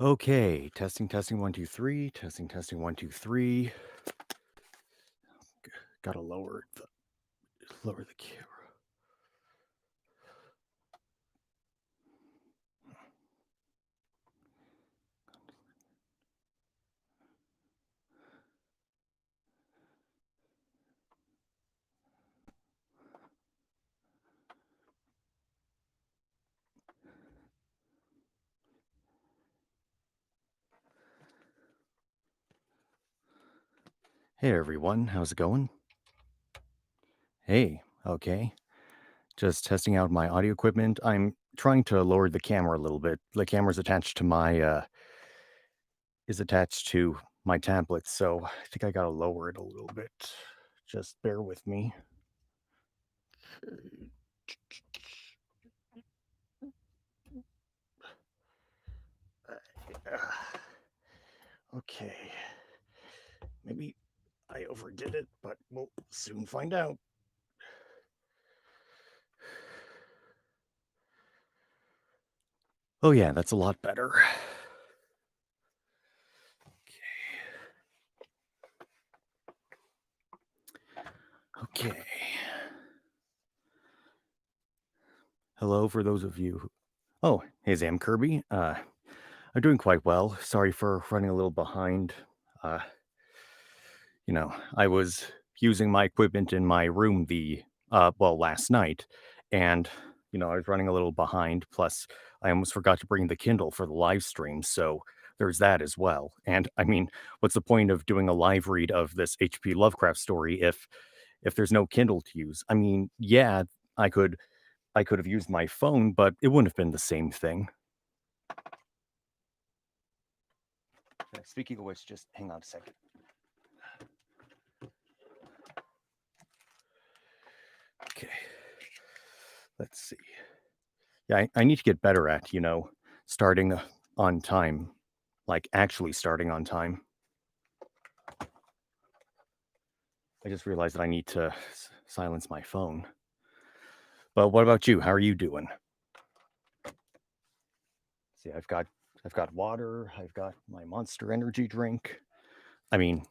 Okay, testing 1 2 3, testing 1 2 3. Gotta lower the camera. Hey everyone, how's it going? Hey, okay. Just testing out my audio equipment. I'm trying to lower the camera a little bit. The camera's attached to my tablet, so I think I gotta lower it a little bit. Just bear with me. Okay. Maybe I overdid it, but we'll soon find out. Oh yeah, that's a lot better. Okay. Hello for those of you Oh, hey Zam Kirby. I'm doing quite well. Sorry for running a little behind. Uh, I was using my equipment in my room last night, and I was running a little behind. Plus, I almost forgot to bring the Kindle for the live stream, so there's that as well. And I mean, what's the point of doing a live read of this H.P. Lovecraft story if there's no Kindle to use? I mean, yeah, I could I could have used my phone, but it wouldn't have been the same thing. Speaking of which, just hang on a second. Okay. Let's see. Yeah, I need to get better at, starting on time, like actually starting on time. I just realized that I need to silence my phone. But what about you? How are you doing? See, I've got water, I've got my Monster Energy drink. I mean,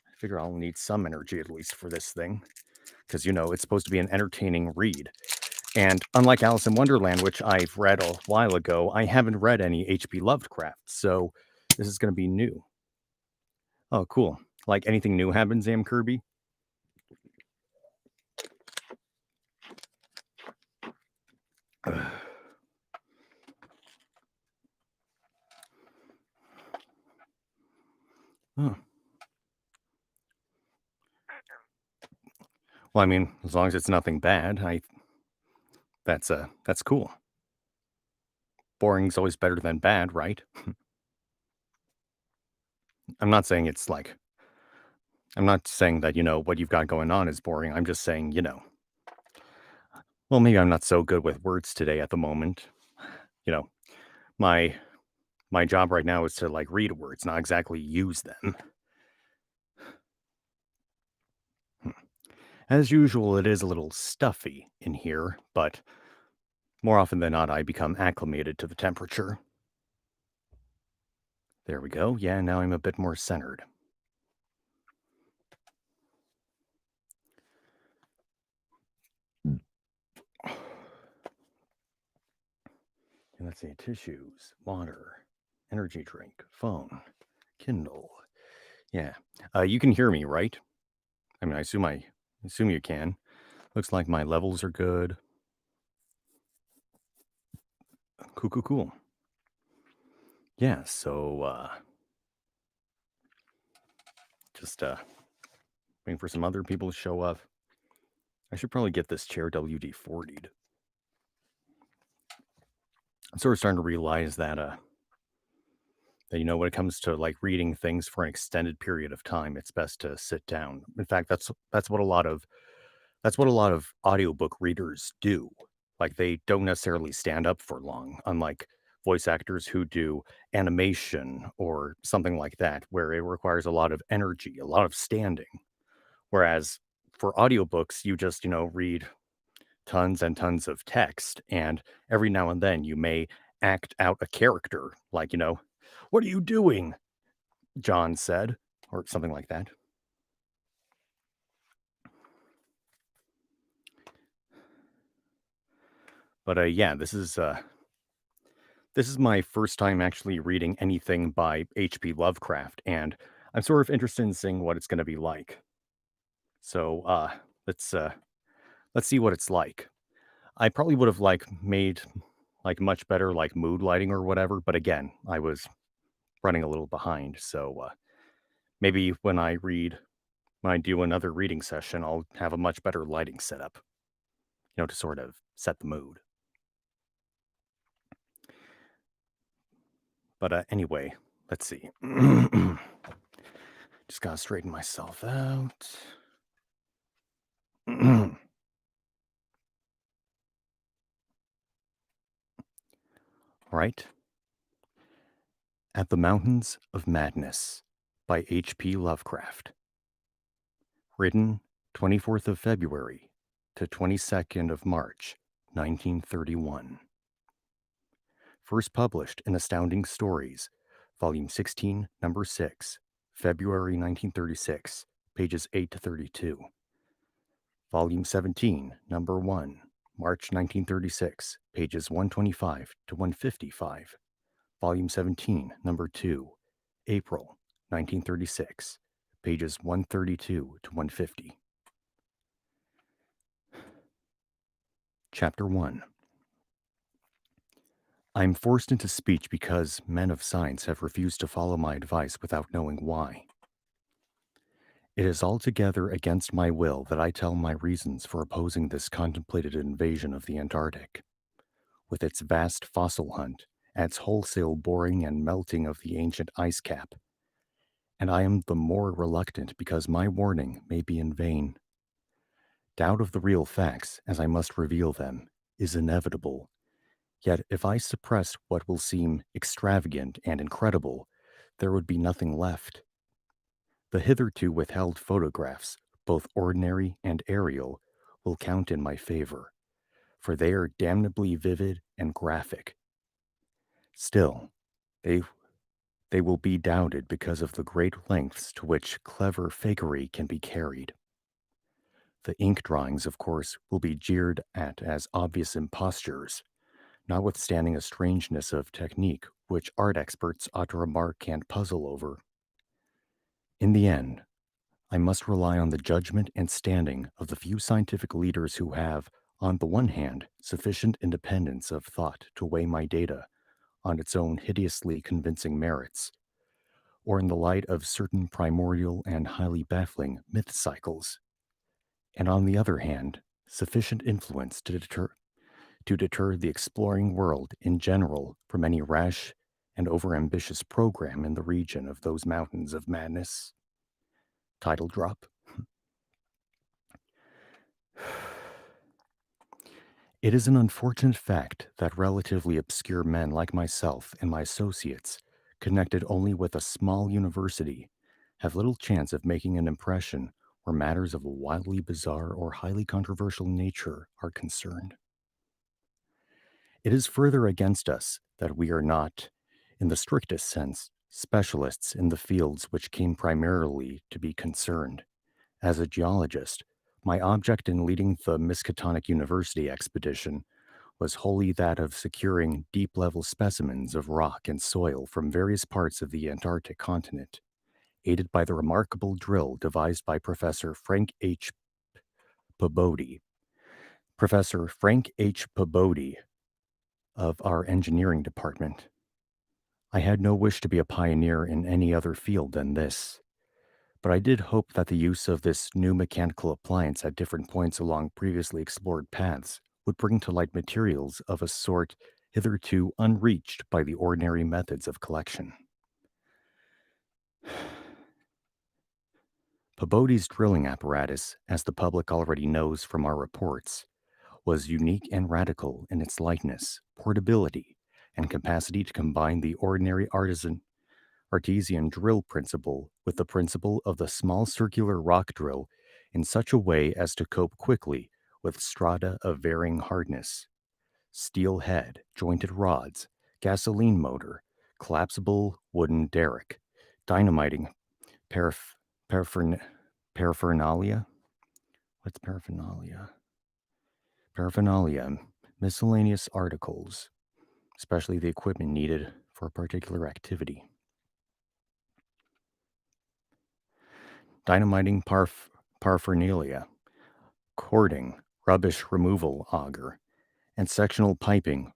I figure I'll need some energy at least for this thing because it's supposed to be an entertaining read. And unlike Alice in Wonderland, which I've read a while ago, I haven't read any H.P. Lovecraft, so this is going to be new. Oh, cool. Like anything new happens, Sam Kirby? Oh. Well, I mean, as long as it's nothing bad, that's cool. Boring's always better than bad, right? I'm not saying it's like I'm not saying that, what you've got going on is boring. I'm just saying, well, maybe I'm not so good with words today at the moment. You know, my my job right now is to like read words, not exactly use them. Hmm. As usual, it is a little stuffy in here, but more often than not, I become acclimated to the temperature. There we go. Yeah, now I'm a bit more centered. And let's see, tissues, water, energy drink, phone, Kindle. Yeah. You can hear me, right? I mean, I assume you can. Looks like my levels are good. Cool, cool, cool. Yeah, so just waiting for some other people to show up. I should probably get this chair WD-40'd. I'm sort of starting to realize that when it comes to like reading things for an extended period of time, it's best to sit down. In fact, that's what a lot of audiobook readers do. Like they don't necessarily stand up for long, unlike voice actors who do animation or something like that, where it requires a lot of energy, a lot of standing. Whereas for audiobooks, you just, read tons and tons of text, and every now and then you may act out a character, like, What are you doing? John said, or something like that. But yeah, this is my first time actually reading anything by H.P. Lovecraft, and I'm sort of interested in seeing what it's going to be like. So let's uh, let's see what it's like. I probably would have made much better mood lighting or whatever, but again, I was running a little behind. So maybe when I do another reading session, I'll have a much better lighting setup, to sort of set the mood. But anyway, let's see. Just gotta straighten myself out. Right? At the Mountains of Madness by H.P. Lovecraft. Written 24th of February to 22nd of March, 1931. First published in Astounding Stories, Volume 16, Number 6, February 1936, pages 8 to 32. Volume 17, Number 1, March 1936, pages 125 to 155. Volume 17, Number 2, April 1936, pages 132 to 150. Chapter 1. I am forced into speech because men of science have refused to follow my advice without knowing why. It is altogether against my will that I tell my reasons for opposing this contemplated invasion of the Antarctic. With its vast fossil hunt, its wholesale boring and melting of the ancient ice cap, and I am the more reluctant because my warning may be in vain. Doubt of the real facts, as I must reveal them, is inevitable. Yet if I suppress what will seem extravagant and incredible, there would be nothing left. The hitherto withheld photographs, both ordinary and aerial, will count in my favor, for they are damnably vivid and graphic. Still, they they will be doubted because of the great lengths to which clever fakery can be carried. The ink drawings, of course, will be jeered at as obvious impostures, notwithstanding a strangeness of technique which art experts ought to remark and puzzle over. In the end, I must rely on the judgment and standing of the few scientific leaders who have, on the one hand, sufficient independence of thought to weigh my data on its own hideously convincing merits, or in the light of certain primordial and highly baffling myth cycles, and on the other hand, sufficient influence to deter the exploring world in general from any rash and overambitious program in the region of those mountains of madness. Title drop. It is an unfortunate fact that relatively obscure men like myself and my associates, connected only with a small university, have little chance of making an impression where matters of a wildly bizarre or highly controversial nature are concerned. It is further against us that we are not, in the strictest sense, specialists in the fields which came primarily to be concerned. As a geologist, my object in leading the Miskatonic University expedition was wholly that of securing deep level specimens of rock and soil from various parts of the Antarctic continent, aided by the remarkable drill devised by Professor Frank H. Pabodie. Professor Frank H. Pabodie of our engineering department. I had no wish to be a pioneer in any other field than this, but I did hope that the use of this new mechanical appliance at different points along previously explored paths would bring to light materials of a sort hitherto unreached by the ordinary methods of collection. Pabodie's drilling apparatus, as the public already knows from our reports, was unique and radical in its lightness, portability, and capacity to combine the ordinary artesian drill principle with the principle of the small circular rock drill in such a way as to cope quickly with strata of varying hardness. Steel head, jointed rods, gasoline motor, collapsible wooden derrick, dynamiting paraph- paraphern- paraphernalia. What's paraphernalia? Paraphernalia, miscellaneous articles, especially the equipment needed for a particular activity. Dynamiting paraphernalia, cording, rubbish removal auger, and sectional piping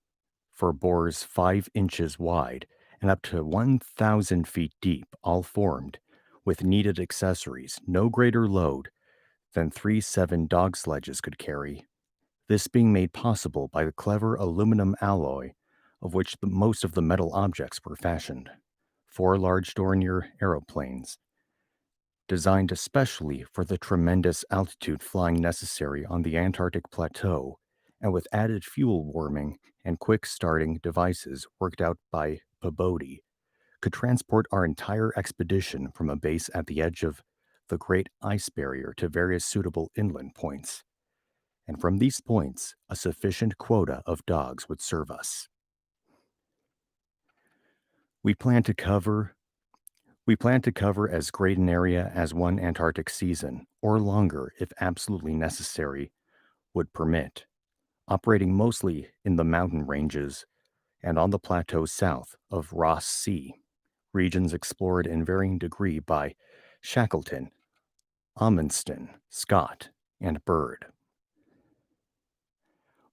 for bores 5 inches wide and up to 1,000 feet deep, all formed, with needed accessories, no greater load than 3 dog sledges could carry. This being made possible by the clever aluminum alloy of which most of the metal objects were fashioned. 4 large Dornier aeroplanes, designed especially for the tremendous altitude flying necessary on the Antarctic plateau, and with added fuel warming and quick starting devices worked out by Peabody, could transport our entire expedition from a base at the edge of the Great Ice Barrier to various suitable inland points. And from these points, a sufficient quota of dogs would serve us. We plan to cover We plan to cover as great an area as one Antarctic season, or longer if absolutely necessary, would permit, operating mostly in the mountain ranges and on the plateau south of Ross Sea, regions explored in varying degree by Shackleton, Amundsen, Scott, and Byrd.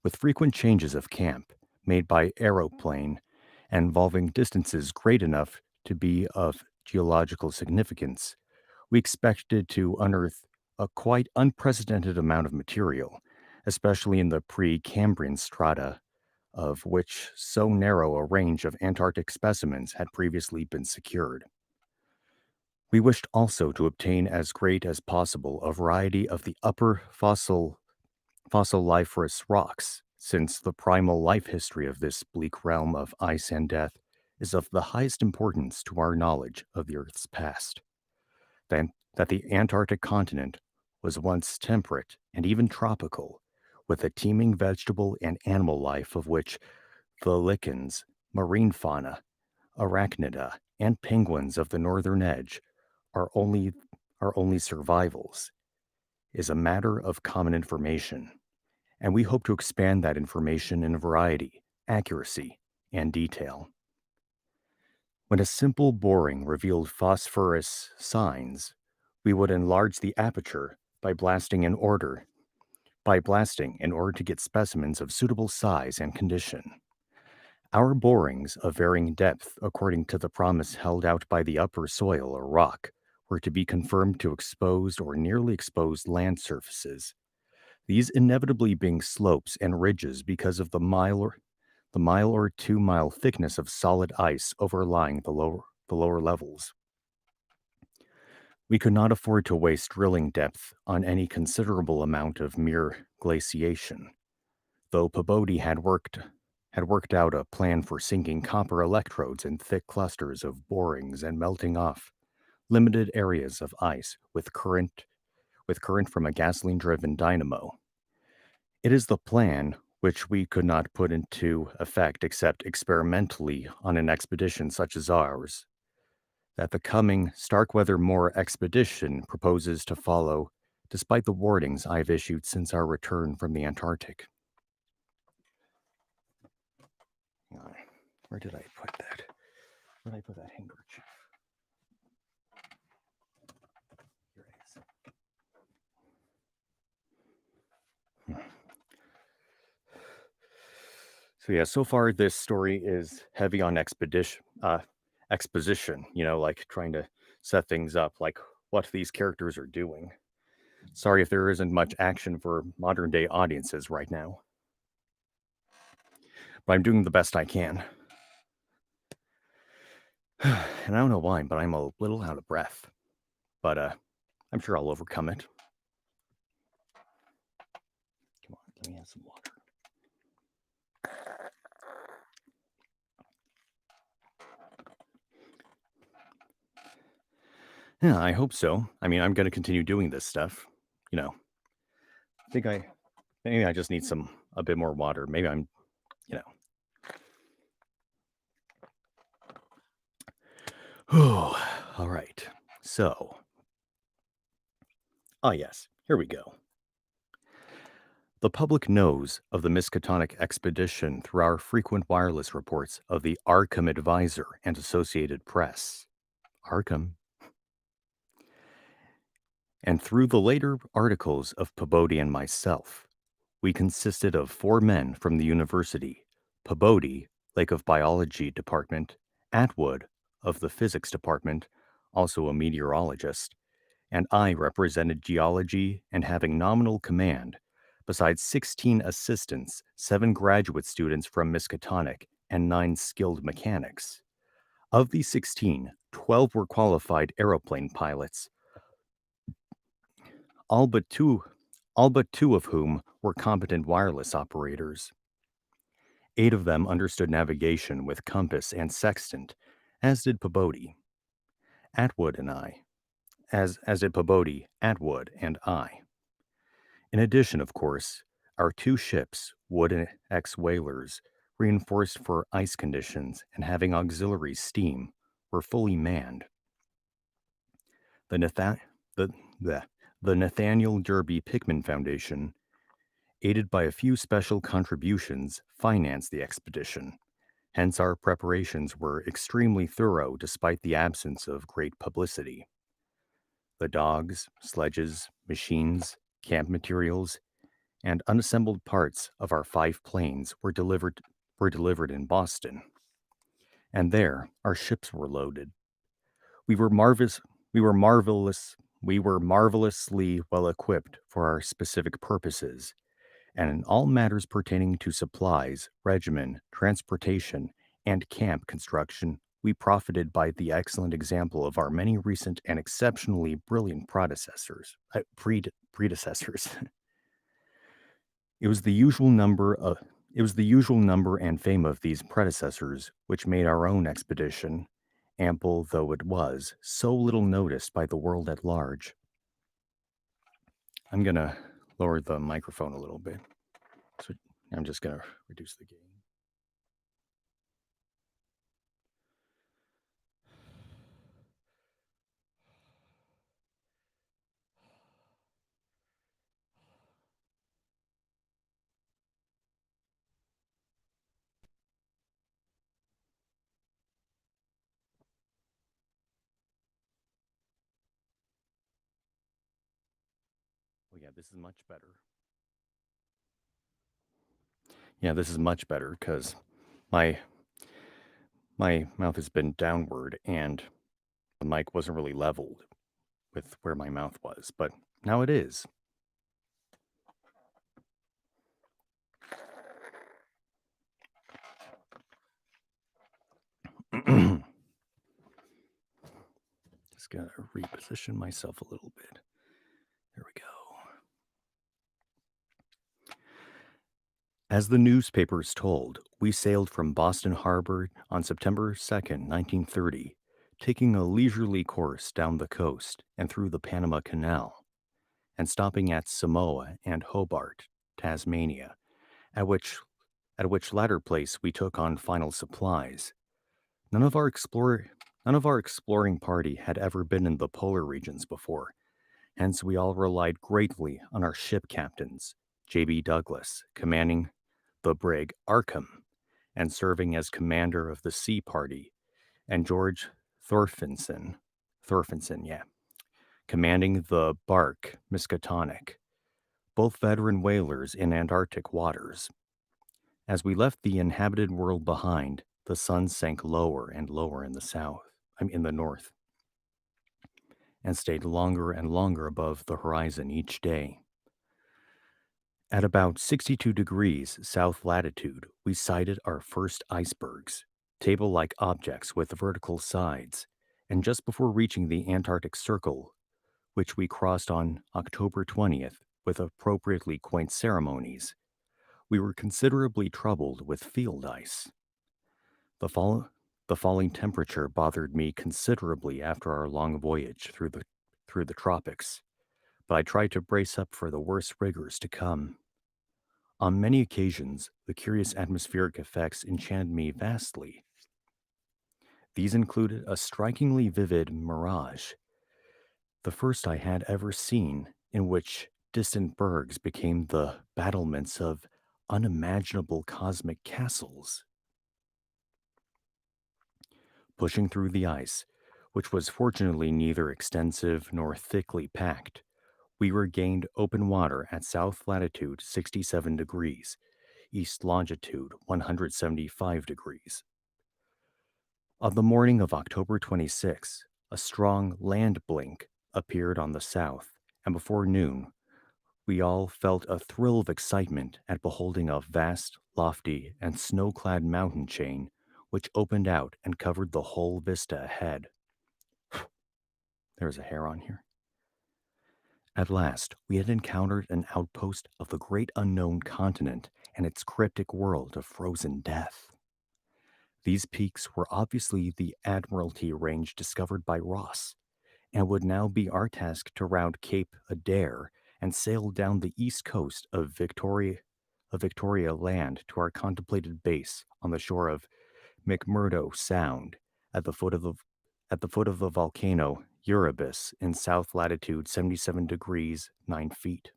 With frequent changes of camp made by aeroplane and involving distances great enough to be of geological significance, we expected to unearth a quite unprecedented amount of material, especially in the pre-Cambrian strata, of which so narrow a range of Antarctic specimens had previously been secured. We wished also to obtain as great as possible a variety of the upper fossiliferous rocks, since the primal life history of this bleak realm of ice and death is of the highest importance to our knowledge of the Earth's past. That the Antarctic continent was once temperate and even tropical, with a teeming vegetable and animal life of which the lichens, marine fauna, arachnida, and penguins of the northern edge are only survivals, is a matter of common information, and we hope to expand that information in variety, accuracy, and detail. When a simple boring revealed phosphorus signs, we would enlarge the aperture by blasting in order to get specimens of suitable size and condition. Our borings of varying depth according to the promise held out by the upper soil or rock were to be confirmed to exposed or nearly exposed land surfaces, these inevitably being slopes and ridges because of the mile or 2 mile thickness of solid ice overlying the lower levels. We could not afford to waste drilling depth on any considerable amount of mere glaciation, though Peabody had worked out a plan for sinking copper electrodes in thick clusters of borings and melting off limited areas of ice with current from a gasoline-driven dynamo. It is the plan which we could not put into effect except experimentally on an expedition such as ours, that the coming Starkweather Moore expedition proposes to follow, despite the warnings I've issued since our return from the Antarctic. Where did I put that? Where did I put that handkerchief? Here it is. So yeah, so far this story is heavy on exposition. Like trying to set things up, like what these characters are doing. Sorry if there isn't much action for modern day audiences right now, but I'm doing the best I can. And I don't know why, but I'm a little out of breath. But I'm sure I'll overcome it. Come on, let me have some water. Yeah, I hope so. I mean, I'm going to continue doing this stuff. I think maybe I just need a bit more water. Maybe I'm, you know. All right. So, yes, here we go. The public knows of the Miskatonic expedition through our frequent wireless reports of the Arkham Advisor and Associated Press. Arkham. And through the later articles of Pabodie and myself. We consisted of 4 men from the university: Pabodie, Lake of Biology Department; Atwood, of the Physics Department, also a meteorologist; and I represented geology and having nominal command, besides 16 assistants, 7 graduate students from Miskatonic, and 9 skilled mechanics. Of these 16, 12 were qualified aeroplane pilots, all but two, all but 2 of whom were competent wireless operators. 8 of them understood navigation with compass and sextant, as did Pabodie, Atwood, and I. As did Pabodie, Atwood, and I. In addition, of course, our 2 ships, Wood and X whalers, reinforced for ice conditions and having auxiliary steam, were fully manned. The, Natha- the, the Nathaniel Derby Pickman Foundation, aided by a few special contributions, financed the expedition. Hence, our preparations were extremely thorough despite the absence of great publicity. The dogs, sledges, machines, camp materials, and unassembled parts of our 5 planes were delivered in Boston. And there, our ships were loaded. We were marvelous. We were marvelous. We were marvelously well equipped for our specific purposes, and in all matters pertaining to supplies, regimen, transportation, and camp construction, we profited by the excellent example of our many recent and exceptionally brilliant predecessors. It was the usual number of it was the usual number and fame of these predecessors which made our own expedition, ample though it was, so little noticed by the world at large. I'm gonna lower the microphone a little bit. So I'm just gonna reduce the gain. Well, yeah, this is much better. Yeah, this is much better because my my mouth has been downward and the mic wasn't really leveled with where my mouth was, but now it is. Just gonna reposition myself a little bit. There we go. As the newspapers told, we sailed from Boston Harbor on September 2nd, 1930, taking a leisurely course down the coast and through the Panama Canal, and stopping at Samoa and Hobart, Tasmania, at which at which latter place we took on final supplies. None of our exploring party had ever been in the polar regions before, hence we all relied greatly on our ship captains, J.B. Douglas, commanding the brig Arkham and serving as commander of the sea party, and George Thorfinson, yeah, commanding the bark Miskatonic, both veteran whalers in Antarctic waters. As we left the inhabited world behind, the sun sank lower and lower in the in the north, and stayed longer and longer above the horizon each day. At about 62 degrees south latitude, we sighted our first icebergs, table-like objects with vertical sides, and just before reaching the Antarctic Circle, which we crossed on October 20th with appropriately quaint ceremonies, we were considerably troubled with field ice. The, fall, the falling temperature bothered me considerably after our long voyage through the tropics, but I tried to brace up for the worst rigors to come. On many occasions, the curious atmospheric effects enchanted me vastly. These included a strikingly vivid mirage, the first I had ever seen, in which distant bergs became the battlements of unimaginable cosmic castles. Pushing through the ice, which was fortunately neither extensive nor thickly packed, we regained open water at south latitude 67 degrees, east longitude 175 degrees. On the morning of October 26, a strong land blink appeared on the south, and before noon, we all felt a thrill of excitement at beholding a vast, lofty, and snow clad mountain chain which opened out and covered the whole vista ahead. There's a hair on here. At last, we had encountered an outpost of the great unknown continent and its cryptic world of frozen death. These peaks were obviously the Admiralty Range discovered by Ross, and would now be our task to round Cape Adair and sail down the east coast of Victoria Land to our contemplated base on the shore of McMurdo Sound at the foot of the volcano Erebus in south latitude 77 degrees 9 feet.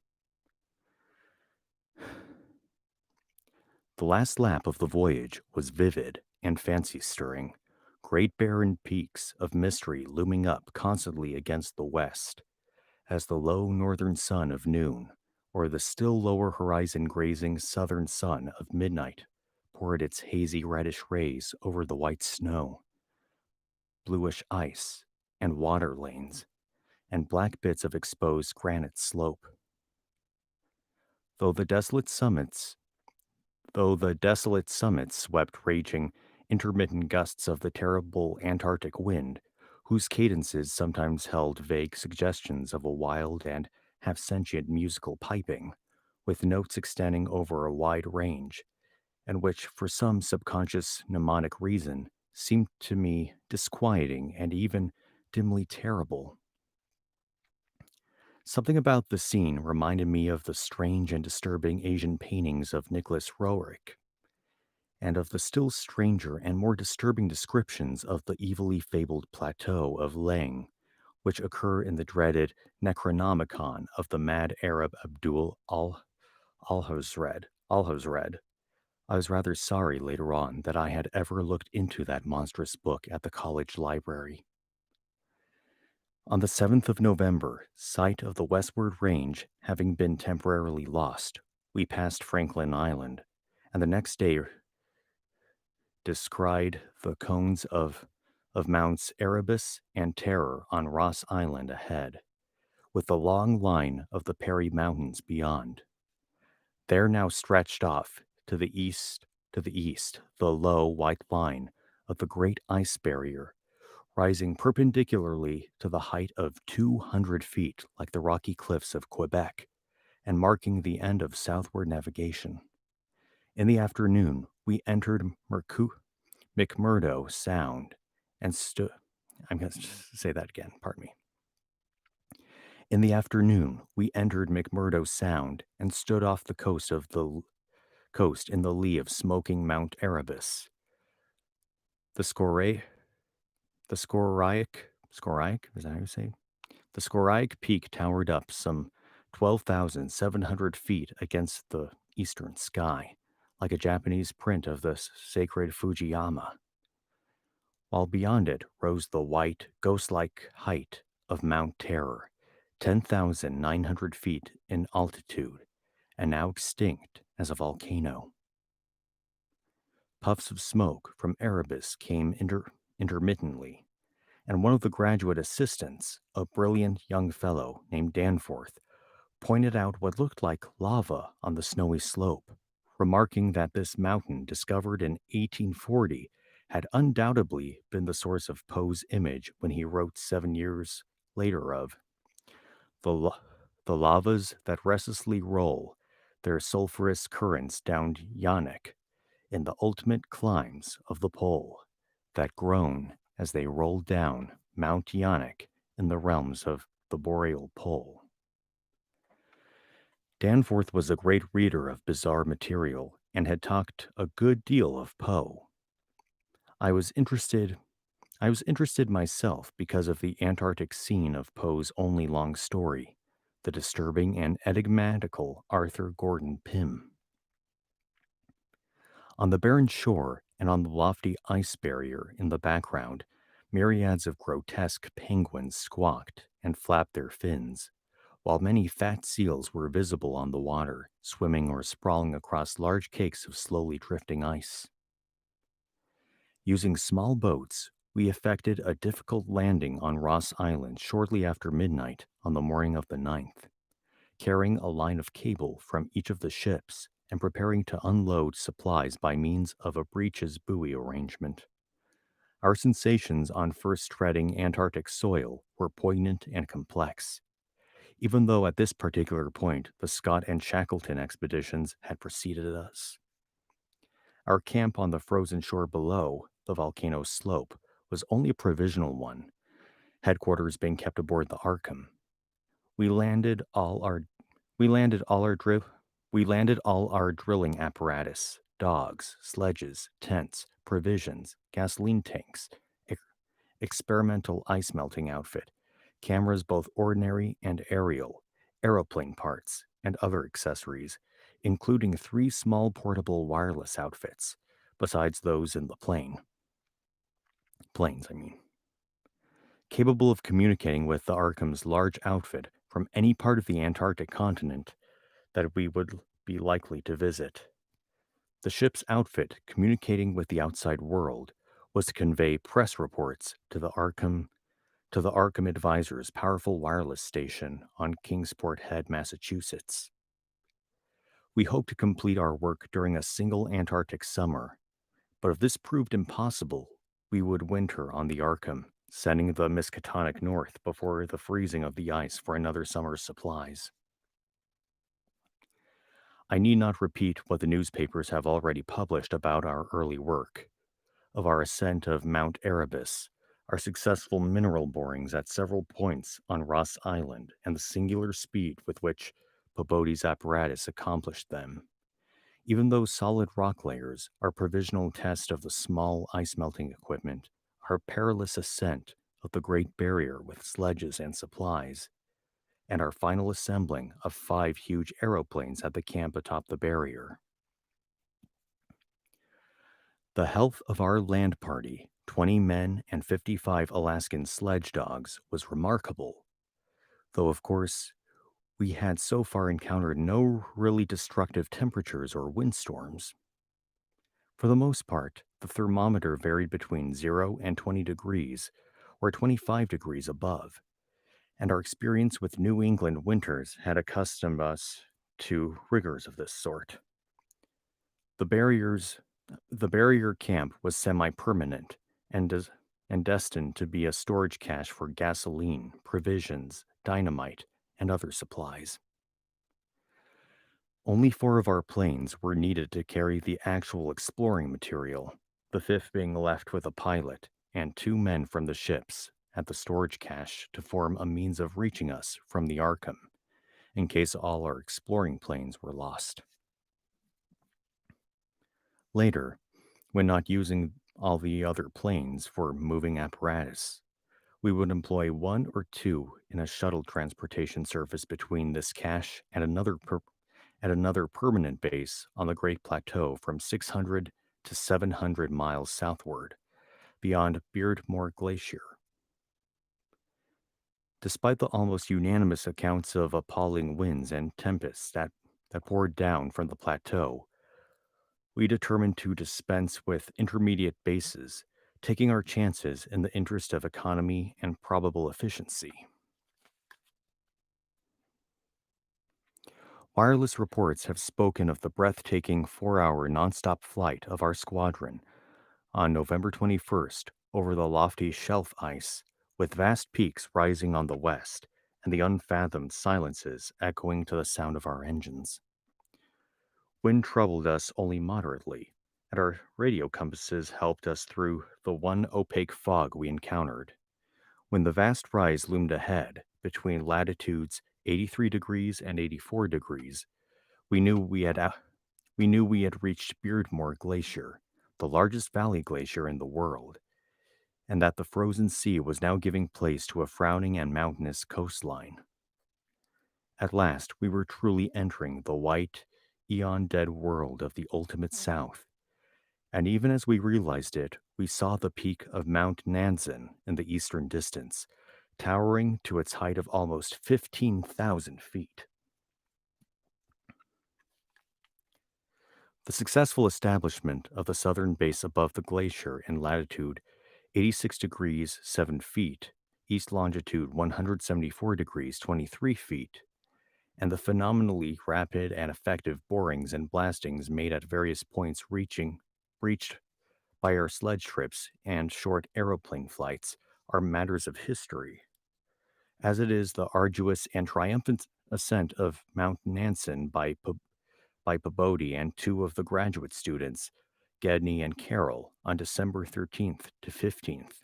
The last lap of the voyage was vivid and fancy-stirring, great barren peaks of mystery looming up constantly against the west, as the low northern sun of noon, or the still lower horizon grazing southern sun of midnight, poured its hazy reddish rays over the white snow, bluish ice, and water lanes, and black bits of exposed granite slope. Though the desolate summits Though the desolate summits swept raging, intermittent gusts of the terrible Antarctic wind, whose cadences sometimes held vague suggestions of a wild and half sentient musical piping, with notes extending over a wide range, and which, for some subconscious mnemonic reason, seemed to me disquieting and even dimly terrible. Something about the scene reminded me of the strange and disturbing Asian paintings of Nicholas Roerich, and of the still stranger and more disturbing descriptions of the evilly fabled plateau of Leng, which occur in the dreaded Necronomicon of the mad Arab Abdul Alhazred. I was rather sorry later on that I had ever looked into that monstrous book at the college library. On the 7th of November, sight of the westward range having been temporarily lost, we passed Franklin Island, and the next day descried the cones of Mounts Erebus and Terror on Ross Island ahead, with the long line of the Perry Mountains beyond. There now stretched off to the east, the low white line of the great ice barrier, rising perpendicularly to the height of 200 feet like the rocky cliffs of Quebec, and marking the end of southward navigation. In the afternoon, we entered McMurdo Sound and stood. I'm going to say that again, pardon me. In the afternoon, we entered McMurdo Sound and stood off the coast in the lee of smoking Mount Erebus. The Skoraic, is that how you say? The Skoraic peak towered up some 12,700 feet against the eastern sky, like a Japanese print of the sacred Fujiyama, while beyond it rose the white, ghost-like height of Mount Terror, 10,900 feet in altitude, and now extinct as a volcano. Puffs of smoke from Erebus came intermittently, and one of the graduate assistants, a brilliant young fellow named Danforth, pointed out what looked like lava on the snowy slope, remarking that this mountain, discovered in 1840, had undoubtedly been the source of Poe's image when he wrote 7 years later of the lavas that restlessly roll their sulphurous currents down Yaanek in the ultimate climes of the pole, that groan as they roll down Mount Yaanek in the realms of the boreal pole. Danforth was a great reader of bizarre material and had talked a good deal of Poe. I was interested I was interested myself because of the Antarctic scene of Poe's only long story, the disturbing and enigmatical Arthur Gordon Pym. On the barren shore and on the lofty ice barrier in the background, myriads of grotesque penguins squawked and flapped their fins, while many fat seals were visible on the water, swimming or sprawling across large cakes of slowly drifting ice. Using small boats, we effected a difficult landing on Ross Island shortly after midnight on the morning of the 9th, carrying a line of cable from each of the ships and preparing to unload supplies by means of a breeches buoy arrangement. Our sensations on first treading Antarctic soil were poignant and complex, even though at this particular point the Scott and Shackleton expeditions had preceded us. Our camp on the frozen shore below the volcano's slope was only a provisional one, headquarters being kept aboard the Arkham. We landed all our we landed all our dri- we landed all our drilling apparatus, dogs, sledges, tents, provisions, gasoline tanks, experimental ice melting outfit, cameras both ordinary and aerial, aeroplane parts, and other accessories, including 3 small portable wireless outfits, besides those in the planes, I mean, capable of communicating with the Arkham's large outfit from any part of the Antarctic continent that we would be likely to visit. The ship's outfit communicating with the outside world was to convey press reports to the Arkham Advisor's powerful wireless station on Kingsport Head, Massachusetts. We hoped to complete our work during a single Antarctic summer, but if this proved impossible, we would winter on the Arkham, sending the Miskatonic north before the freezing of the ice for another summer's supplies. I need not repeat what the newspapers have already published about our early work, of our ascent of Mount Erebus, our successful mineral borings at several points on Ross Island, and the singular speed with which Peabody's apparatus accomplished them. Even though solid rock layers, our provisional test of the small ice melting equipment, our perilous ascent of the Great Barrier with sledges and supplies, and our final assembling of 5 huge aeroplanes at the camp atop the barrier. The health of our land party, 20 men and 55 Alaskan sledge dogs, was remarkable, though, of course, we had so far encountered no really destructive temperatures or windstorms. For the most part, the thermometer varied between 0 and 20 degrees, or 25 degrees above, and our experience with New England winters had accustomed us to rigors of this sort. The barriers the barrier camp was semi-permanent and destined to be a storage cache for gasoline, provisions, dynamite, and other supplies. Only 4 of our planes were needed to carry the actual exploring material, the fifth being left with a pilot and 2 men from the ships at the storage cache to form a means of reaching us from the Arkham, in case all our exploring planes were lost. Later, when not using all the other planes for moving apparatus, we would employ 1 or 2 in a shuttle transportation service between this cache and another permanent base on the Great Plateau from 600 to 700 miles southward, beyond Beardmore Glacier. Despite the almost unanimous accounts of appalling winds and tempests that poured down from the plateau, we determined to dispense with intermediate bases, taking our chances in the interest of economy and probable efficiency. Wireless reports have spoken of the breathtaking 4-hour nonstop flight of our squadron on November 21st over the lofty shelf ice, with vast peaks rising on the west and the unfathomed silences echoing to the sound of our engines. Wind troubled us only moderately, and our radio compasses helped us through the one opaque fog we encountered. When the vast rise loomed ahead, between latitudes 83 degrees and 84 degrees, we knew we had reached Beardmore Glacier, the largest valley glacier in the world. and that the frozen sea was now giving place to a frowning and mountainous coastline. At last, we were truly entering the white, eon dead world of the ultimate South, and even as we realized it, we saw the peak of Mount Nansen in the eastern distance, towering to its height of almost 15,000 feet. The successful establishment of the southern base above the glacier in latitude 86 degrees 7 feet, east longitude 174 degrees 23 feet, and the phenomenally rapid and effective borings and blastings made at various points reached by our sledge trips and short aeroplane flights are matters of history, as it is the arduous and triumphant ascent of Mount Nansen by Pabodie and two of the graduate students, Gedney and Carroll, on December 13th to 15th.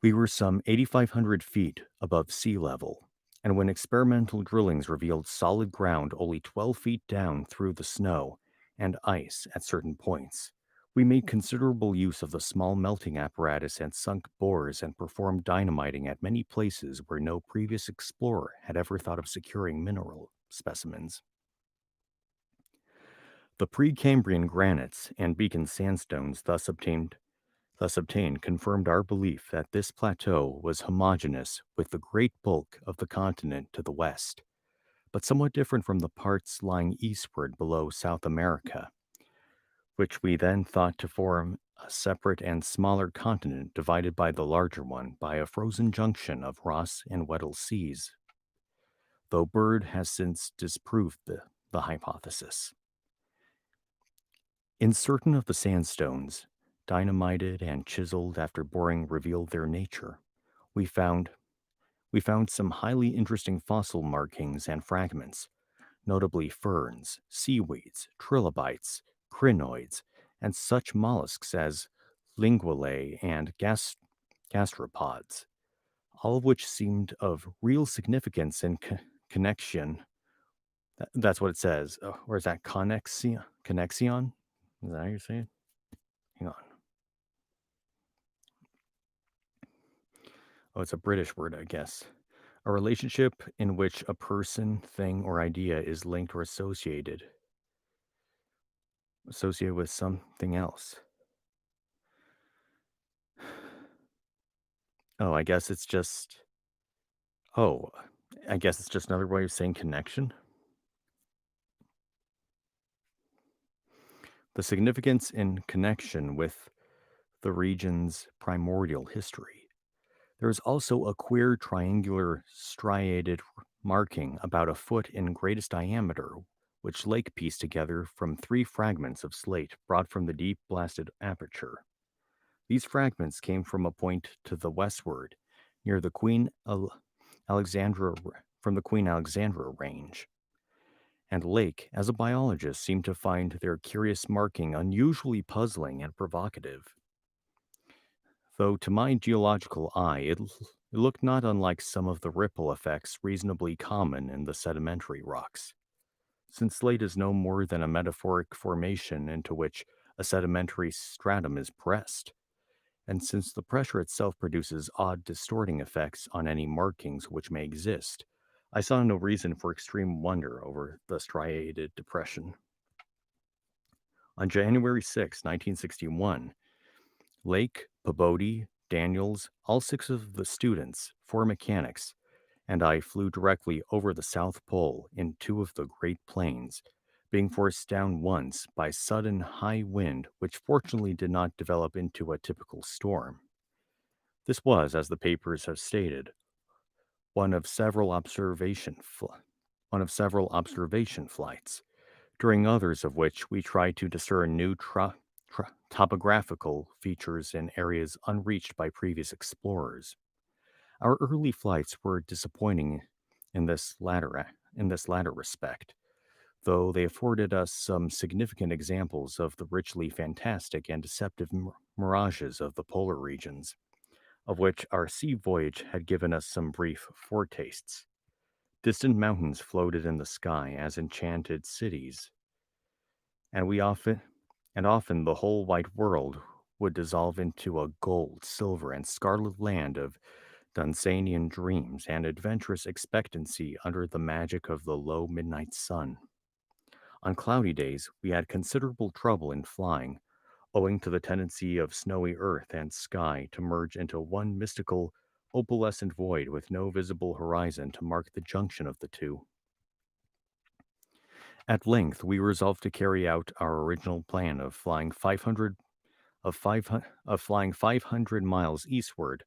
We were some 8,500 feet above sea level, and when experimental drillings revealed solid ground only 12 feet down through the snow and ice at certain points, we made considerable use of the small melting apparatus and sunk bores and performed dynamiting at many places where no previous explorer had ever thought of securing mineral specimens. The Precambrian granites and Beacon sandstones thus obtained confirmed our belief that this plateau was homogeneous with the great bulk of the continent to the west, but somewhat different from the parts lying eastward below South America, which we then thought to form a separate and smaller continent divided by the larger one by a frozen junction of Ross and Weddell seas, though Bird has since disproved the hypothesis. In certain of the sandstones, dynamited and chiseled after boring revealed their nature, we found we found some highly interesting fossil markings and fragments, notably ferns, seaweeds, trilobites, crinoids, and such mollusks as lingualae and gastropods, all of which seemed of real significance and connection. That's what it says. Or is that connexion? Connexion? Is that how you say it? Hang on. Oh, it's a British word, I guess. A relationship in which a person, thing, or idea is linked or associated with something else. Oh, I guess it's just. Oh, I guess it's just another way of saying connection. The significance in connection with the region's primordial history. There is also a queer triangular striated marking about a foot in greatest diameter, which Lake pieced together from three fragments of slate brought from the deep blasted aperture. These fragments came from a point to the westward, near the Alexandra from the Queen Alexandra range. And Lake, as a biologist, seemed to find their curious marking unusually puzzling and provocative, though to my geological eye it looked not unlike some of the ripple effects reasonably common in the sedimentary rocks. Since slate is no more than a metaphoric formation into which a sedimentary stratum is pressed, and since the pressure itself produces odd distorting effects on any markings which may exist, I saw no reason for extreme wonder over the striated depression. On January 6, 1961, Lake, Pabodie, Daniels, all six of the students, four mechanics, and I flew directly over the South Pole in two of the Great Plains, being forced down once by sudden high wind, which fortunately did not develop into a typical storm. This was, as the papers have stated, one of several one of several observation flights, during others of which we tried to discern new topographical features in areas unreached by previous explorers. Our early flights were disappointing in this latter respect, though they afforded us some significant examples of the richly fantastic and deceptive mirages of the polar regions, of which our sea voyage had given us some brief foretastes. Distant mountains floated in the sky as enchanted cities, and often the whole white world would dissolve into a gold, silver, and scarlet land of Dunsanian dreams and adventurous expectancy under the magic of the low midnight sun. On cloudy days, we had considerable trouble in flying, owing to the tendency of snowy earth and sky to merge into one mystical, opalescent void with no visible horizon to mark the junction of the two. At length, we resolved to carry out our original plan of flying 500 miles eastward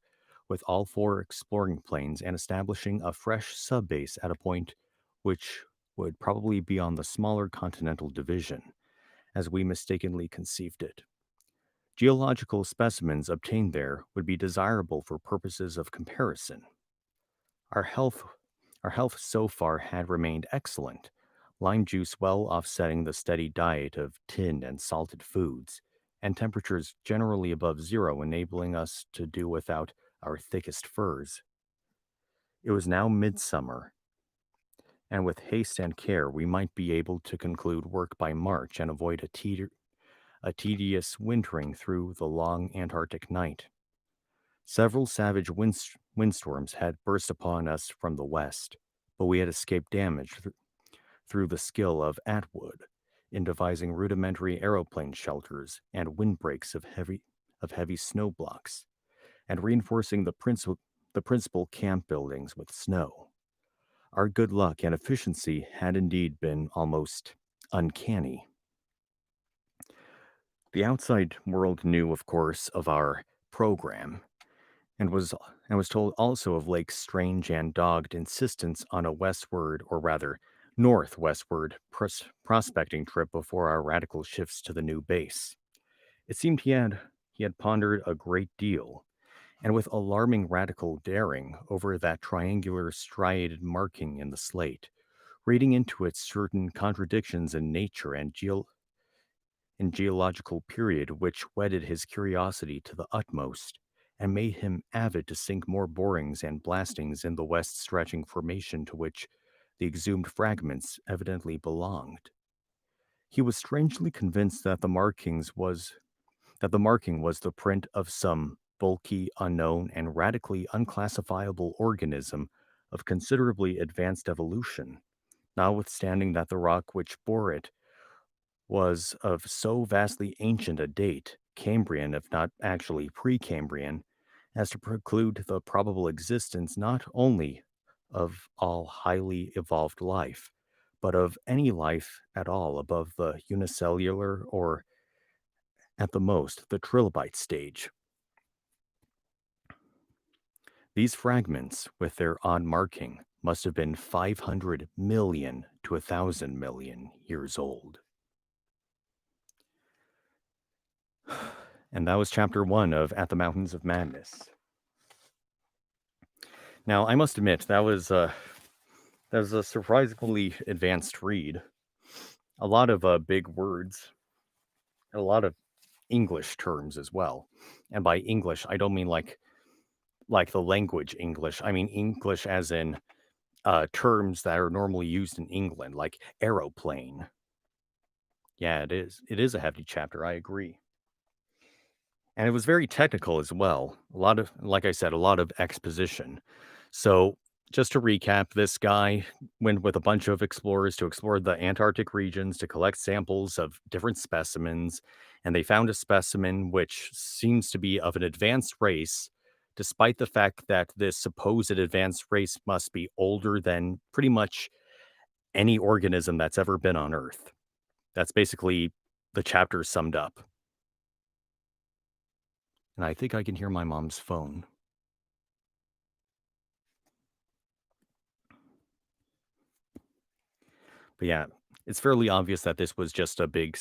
with all four exploring planes and establishing a fresh subbase at a point which would probably be on the smaller continental division, as we mistakenly conceived it. Geological specimens obtained there would be desirable for purposes of comparison. Our health our health so far had remained excellent, lime juice well offsetting the steady diet of tinned and salted foods, and temperatures generally above zero enabling us to do without our thickest furs. It was now midsummer, and with haste and care we might be able to conclude work by March and avoid a tedious wintering through the long Antarctic night. Several savage windstorms had burst upon us from the west, but we had escaped damage through the skill of Atwood in devising rudimentary aeroplane shelters and windbreaks of heavy snow blocks, and reinforcing the principal camp buildings with snow. Our good luck and efficiency had indeed been almost uncanny. The outside world knew, of course, of our program, and was told also of Lake's strange and dogged insistence on a westward, or rather northwestward, prospecting trip before our radical shifts to the new base. It seemed he had pondered a great deal, and with alarming radical daring, over that triangular striated marking in the slate, reading into it certain contradictions in nature and geological period which whetted his curiosity to the utmost and made him avid to sink more borings and blastings in the west stretching formation to which the exhumed fragments evidently belonged. He was strangely convinced that the marking was the print of some bulky, unknown, and radically unclassifiable organism of considerably advanced evolution, notwithstanding that the rock which bore it was of so vastly ancient a date, Cambrian if not actually Precambrian, as to preclude the probable existence not only of all highly evolved life, but of any life at all above the unicellular or, at the most, the trilobite stage. These fragments, with their odd marking, must have been 500 million to 1,000 million years old. And that was chapter 1 of At the Mountains of Madness. Now, I must admit, that was a surprisingly advanced read. A lot of big words, a lot of English terms as well. And by English, I don't mean like the language English. I mean English as in terms that are normally used in England, like aeroplane. Yeah, it is. It is a hefty chapter. I agree. And it was very technical as well. A lot of, like I said, a lot of exposition. So, just to recap, this guy went with a bunch of explorers to explore the Antarctic regions to collect samples of different specimens. And they found a specimen which seems to be of an advanced race, despite the fact that this supposed advanced race must be older than pretty much any organism that's ever been on Earth. That's basically the chapter summed up. And I think I can hear my mom's phone. But yeah, it's fairly obvious that this was just a big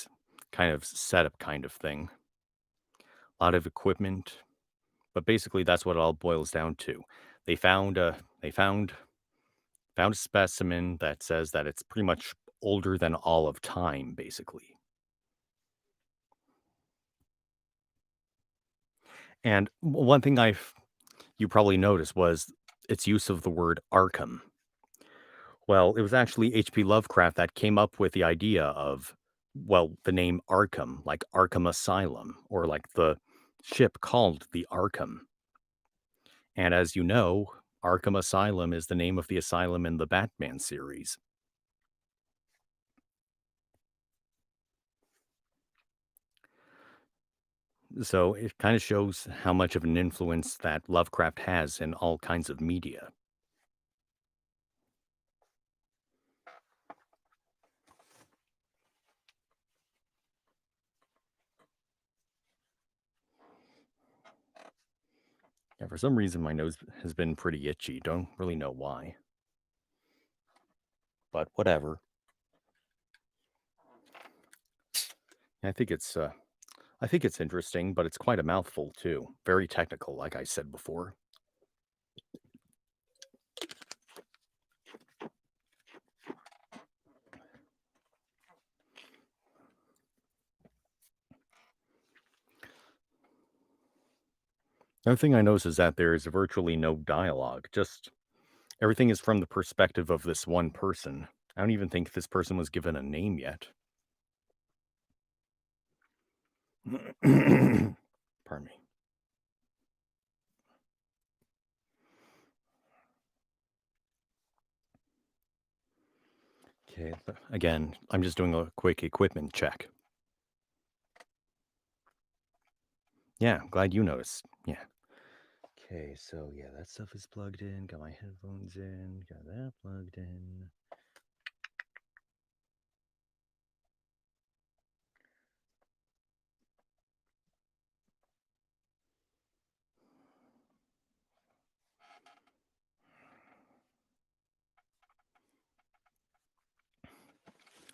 kind of setup kind of thing. A lot of equipment, but basically that's what it all boils down to. They found found a specimen that says that it's pretty much older than all of time, basically. And one thing you probably noticed was its use of the word Arkham. Well, it was actually H.P. Lovecraft that came up with the idea of, well, the name Arkham, like Arkham Asylum, or like ship called the Arkham. And as you know, Arkham Asylum is the name of the asylum in the Batman series. So it kind of shows how much of an influence that Lovecraft has in all kinds of media. Yeah, for some reason, my nose has been pretty itchy. Don't really know why, but whatever. I think it's I think it's interesting, but it's quite a mouthful too. Very technical, like I said before. Another thing I notice is that there is virtually no dialogue. Just everything is from the perspective of this one person. I don't even think this person was given a name yet. Pardon me. Okay, again, I'm just doing a quick equipment check. Yeah, glad you noticed. Yeah. Okay, so yeah, that stuff is plugged in. Got my headphones in. Got that plugged in.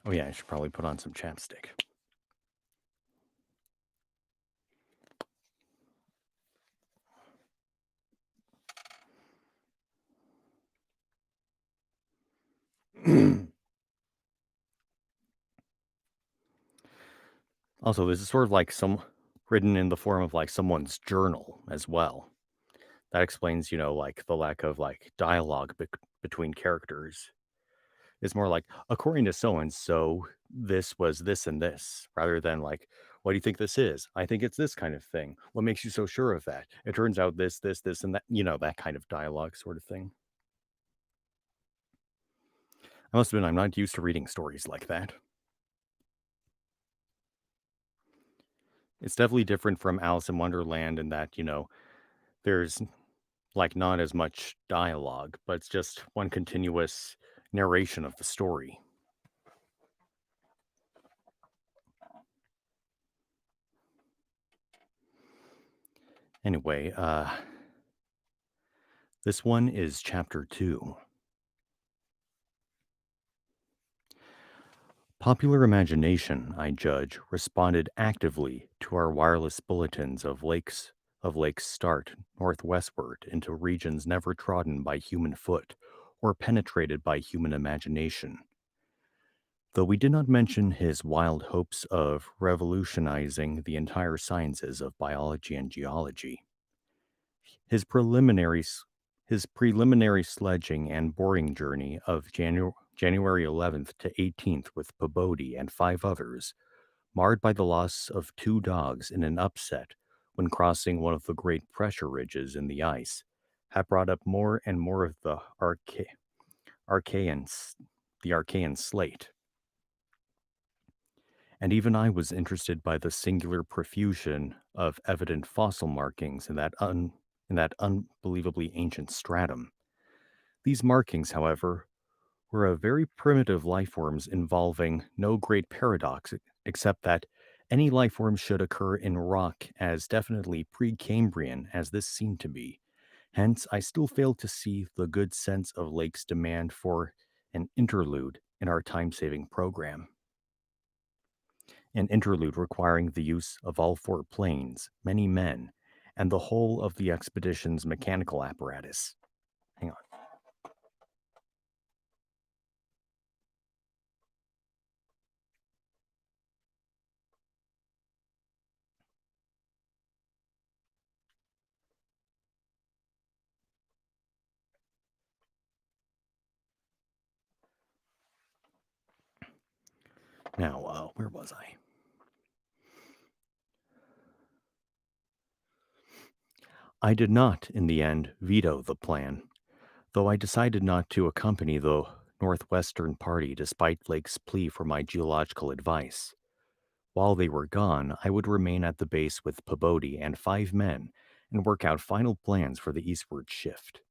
Oh yeah, I should probably put on some chapstick. Also, this is sort of like some written in the form of like someone's journal as well. That explains, like the lack of like dialogue between characters. It's more like, according to so and so, this was this and this, rather than like, what do you think this is? I think it's this kind of thing. What makes you so sure of that? It turns out this, and that, that kind of dialogue sort of thing. I must admit, I'm not used to reading stories like that. It's definitely different from Alice in Wonderland in that, there's like not as much dialogue, but it's just one continuous narration of the story. Anyway, this one is chapter 2. Popular imagination, I judge, responded actively to our wireless bulletins of lakes start northwestward into regions never trodden by human foot or penetrated by human imagination. Though we did not mention his wild hopes of revolutionizing the entire sciences of biology and geology. His preliminaries his preliminary sledging and boring journey of January 11th to 18th with Pabodie and 5 others, marred by the loss of 2 dogs in an upset when crossing one of the great pressure ridges in the ice, had brought up more and more of Archean, the Archean slate. And even I was interested by the singular profusion of evident fossil markings in that unbelievably ancient stratum. These markings, however, were of very primitive lifeforms involving no great paradox except that any lifeform should occur in rock as definitely Precambrian as this seemed to be. Hence, I still fail to see the good sense of Lake's demand for an interlude in our time saving program. An interlude requiring the use of all 4 planes, many men, and the whole of the expedition's mechanical apparatus. Hang on. Now, where was I? I did not, in the end, veto the plan, though I decided not to accompany the Northwestern Party despite Lake's plea for my geological advice. While they were gone, I would remain at the base with Pabodi and 5 men and work out final plans for the eastward shift.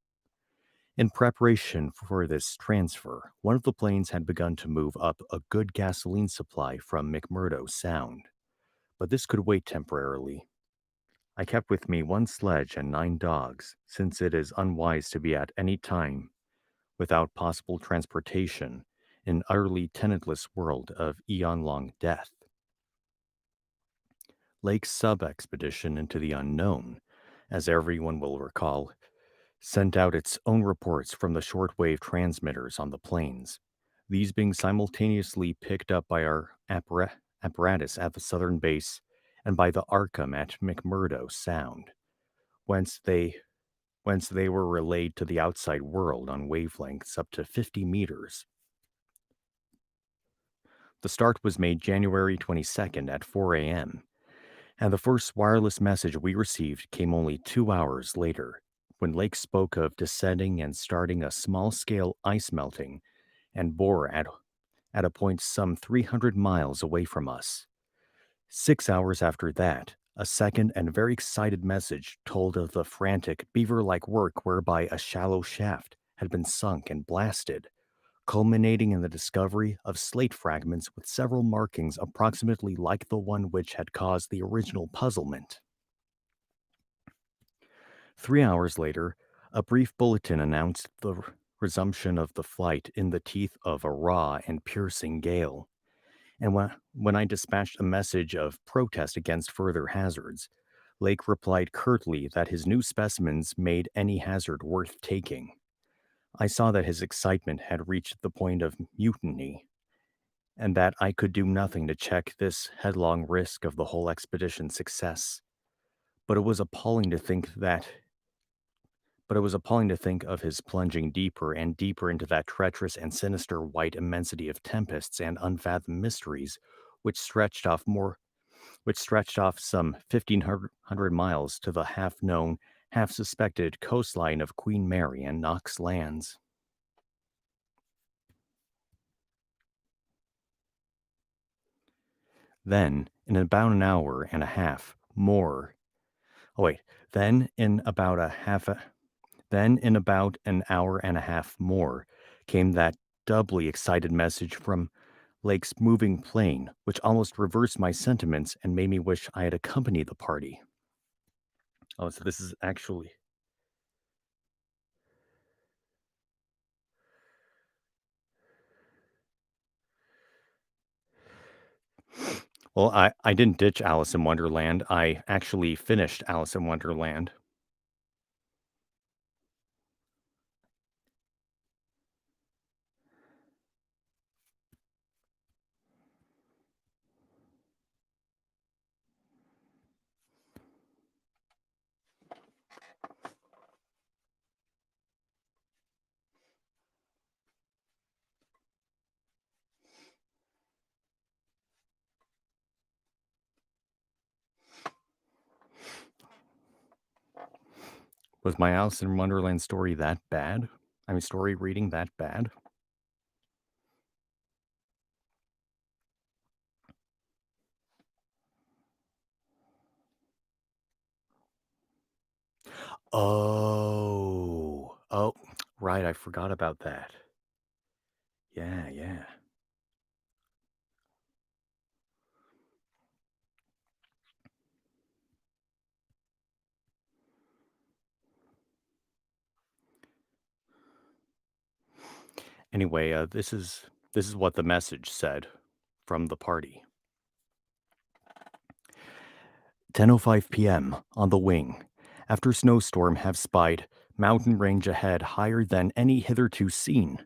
In preparation for this transfer, one of the planes had begun to move up a good gasoline supply from McMurdo Sound, but this could wait temporarily. I kept with me one sledge and 9 dogs, since it is unwise to be at any time without possible transportation in an utterly tenantless world of eon long death. Lake's sub expedition into the unknown, as everyone will recall, sent out its own reports from the shortwave transmitters on the plains, these being simultaneously picked up by our apparatus at the southern base and by the Arkham at McMurdo Sound, whence they whence they were relayed to the outside world on wavelengths up to 50 meters. The start was made January 22nd at 4 a.m., and the first wireless message we received came only 2 hours later, when Lake spoke of descending and starting a small scale ice melting and bore at a point some 300 miles away from us. 6 hours after that, a second and very excited message told of the frantic, beaver like work whereby a shallow shaft had been sunk and blasted, culminating in the discovery of slate fragments with several markings approximately like the one which had caused the original puzzlement. 3 hours later, a brief bulletin announced the resumption of the flight in the teeth of a raw and piercing gale. And when I dispatched a message of protest against further hazards, Lake replied curtly that his new specimens made any hazard worth taking. I saw that his excitement had reached the point of mutiny, and that I could do nothing to check this headlong risk of the whole expedition's success. But it was appalling to think that but it was appalling to think of his plunging deeper and deeper into that treacherous and sinister white immensity of tempests and unfathomed mysteries, which stretched off some 1,500 miles to the half-known, half-suspected coastline of Queen Mary and Knox Lands. Then, in about an hour and a half more, oh wait, then in about a half a, then in about an hour and a half more came that doubly excited message from Lake's moving plane, which almost reversed my sentiments and made me wish I had accompanied the party. Oh, so this is actually. Well, I didn't ditch Alice in Wonderland. I actually finished Alice in Wonderland. Was my Alice in Wonderland story that bad? I mean, story reading that bad? Oh, right. I forgot about that. Yeah, yeah. Anyway, this is what the message said from the party. 10:05 p.m. on the wing. After snowstorm have spied mountain range ahead higher than any hitherto seen.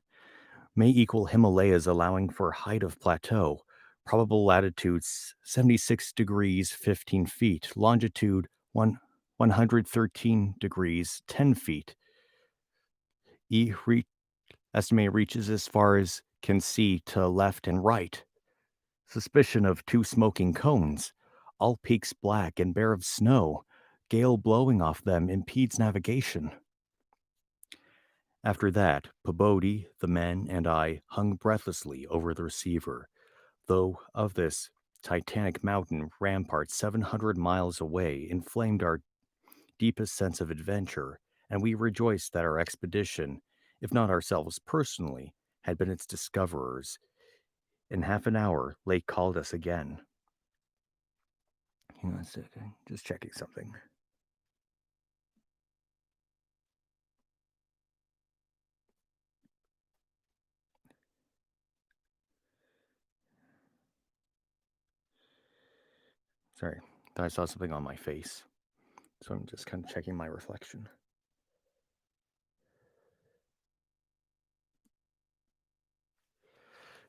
May equal Himalayas allowing for height of plateau. Probable latitudes 76 degrees 15 feet. Longitude 113 degrees 10 feet. Estimate reaches as far as can see to left and right. Suspicion of two smoking cones. All peaks black and bare of snow. gale blowing off them impedes navigation. After that, Pabodie, the men, and I hung breathlessly over the receiver, though of this titanic mountain rampart 700 miles away inflamed our deepest sense of adventure, and we rejoiced that our expedition, if not ourselves personally, had been its discoverers. In half an hour, Lake called us again. Hang on a second, just checking something. Sorry, thought I saw something on my face, so I'm just kind of checking my reflection.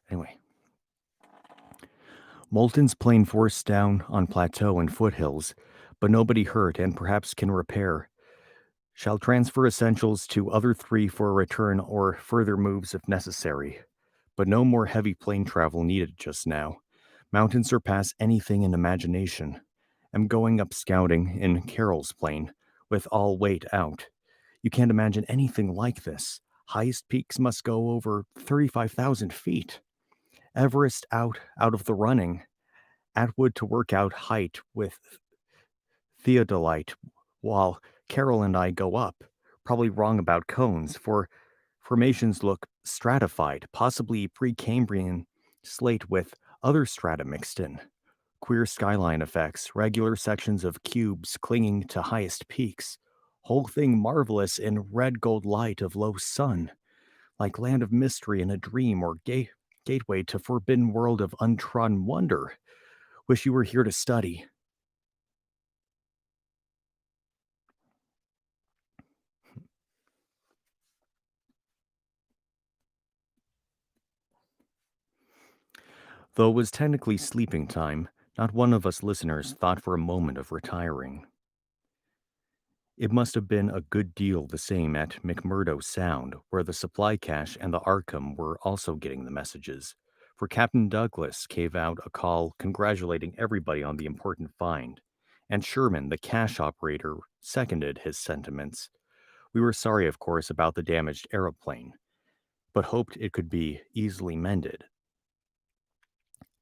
Anyway, Moulton's plane forced down on plateau and foothills, but nobody hurt and perhaps can repair. Shall transfer essentials to other three for a return or further moves if necessary. But no more heavy plane travel needed just now. Mountains surpass anything in imagination. I'm going up scouting in Carroll's plane, with all weight out. You can't imagine anything like this. Highest peaks must go over 35,000 feet. Everest out of the running. Atwood to work out height with theodolite, while Carol and I go up. Probably wrong about cones, for formations look stratified, possibly Precambrian slate with other strata mixed in. Queer skyline effects, regular sections of cubes clinging to highest peaks. Whole thing marvelous in red gold light of low sun, like land of mystery in a dream or gateway to forbidden world of untrodden wonder. Wish you were here to study. Though it was technically sleeping time, not one of us listeners thought for a moment of retiring. It must have been a good deal the same at McMurdo Sound, where the supply cache and the Arkham were also getting the messages, for Captain Douglas gave out a call congratulating everybody on the important find, and Sherman, the cache operator, seconded his sentiments. We were sorry, of course, about the damaged aeroplane, but hoped it could be easily mended.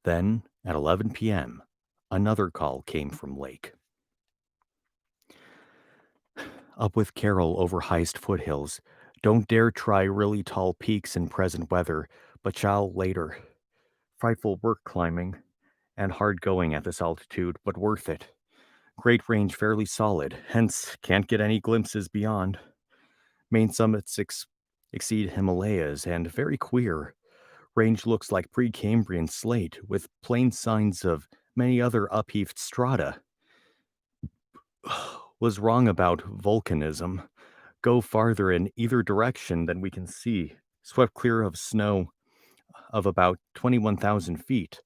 Then, at 11 p.m., another call came from Lake. Up with Carol over highest foothills. Don't dare try really tall peaks in present weather, but shall later. Frightful work climbing, and hard going at this altitude, but worth it. Great range fairly solid, hence can't get any glimpses beyond. Main summits exceed Himalayas, and very queer. Range looks like Precambrian slate, with plain signs of many other upheaved strata. Was wrong about volcanism. Go farther in either direction than we can see, swept clear of snow of about 21,000 feet.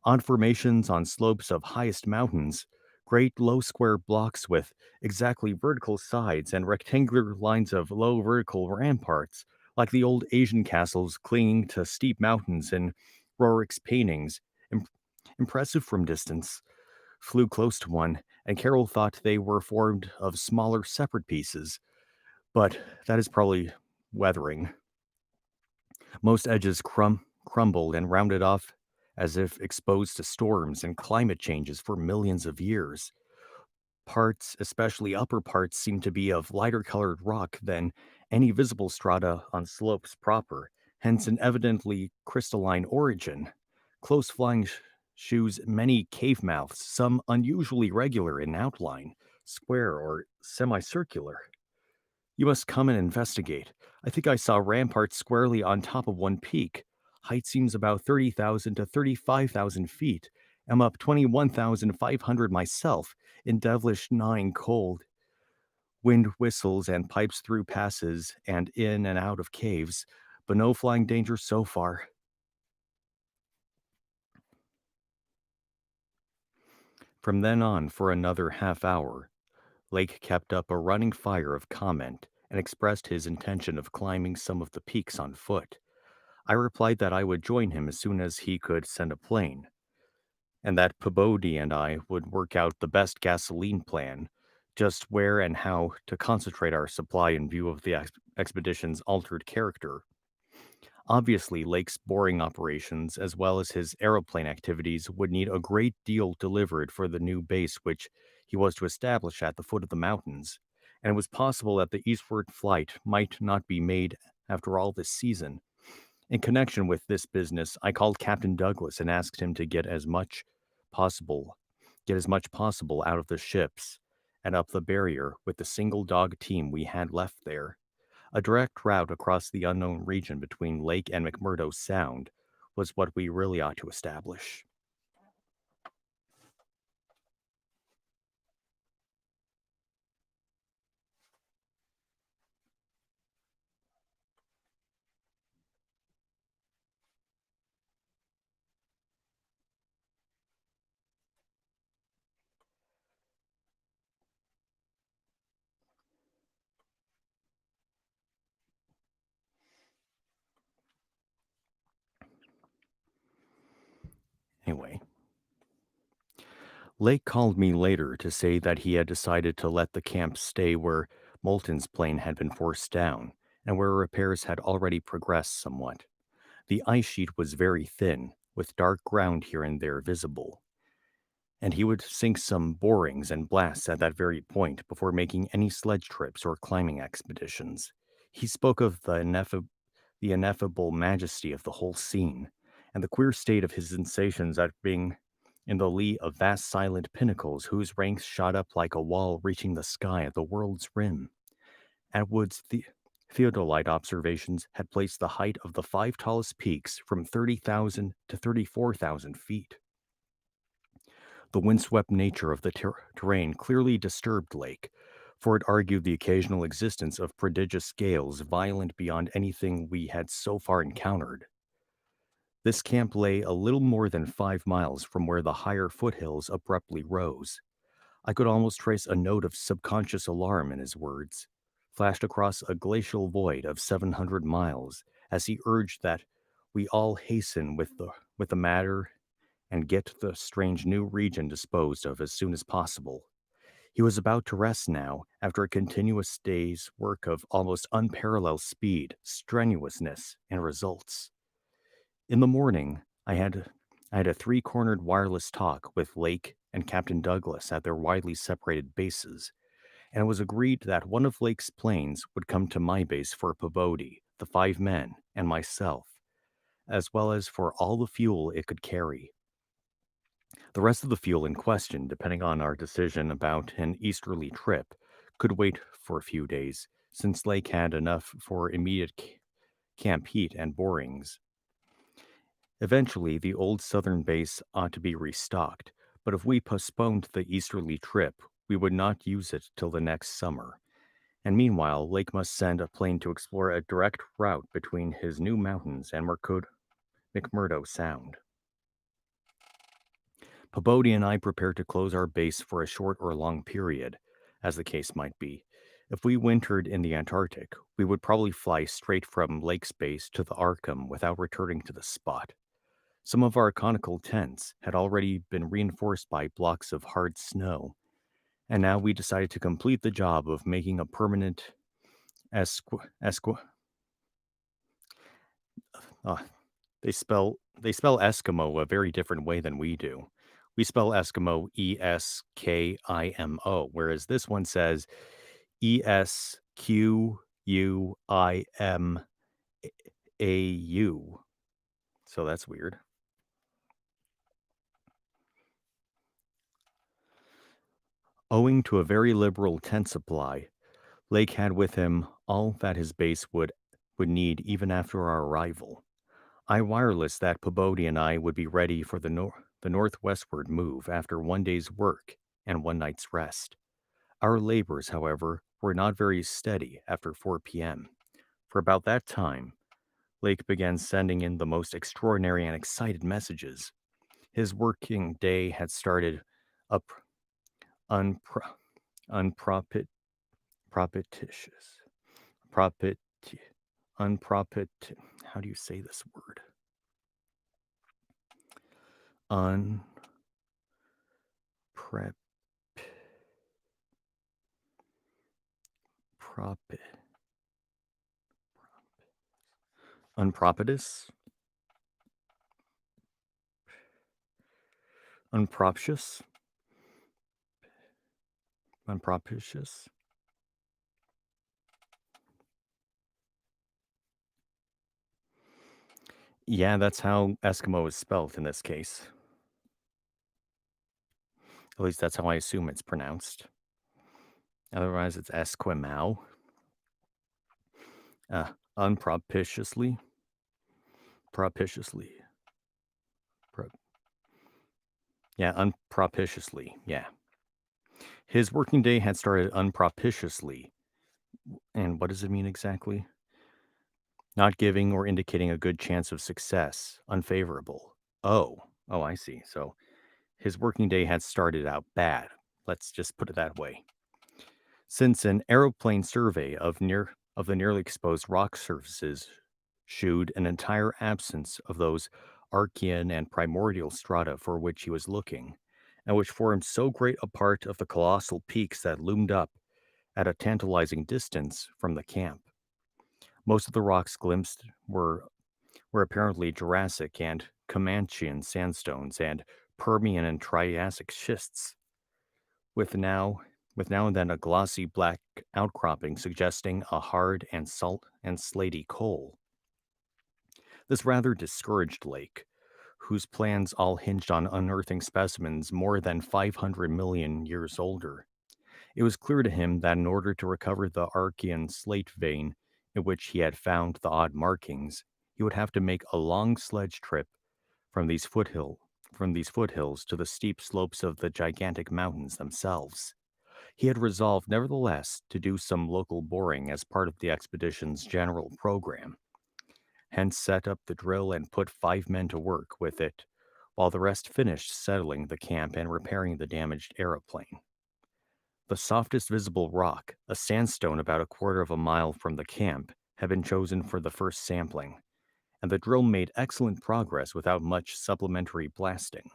On formations on slopes of highest mountains, great low square blocks with exactly vertical sides and rectangular lines of low vertical ramparts, like the old Asian castles clinging to steep mountains in Rorik's paintings. Impressive from distance. Flew close to one, and Carol thought they were formed of smaller separate pieces, but that is probably weathering. Most edges crumbled and rounded off as if exposed to storms and climate changes for millions of years. Parts, especially upper parts, seem to be of lighter colored rock than any visible strata on slopes proper, hence an evidently crystalline origin. Close flying shews many cave mouths, some unusually regular in outline, square or semicircular. You must come and investigate. I think I saw ramparts squarely on top of one peak. Height seems about 30,000 to 35,000 feet. I'm up 21,500 myself in devilish 9 cold. Wind whistles and pipes through passes and in and out of caves, but no flying danger so far. From then on, for another half hour, Lake kept up a running fire of comment and expressed his intention of climbing some of the peaks on foot. I replied that I would join him as soon as he could send a plane, and that Pabodie and I would work out the best gasoline plan just where and how to concentrate our supply in view of the expedition's altered character. Obviously, Lake's boring operations, as well as his aeroplane activities, would need a great deal delivered for the new base which he was to establish at the foot of the mountains, and it was possible that the eastward flight might not be made after all this season. In connection with this business, I called Captain Douglas and asked him to possible get as much possible out of the ships and up the barrier with the single dog team we had left there. A direct route across the unknown region between Lake and McMurdo Sound was what we really ought to establish. Anyway, Lake called me later to say that he had decided to let the camp stay where Moulton's plane had been forced down and where repairs had already progressed somewhat. The ice sheet was very thin, with dark ground here and there visible, and he would sink some borings and blasts at that very point before making any sledge trips or climbing expeditions. He spoke of the ineffable majesty of the whole scene, and the queer state of his sensations at being in the lee of vast silent pinnacles whose ranks shot up like a wall reaching the sky at the world's rim. Atwood's theodolite observations had placed the height of the five tallest peaks from 30,000 to 34,000 feet. The windswept nature of the terrain clearly disturbed Lake, for it argued the occasional existence of prodigious gales violent beyond anything we had so far encountered. This camp lay a little more than 5 miles from where the higher foothills abruptly rose. I could almost trace a note of subconscious alarm in his words, flashed across a glacial void of 700 miles, as he urged that we all hasten with the matter and get the strange new region disposed of as soon as possible. He was about to rest now, after a continuous day's work of almost unparalleled speed, strenuousness, and results. In the morning, I had a three-cornered wireless talk with Lake and Captain Douglas at their widely separated bases, and it was agreed that one of Lake's planes would come to my base for Pabodie, the 5 men, and myself, as well as for all the fuel it could carry. The rest of the fuel in question, depending on our decision about an easterly trip, could wait for a few days, since Lake had enough for immediate camp heat and borings. Eventually, the old southern base ought to be restocked, but if we postponed the easterly trip, we would not use it till the next summer. And meanwhile, Lake must send a plane to explore a direct route between his new mountains and McMurdo Sound. Pabodie and I prepared to close our base for a short or long period, as the case might be. If we wintered in the Antarctic, we would probably fly straight from Lake's base to the Arkham without returning to the spot. Some of our conical tents had already been reinforced by blocks of hard snow, and now we decided to complete the job of making a permanent esqu. Uh, they spell Eskimo a very different way than we do. We spell Eskimo Eskimo, whereas this one says Esquimau. So that's weird. Owing to a very liberal tent supply, Lake had with him all that his base would need even after our arrival. I wirelessed that Pabodie and I would be ready for the northwestward move after one day's work and one night's rest. Our labors, however, were not very steady after 4 p.m. For about that time, Lake began sending in the most extraordinary and excited messages. His working day had started up unpro- unpropit- propitious. Propit- unpropit. How do you say this word? Unprep. Unpropitious? Unpropitious? Unpropitious? Yeah, that's how Eskimo is spelled in this case. At least that's how I assume it's pronounced. Otherwise, it's Esquimau. Unpropitiously. Propitiously. Pro- yeah, unpropitiously. Yeah. His working day had started unpropitiously. And what does it mean exactly? Not giving or indicating a good chance of success. Unfavorable. Oh, I see. So his working day had started out bad. Let's just put it that way. Since an aeroplane survey of the nearly exposed rock surfaces shewed an entire absence of those Archean and primordial strata for which he was looking, and which formed so great a part of the colossal peaks that loomed up at a tantalizing distance from the camp. Most of the rocks glimpsed were apparently Jurassic and Comanchean sandstones and Permian and Triassic schists, with now with now and then a glossy black outcropping suggesting a hard and salt and slaty coal. This rather discouraged Lake, whose plans all hinged on unearthing specimens more than 500 million years older. It was clear to him that in order to recover the Archean slate vein in which he had found the odd markings, he would have to make a long sledge trip from these foothills to the steep slopes of the gigantic mountains themselves. He had resolved, nevertheless, to do some local boring as part of the expedition's general program, hence set up the drill and put 5 men to work with it, while the rest finished settling the camp and repairing the damaged aeroplane. The softest visible rock, a sandstone about a quarter of a mile from the camp, had been chosen for the first sampling, and the drill made excellent progress without much supplementary blasting.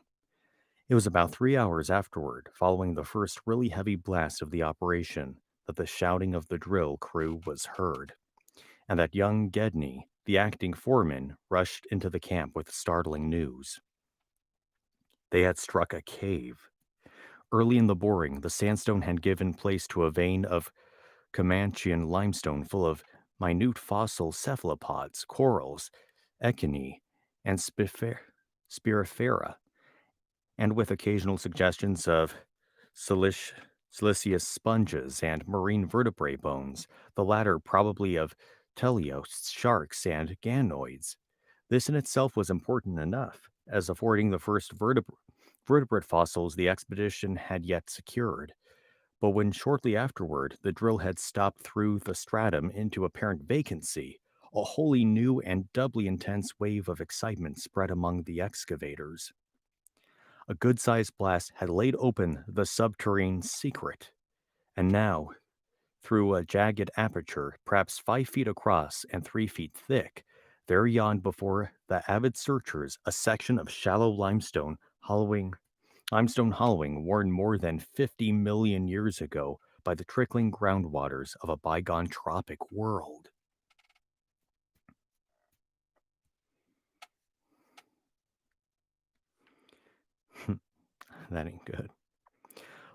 It was about 3 hours afterward, following the first really heavy blast of the operation, that the shouting of the drill crew was heard, and that young Gedney, the acting foreman, rushed into the camp with startling news. They had struck a cave. Early in the boring, the sandstone had given place to a vein of Comanchean limestone full of minute fossil cephalopods, corals, echini, and spirifera, and with occasional suggestions of silic- siliceous sponges and marine vertebrate bones, the latter probably of teleosts, sharks, and ganoids. This in itself was important enough, as affording the first vertebrate fossils the expedition had yet secured. But when shortly afterward the drill had stopped through the stratum into apparent vacancy, a wholly new and doubly intense wave of excitement spread among the excavators. A good sized blast had laid open the subterranean secret, and now, through a jagged aperture, perhaps 5 feet across and 3 feet thick, there yawned before the avid searchers a section of shallow limestone hollowing worn more than 50 million years ago by the trickling groundwaters of a bygone tropic world. That ain't good.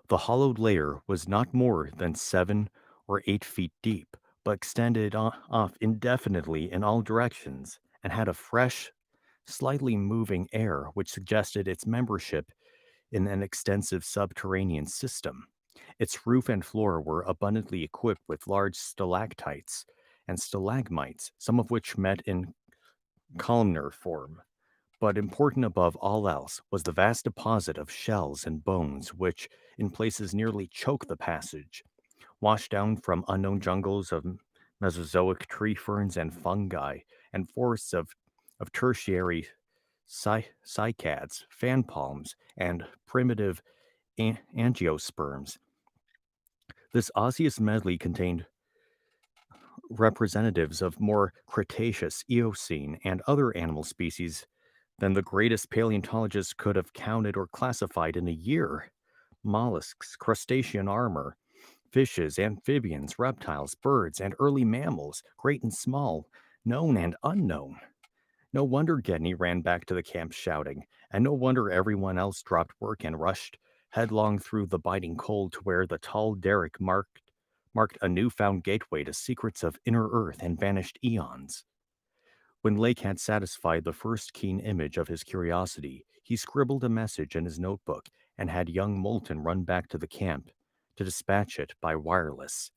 The hollowed layer was not more than 7 or 8 feet deep, but extended off indefinitely in all directions and had a fresh, slightly moving air which suggested its membership in an extensive subterranean system. Its roof and floor were abundantly equipped with large stalactites and stalagmites, some of which met in columnar form. But important above all else was the vast deposit of shells and bones which, in places, nearly choked the passage, washed down from unknown jungles of Mesozoic tree ferns and fungi, and forests of tertiary cycads, fan palms, and primitive angiosperms. This osseous medley contained representatives of more Cretaceous, Eocene, and other animal species than the greatest paleontologists could have counted or classified in a year. Mollusks, crustacean armor, fishes, amphibians, reptiles, birds, and early mammals, great and small, known and unknown. No wonder Gedney ran back to the camp shouting, and no wonder everyone else dropped work and rushed headlong through the biting cold to where the tall derrick marked a newfound gateway to secrets of inner earth and vanished eons. When Lake had satisfied the first keen image of his curiosity, he scribbled a message in his notebook and had young Moulton run back to the camp to dispatch it by wireless.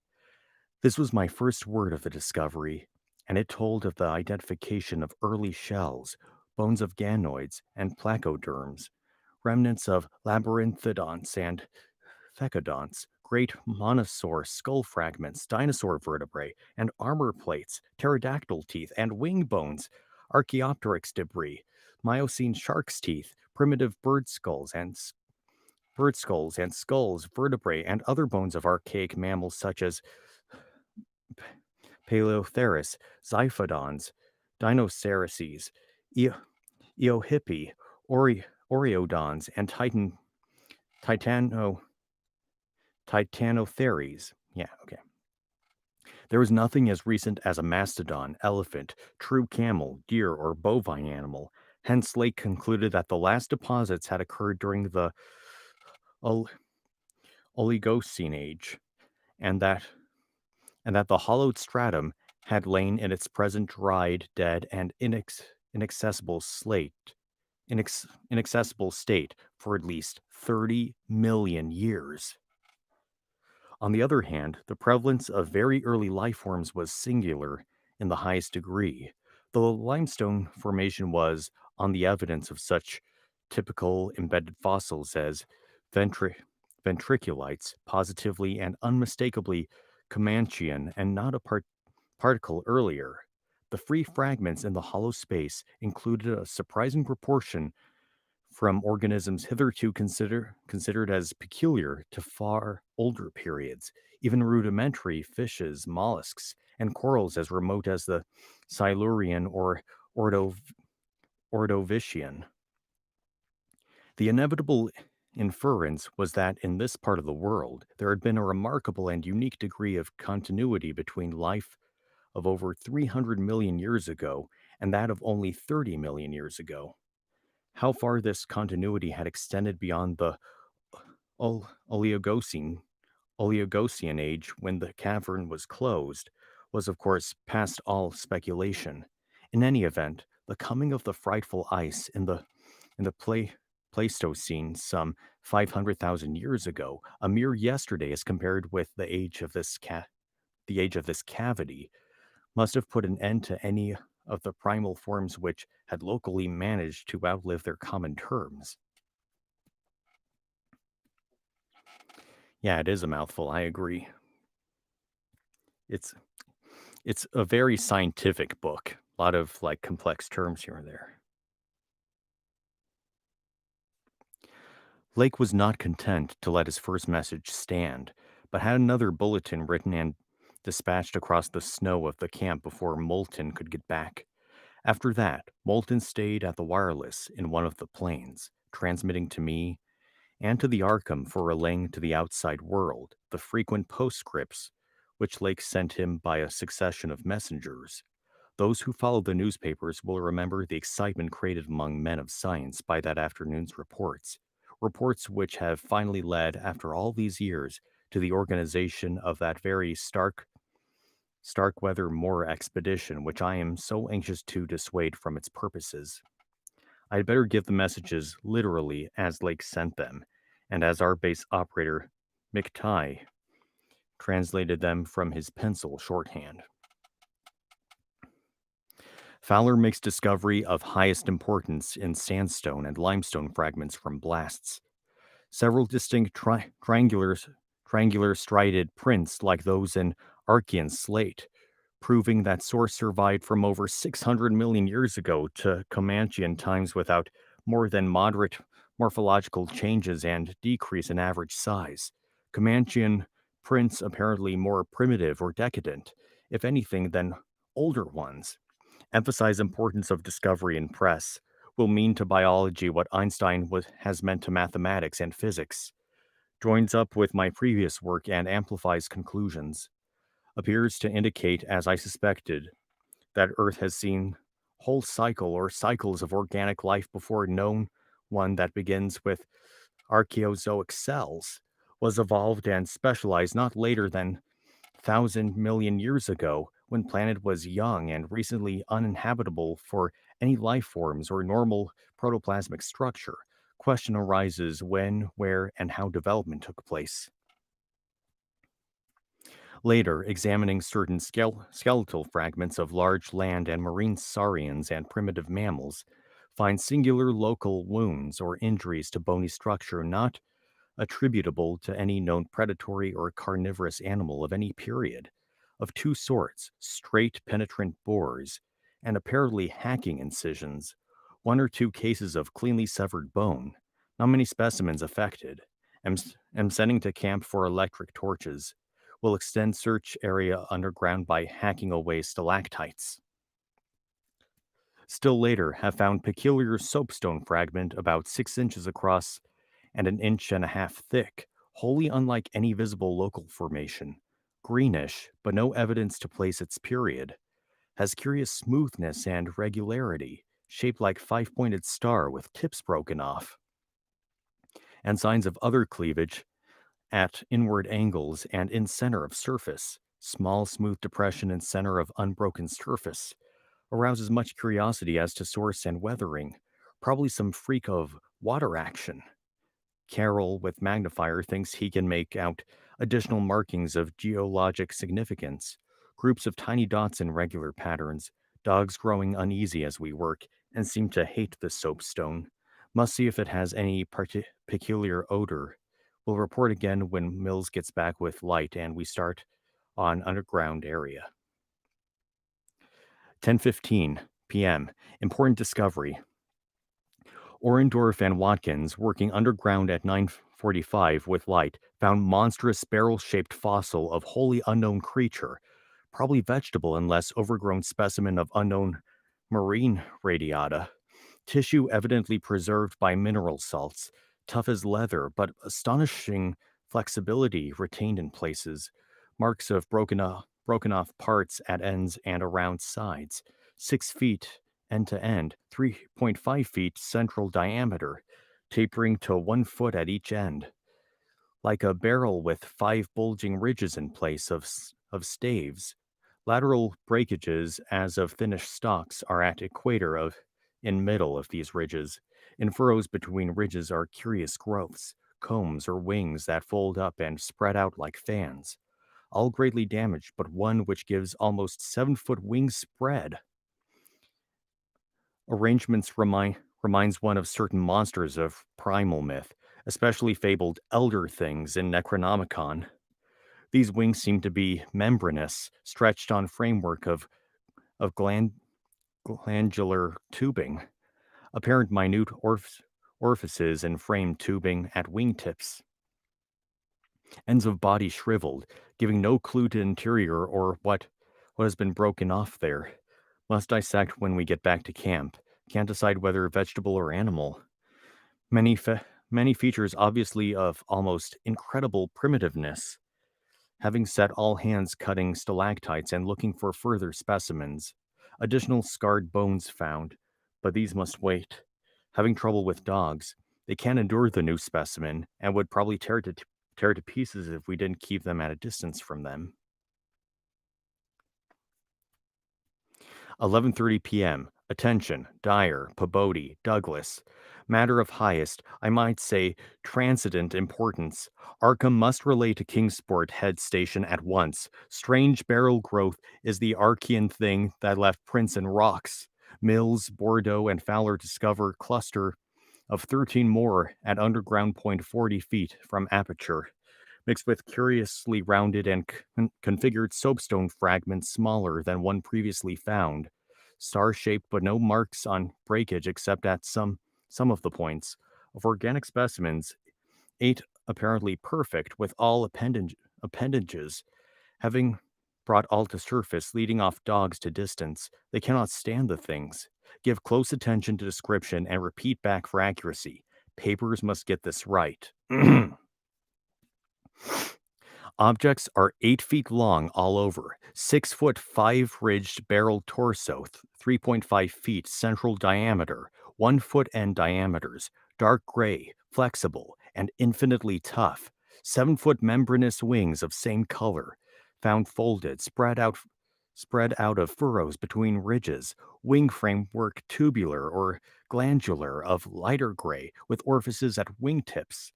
This was my first word of the discovery, and it told of the identification of early shells, bones of ganoids and placoderms, remnants of labyrinthodonts and thecodonts, great mosasaur skull fragments, dinosaur vertebrae, and armor plates, pterodactyl teeth, and wing bones, Archaeopteryx debris, Miocene shark's teeth, primitive bird skulls and skulls, vertebrae, and other bones of archaic mammals such as Paleotheris, Xiphodons, Dinocereses, Eo- Eohippi, Oreodons, and Titano, Titanotheres. Yeah, okay. There was nothing as recent as a mastodon, elephant, true camel, deer, or bovine animal. Hence, Lake concluded that the last deposits had occurred during the Ol- Oligocene age, and that and that the hollowed stratum had lain in its present dried, dead, and inaccessible state for at least 30 million years. On the other hand, the prevalence of very early life forms was singular in the highest degree. The limestone formation was, on the evidence of such typical embedded fossils as ventri- ventriculites, positively and unmistakably Comanchean and not a particle earlier. The free fragments in the hollow space included a surprising proportion from organisms hitherto considered as peculiar to far older periods, even rudimentary fishes, mollusks, and corals as remote as the Silurian or Ordov- Ordovician. The inevitable inference was that in this part of the world there had been a remarkable and unique degree of continuity between life of over 300 million years ago and that of only 30 million years ago. How far this continuity had extended beyond the Ol- Oligocene, Oligocene age when the cavern was closed was, of course, past all speculation. In any event, the coming of the frightful ice in the Pleistocene some 500,000 years ago, a mere yesterday as compared with the age of this cavity, must have put an end to any of the primal forms which had locally managed to outlive their common terms. Yeah, it is a mouthful. I agree. It's it's a very scientific book. A lot of like complex terms here and there. Lake was not content to let his first message stand, but had another bulletin written and dispatched across the snow of the camp before Moulton could get back. After that, Moulton stayed at the wireless in one of the planes, transmitting to me and to the Arkham for relaying to the outside world the frequent postscripts which Lake sent him by a succession of messengers. Those who followed the newspapers will remember the excitement created among men of science by that afternoon's reports which have finally led, after all these years, to the organization of that very Starkweather Moor expedition which I am so anxious to dissuade from its purposes. I had better give the messages literally as Lake sent them, and as our base operator, McTighe, translated them from his pencil shorthand. Fowler makes discovery of highest importance in sandstone and limestone fragments from blasts. Several distinct triangular striated prints like those in Archean slate, proving that source survived from over 600 million years ago to Comanchean times without more than moderate morphological changes and decrease in average size. Comanchean prints apparently more primitive or decadent, if anything, than older ones. Emphasize importance of discovery in press will mean to biology what Einstein has meant to mathematics and physics. joins up with my previous work and amplifies conclusions. Appears to indicate, as I suspected, that Earth has seen whole cycle or cycles of organic life before known one that begins with Archaeozoic cells, was evolved and specialized not later than 1,000 million years ago, when planet was young and recently uninhabitable for any life forms or normal protoplasmic structure. Question arises when, where, and how development took place. Later, examining certain skeletal fragments of large land and marine saurians and primitive mammals, find singular local wounds or injuries to bony structure not attributable to any known predatory or carnivorous animal of any period, of two sorts: straight penetrant bores and apparently hacking incisions, one or two cases of cleanly severed bone, not many specimens affected. Am sending to camp for electric torches. Will extend search area underground by hacking away stalactites. Still later, have found peculiar soapstone fragment about 6 inches across and an inch and a half thick, wholly unlike any visible local formation. Greenish, but no evidence to place its period. Has curious smoothness and regularity, shaped like five-pointed star with tips broken off. And signs of other cleavage at inward angles and in center of surface. Small, smooth depression in center of unbroken surface. Arouses much curiosity as to source and weathering. Probably some freak of water action. Carroll, with magnifier, thinks he can make out additional markings of geologic significance, groups of tiny dots in regular patterns, dogs growing uneasy as we work, and seem to hate the soapstone. Must see if it has any peculiar odor. We'll report again when Mills gets back with light and we start on underground area. 10:15 p.m. Important discovery. Orendorff and Watkins, working underground at 9:45 with light, found monstrous barrel-shaped fossil of wholly unknown creature, probably vegetable unless overgrown specimen of unknown marine radiata. Tissue evidently preserved by mineral salts, tough as leather, but astonishing flexibility retained in places. Marks of broken off parts at ends and around sides. 6 feet end to end, 3.5 feet central diameter, tapering to 1 foot at each end, like a barrel with five bulging ridges in place of staves. Lateral breakages, as of finished stalks, are at equator of in middle of these ridges. In furrows between ridges are curious growths, combs or wings that fold up and spread out like fans, all greatly damaged, but one which gives almost 7 foot wing spread. Arrangements reminds one of certain monsters of primal myth, especially fabled elder things in Necronomicon. These wings seem to be membranous, stretched on framework of glandular tubing, apparent minute orifices in frame tubing at wingtips. Ends of body shriveled, giving no clue to interior or what has been broken off there. Must dissect when we get back to camp. Can't decide whether vegetable or animal. Many features obviously of almost incredible primitiveness. Having set all hands cutting stalactites and looking for further specimens. Additional scarred bones found, but these must wait. Having trouble with dogs. They can't endure the new specimen and would probably tear to pieces if we didn't keep them at a distance from them. 11:30 p.m. Attention, Dyer, Pabodie, Douglas. Matter of highest, I might say, transcendent importance. Arkham must relay to Kingsport Head Station at once. Strange barrel growth is the Archean thing that left prints and rocks. Mills, Bordeaux, and Fowler discover cluster of 13 more at underground point 40 feet from aperture, mixed with curiously rounded and configured soapstone fragments smaller than one previously found. Star-shaped, but no marks on breakage except at some of the points. Of organic specimens, 8 apparently perfect, with all appendages having brought all to surface, leading off dogs to distance. They cannot stand the things. Give close attention to description and repeat back for accuracy. Papers must get this right. Objects are 8 feet long all over, 6 foot 5 ridged barrel torso, 3.5 feet central diameter, 1 foot end diameters, dark gray, flexible, and infinitely tough. 7 foot membranous wings of same color, found folded, spread out of furrows between ridges. Wing framework tubular or glandular of lighter gray with orifices at wingtips.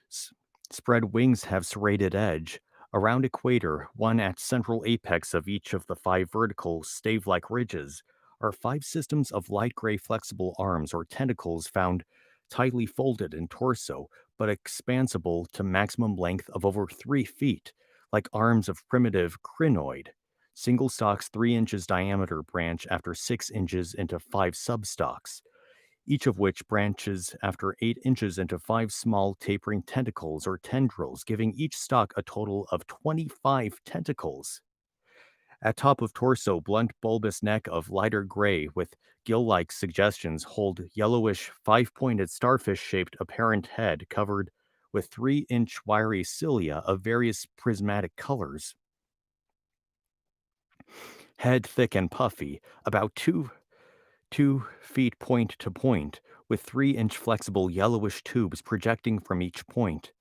S- Spread wings have serrated edge. Around equator, one at central apex of each of the 5 vertical stave-like ridges, are 5 systems of light gray flexible arms or tentacles found tightly folded in torso, but expansible to maximum length of over 3 feet, like arms of primitive crinoid. Single stalks 3 inches diameter branch after 6 inches into 5 substalks, each of which branches after 8 inches into 5 small tapering tentacles or tendrils, giving each stalk a total of 25 tentacles. At top of torso, blunt bulbous neck of lighter gray with gill-like suggestions hold yellowish 5-pointed starfish-shaped apparent head covered with 3-inch wiry cilia of various prismatic colors. Head thick and puffy, about 2 feet point to point, with 3-inch flexible yellowish tubes projecting from each point.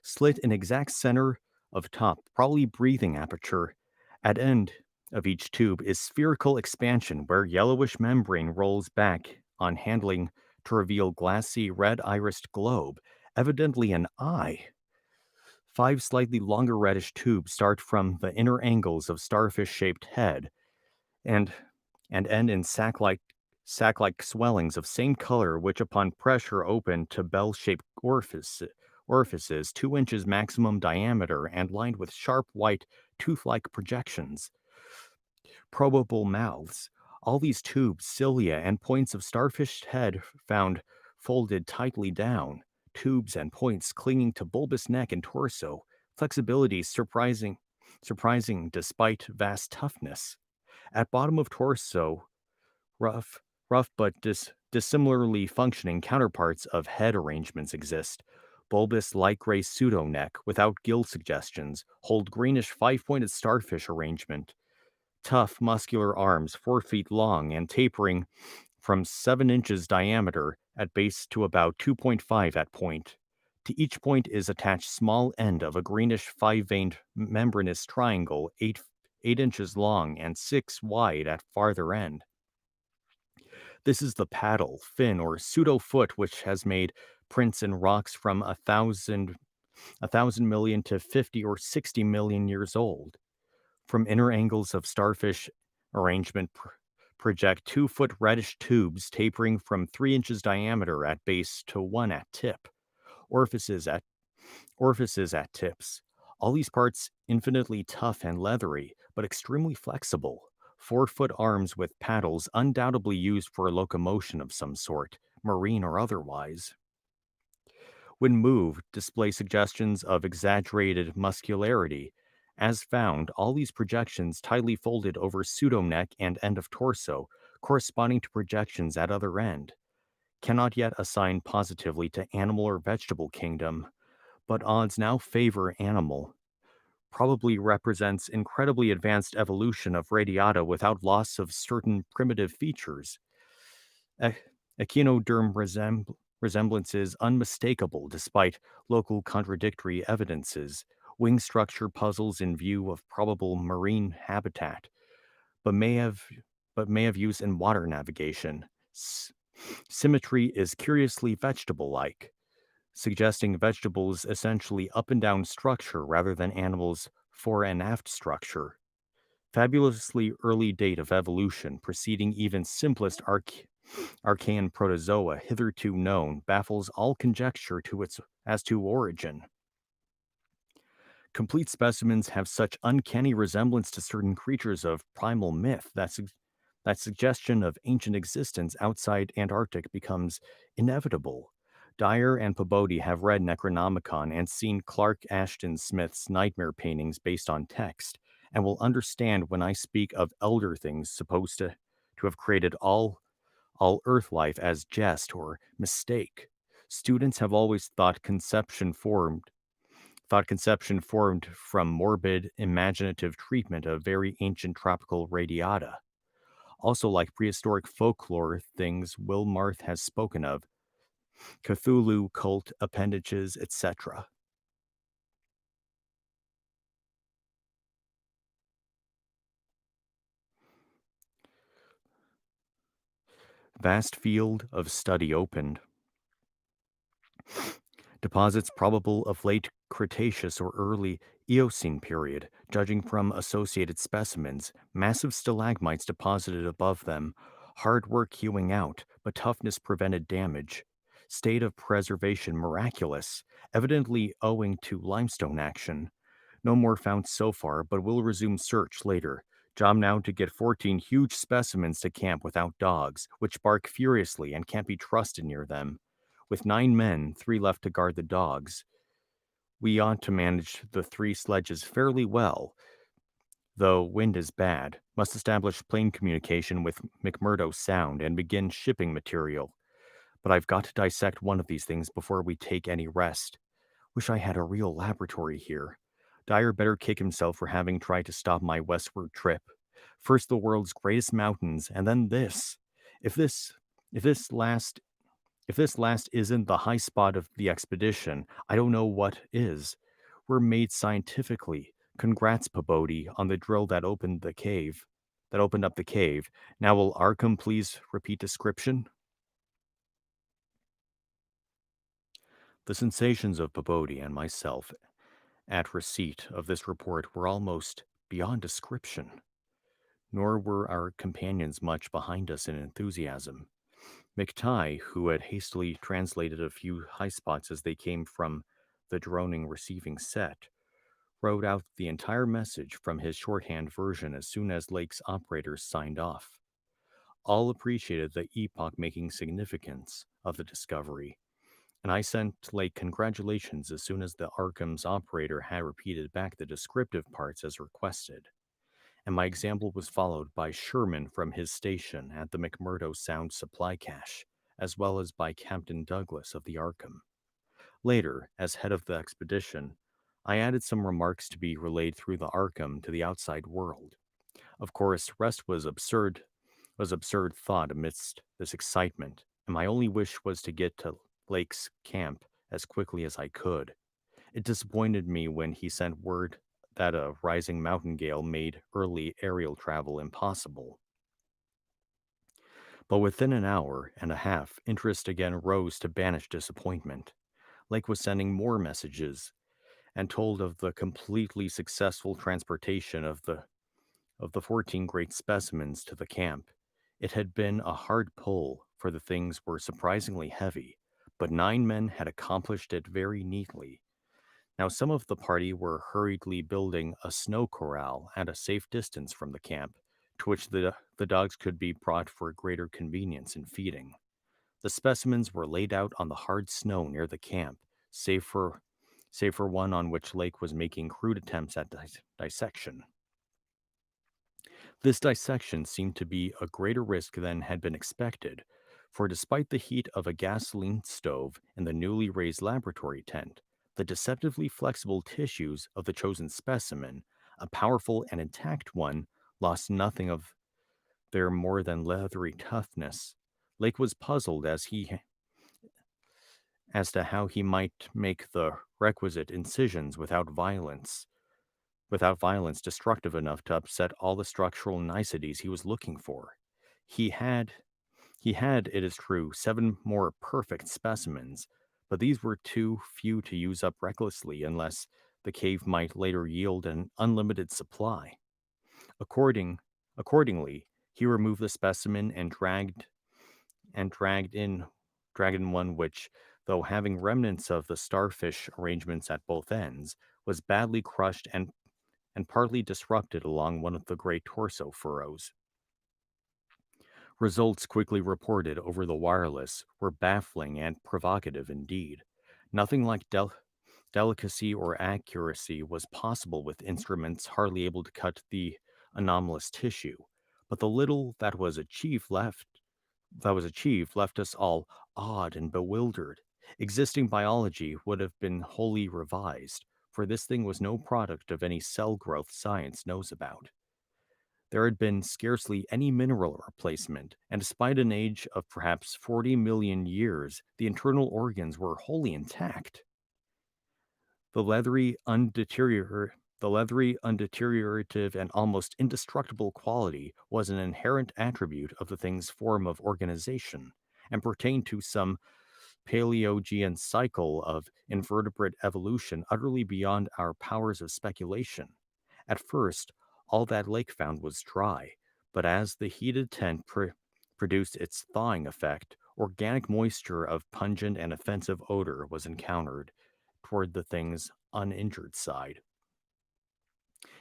Slit in exact center of top, probably breathing aperture. At end of each tube is spherical expansion where yellowish membrane rolls back on handling to reveal glassy red irised globe, evidently an eye. 5 slightly longer reddish tubes start from the inner angles of starfish-shaped head and end in sac-like swellings of same color, which upon pressure open to bell-shaped orifices 2 inches maximum diameter and lined with sharp white tooth-like projections. Probable mouths. All these tubes, cilia, and points of starfish head found folded tightly down. Tubes and points clinging to bulbous neck and torso. Flexibility surprising despite vast toughness. At bottom of torso, rough, rough but dissimilarly functioning counterparts of head arrangements exist. Bulbous light gray pseudo neck without gill suggestions hold greenish 5-pointed starfish arrangement. Tough, muscular arms, 4 feet long and tapering from 7 inches diameter at base to about 2.5 at point. To each point is attached small end of a greenish 5-veined membranous triangle, 8 inches long and 6 wide at farther end. This is the paddle, fin, or pseudo foot which has made prints in rocks from a thousand million to 50 or 60 million years old. From inner angles of starfish arrangement project 2-foot reddish tubes tapering from 3 inches diameter at base to 1 at tip. Orifices at orifices at tips. All these parts infinitely tough and leathery, but extremely flexible. 4-foot arms with paddles undoubtedly used for locomotion of some sort, marine or otherwise. When moved, display suggestions of exaggerated muscularity. As found, all these projections tightly folded over pseudo-neck and end of torso, corresponding to projections at other end. Cannot yet assign positively to animal or vegetable kingdom, but odds now favor animal. Probably represents incredibly advanced evolution of radiata without loss of certain primitive features. E- Echinoderm resemblance is unmistakable despite local contradictory evidences. Wing structure puzzles in view of probable marine habitat, but may have use in water navigation. Symmetry is curiously vegetable-like, suggesting vegetables essentially up and down structure rather than animals fore and aft structure. Fabulously early date of evolution, preceding even simplest archaean protozoa hitherto known, baffles all conjecture as to origin. Complete specimens have such uncanny resemblance to certain creatures of primal myth that suggestion of ancient existence outside Antarctic becomes inevitable. Dyer and Pabodie have read Necronomicon and seen Clark Ashton Smith's nightmare paintings based on text, and will understand when I speak of elder things supposed to have created all earth life as jest or mistake. Students have always thought conception Thought conception formed from morbid, imaginative treatment of very ancient tropical radiata. Also, like prehistoric folklore things Will Marth has spoken of, Cthulhu, cult appendages, etc. Vast field of study opened. Deposits probable of late Cretaceous or early Eocene period, judging from associated specimens, massive stalagmites deposited above them, hard work hewing out, but toughness prevented damage. State of preservation miraculous, evidently owing to limestone action. No more found so far, but will resume search later. Job now to get 14 huge specimens to camp without dogs, which bark furiously and can't be trusted near them. With 9 men, 3 left to guard the dogs, we ought to manage the 3 sledges fairly well, though wind is bad. Must establish plane communication with McMurdo Sound and begin shipping material. But I've got to dissect one of these things before we take any rest. Wish I had a real laboratory here. Dyer better kick himself for having tried to stop my westward trip. First the world's greatest mountains, and then this. If this if this last if this last isn't the high spot of the expedition, I don't know what is. We're made scientifically. Congrats, Pabodie, on the drill that opened the cave. That opened up the cave. Now will Arkham please repeat description? The sensations of Pabodie and myself at receipt of this report were almost beyond description, nor were our companions much behind us in enthusiasm. McTighe, who had hastily translated a few high spots as they came from the droning receiving set, wrote out the entire message from his shorthand version as soon as Lake's operators signed off. All appreciated the epoch making significance of the discovery, and I sent Lake congratulations as soon as the Arkham's operator had repeated back the descriptive parts as requested. And my example was followed by Sherman from his station at the McMurdo Sound supply cache, as well as by Captain Douglas of the Arkham. Later, as head of the expedition, I added some remarks to be relayed through the Arkham to the outside world. Of course, rest was absurd thought amidst this excitement, and my only wish was to get to Lake's camp as quickly as I could. It disappointed me when he sent word that a rising mountain gale made early aerial travel impossible. But within an hour and a half, interest again rose to banish disappointment. Lake was sending more messages and told of the completely successful transportation of the 14 great specimens to the camp. It had been a hard pull, for the things were surprisingly heavy, but 9 men had accomplished it very neatly. Now, some of the party were hurriedly building a snow corral at a safe distance from the camp, to which the dogs could be brought for greater convenience in feeding. The specimens were laid out on the hard snow near the camp, save for, save for one on which Lake was making crude attempts at dissection. This dissection seemed to be a greater risk than had been expected, for despite the heat of a gasoline stove in the newly raised laboratory tent, the deceptively flexible tissues of the chosen specimen, a powerful and intact one, lost nothing of their more than leathery toughness. Lake was puzzled as to how he might make the requisite incisions without violence destructive enough to upset all the structural niceties he was looking for. He had, it is true, 7 more perfect specimens, but these were too few to use up recklessly unless the cave might later yield an unlimited supply. According, Accordingly, he removed the specimen and dragged in one which, though having remnants of the starfish arrangements at both ends, was badly crushed and partly disrupted along one of the great torso furrows. Results quickly reported over the wireless were baffling and provocative indeed. Nothing like delicacy or accuracy was possible with instruments hardly able to cut the anomalous tissue, but the little that was achieved left us all awed and bewildered. Existing biology would have been wholly revised, for this thing was no product of any cell growth science knows about. There had been scarcely any mineral replacement, and despite an age of perhaps 40 million years, the internal organs were wholly intact. The leathery, undeteriorative, and almost indestructible quality was an inherent attribute of the thing's form of organization, and pertained to some Paleogean cycle of invertebrate evolution utterly beyond our powers of speculation. At first, all that lake found was dry, but as the heated tent produced its thawing effect, organic moisture of pungent and offensive odor was encountered toward the thing's uninjured side.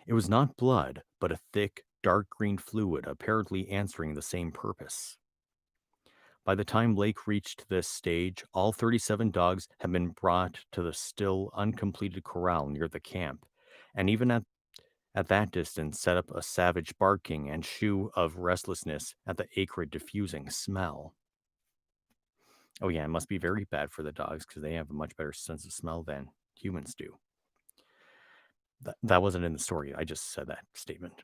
It was not blood, but a thick, dark green fluid apparently answering the same purpose. By the time Lake reached this stage, all 37 dogs had been brought to the still uncompleted corral near the camp, and even at that distance set up a savage barking and shew of restlessness at the acrid diffusing smell. Oh yeah, it must be very bad for the dogs because they have a much better sense of smell than humans do. That wasn't in the story. I just said that statement.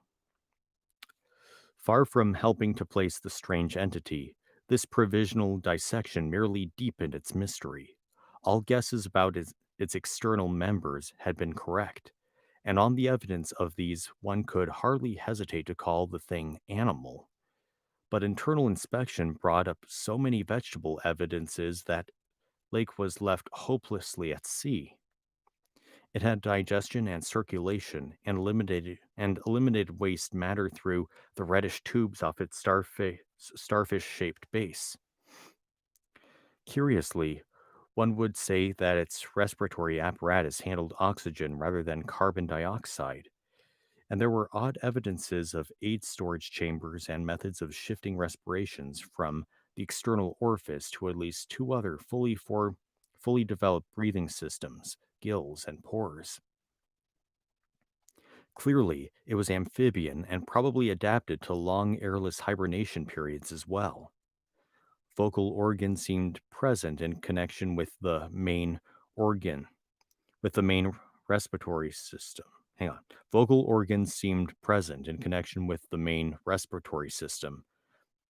Far from helping to place the strange entity, this provisional dissection merely deepened its mystery. All guesses about its external members had been correct, and on the evidence of these, one could hardly hesitate to call the thing animal. But internal inspection brought up so many vegetable evidences that Lake was left hopelessly at sea. It had digestion and circulation and eliminated waste matter through the reddish tubes off its starfish-shaped base. Curiously, one would say that its respiratory apparatus handled oxygen rather than carbon dioxide, and there were odd evidences of aid storage chambers and methods of shifting respirations from the external orifice to at least two other fully developed breathing systems, gills and pores. Clearly, it was amphibian and probably adapted to long airless hibernation periods as well. Vocal organs seemed present in connection organ, with the main respiratory system. Hang on. Vocal organs seemed present in connection with the main respiratory system,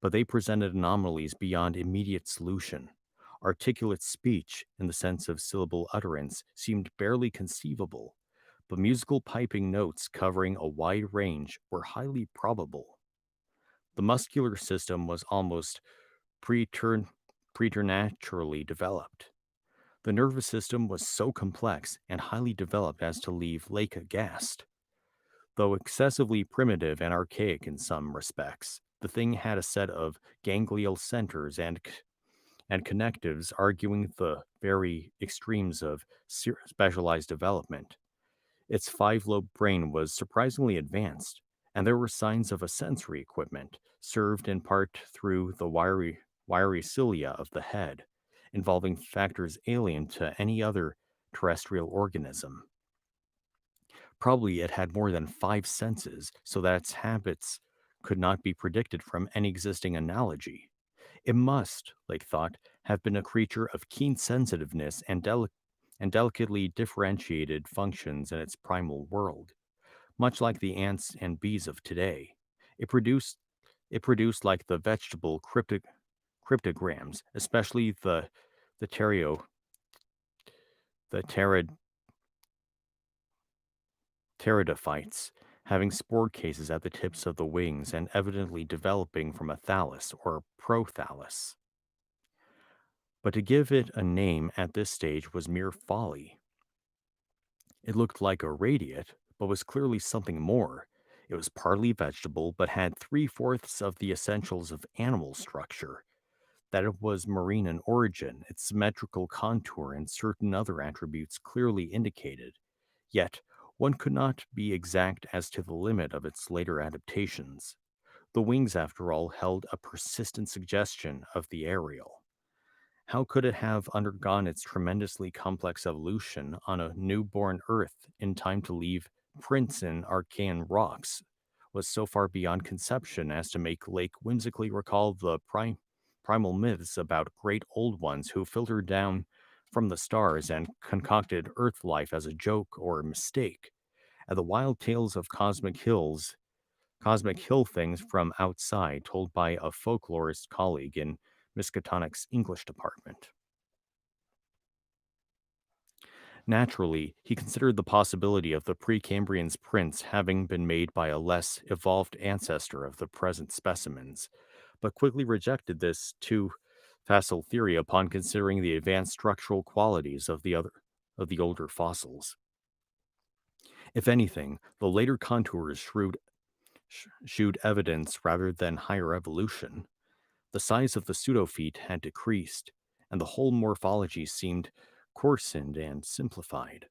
but they presented anomalies beyond immediate solution. Articulate speech, in the sense of syllable utterance, seemed barely conceivable, but musical piping notes covering a wide range were highly probable. The muscular system was almost pretern- preternaturally developed. The nervous system was so complex and highly developed as to leave Lake aghast. Though excessively primitive and archaic in some respects, the thing had a set of ganglial centers and connectives arguing the very extremes of specialized development. Its five-lobe brain was surprisingly advanced, and there were signs of a sensory equipment, served in part through the wiry cilia of the head, involving factors alien to any other terrestrial organism. Probably it had more than five senses, so that its habits could not be predicted from any existing analogy. It must, Lake thought, have been a creature of keen sensitiveness and delicately differentiated functions in its primal world, much like the ants and bees of today. It produced it produced like the vegetable cryptograms, especially the pterio the pteridophytes, having spore cases at the tips of the wings and evidently developing from a thallus or prothallus. But to give it a name at this stage was mere folly. It looked like a radiate, but was clearly something more. It was partly vegetable, but had three-fourths of the essentials of animal structure. That it was marine in origin, its symmetrical contour and certain other attributes clearly indicated. Yet, one could not be exact as to the limit of its later adaptations. The wings, after all, held a persistent suggestion of the aerial. How could it have undergone its tremendously complex evolution on a newborn Earth in time to leave prints in Archean rocks was so far beyond conception as to make Lake whimsically recall the primal myths about great old ones who filtered down from the stars and concocted Earth life as a joke or a mistake, and the wild tales of cosmic hill things from outside told by a folklorist colleague in Miskatonic's English department. Naturally, he considered the possibility of the Precambrian's prints having been made by a less evolved ancestor of the present specimens, but quickly rejected this too facile theory upon considering the advanced structural qualities of the older fossils. If anything, the later contours shewed evidence rather than higher evolution. The size of the pseudofeet had decreased, and the whole morphology seemed coarsened and simplified.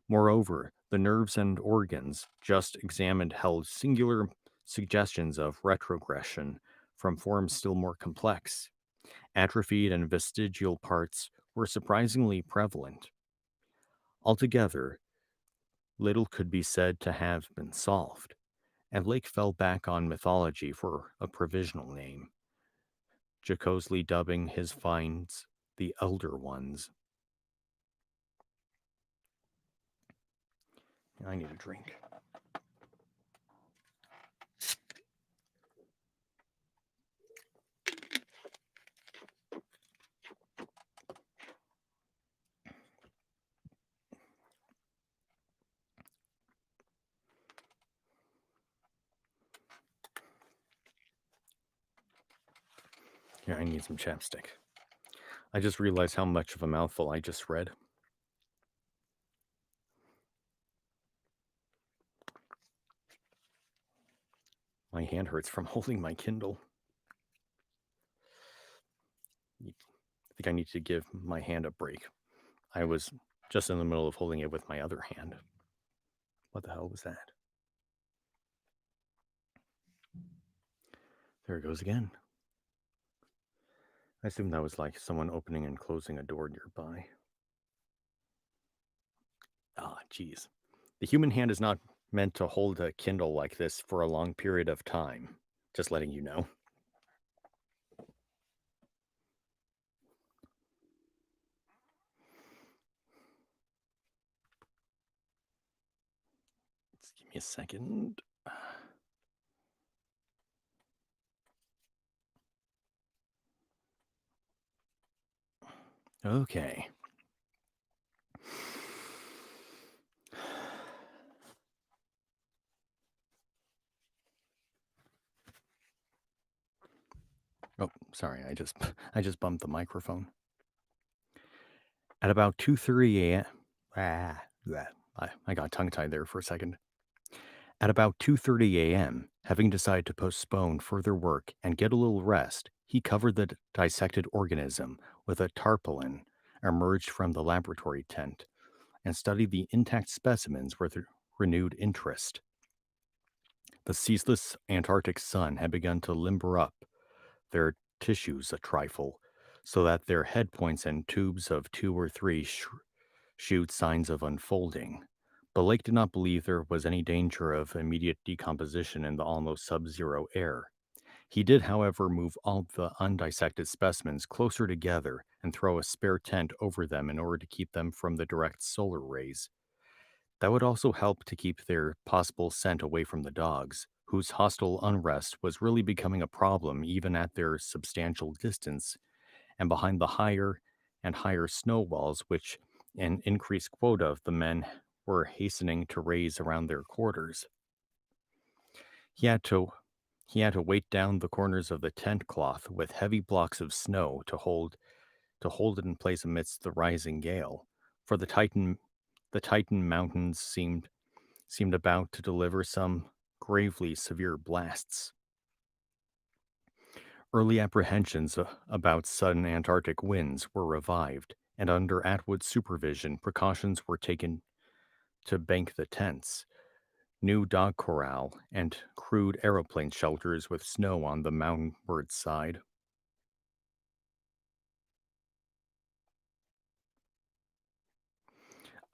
Moreover, the nerves and organs just examined held singular suggestions of retrogression from forms still more complex. Atrophied and vestigial parts were surprisingly prevalent. Altogether, little could be said to have been solved, and Lake fell back on mythology for a provisional name, jocosely dubbing his finds the Elder Ones. I need a drink. Yeah, I need some chapstick. I just realized how much of a mouthful I just read. My hand hurts from holding my Kindle. I think I need to give my hand a break. I was just in the middle of holding it with my other hand. What the hell was that? There it goes again. I assume that was like someone opening and closing a door nearby. Ah, geez. The human hand is not meant to hold a Kindle like this for a long period of time. Just letting you know. Just give me a second. Okay. Oh, sorry. I just bumped the microphone. At about 2:30 a.m. I got tongue-tied there for a second. At about 2:30 a.m., having decided to postpone further work and get a little rest, he covered the dissected organism with a tarpaulin, emerged from the laboratory tent, and studied the intact specimens with renewed interest. The ceaseless Antarctic sun had begun to limber up their tissues a trifle, so that their head points and tubes of two or three shewed signs of unfolding. But Lake did not believe there was any danger of immediate decomposition in the almost sub-zero air. He did, however, move all the undissected specimens closer together and throw a spare tent over them in order to keep them from the direct solar rays. That would also help to keep their possible scent away from the dogs, whose hostile unrest was really becoming a problem even at their substantial distance and behind the higher and higher snow walls which an increased quota of the men were hastening to raise around their quarters. He had to he had to weight down the corners of the tent cloth with heavy blocks of snow to hold it in place amidst the rising gale, for the Titan mountains seemed about to deliver some gravely severe blasts. Early apprehensions about sudden Antarctic winds were revived, and under Atwood's supervision, precautions were taken to bank the tents, new dog corral, and crude aeroplane shelters with snow on the mountainward side.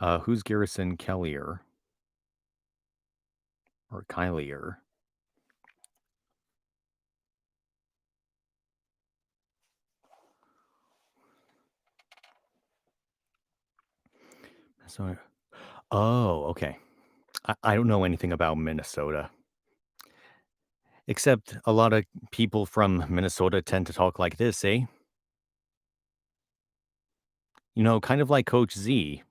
Who's Garrison Kellier or Kylier? So, oh, okay. I don't know anything about Minnesota, except a lot of people from Minnesota tend to talk like this, eh? Kind of like Coach Z.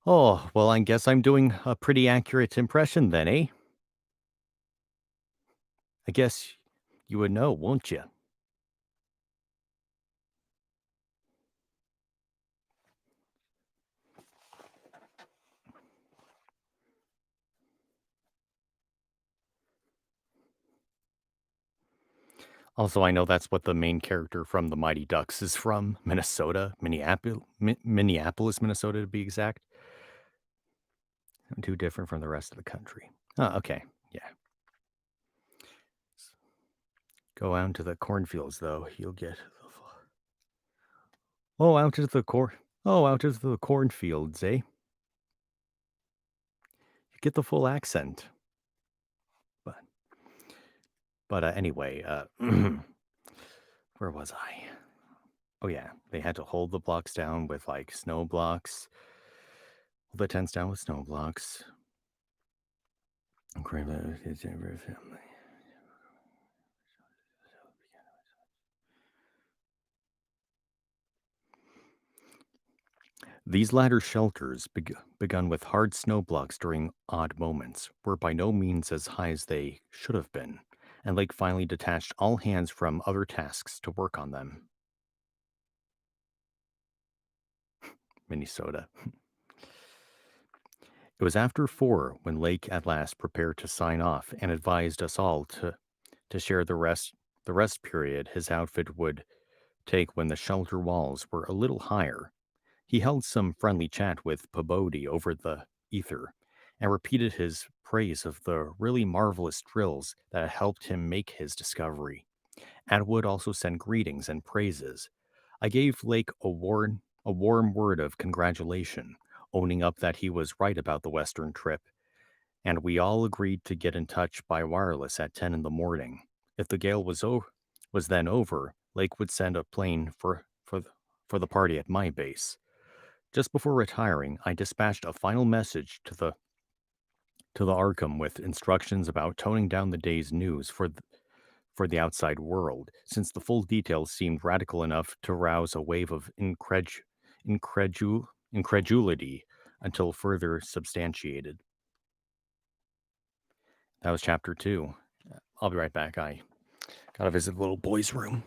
Oh, well, I guess I'm doing a pretty accurate impression then, eh? I guess you would know, won't you? Also, I know that's what the main character from The Mighty Ducks is from, Minnesota, Minneapolis, Minnesota to be exact. Too different from the rest of the country. Oh, okay. Yeah. Go out into the cornfields, though. You'll get oh, out into the out into the cornfields, eh? You get the full accent. But anyway, where was I? Oh yeah, they had to hold the blocks down with like snow blocks. Hold the tents down with snow blocks. These latter shelters, begun with hard snow blocks during odd moments, were by no means as high as they should have been, and Lake finally detached all hands from other tasks to work on them. Minnesota. It was after 4 when Lake at last prepared to sign off and advised us all to share the rest period his outfit would take when the shelter walls were a little higher. He held some friendly chat with Pabodie over the ether and repeated his praise of the really marvelous drills that had helped him make his discovery. Atwood also sent greetings and praises. I gave Lake a warm word of congratulation, owning up that he was right about the Western trip, and we all agreed to get in touch by wireless at 10 in the morning. If the gale was then over, Lake would send a plane for the party at my base. Just before retiring, I dispatched a final message to the Arkham with instructions about toning down the day's news for the outside world, since the full details seemed radical enough to rouse a wave of incredulity until further substantiated. That was chapter 2. I'll be right back. I gotta visit the little boy's room.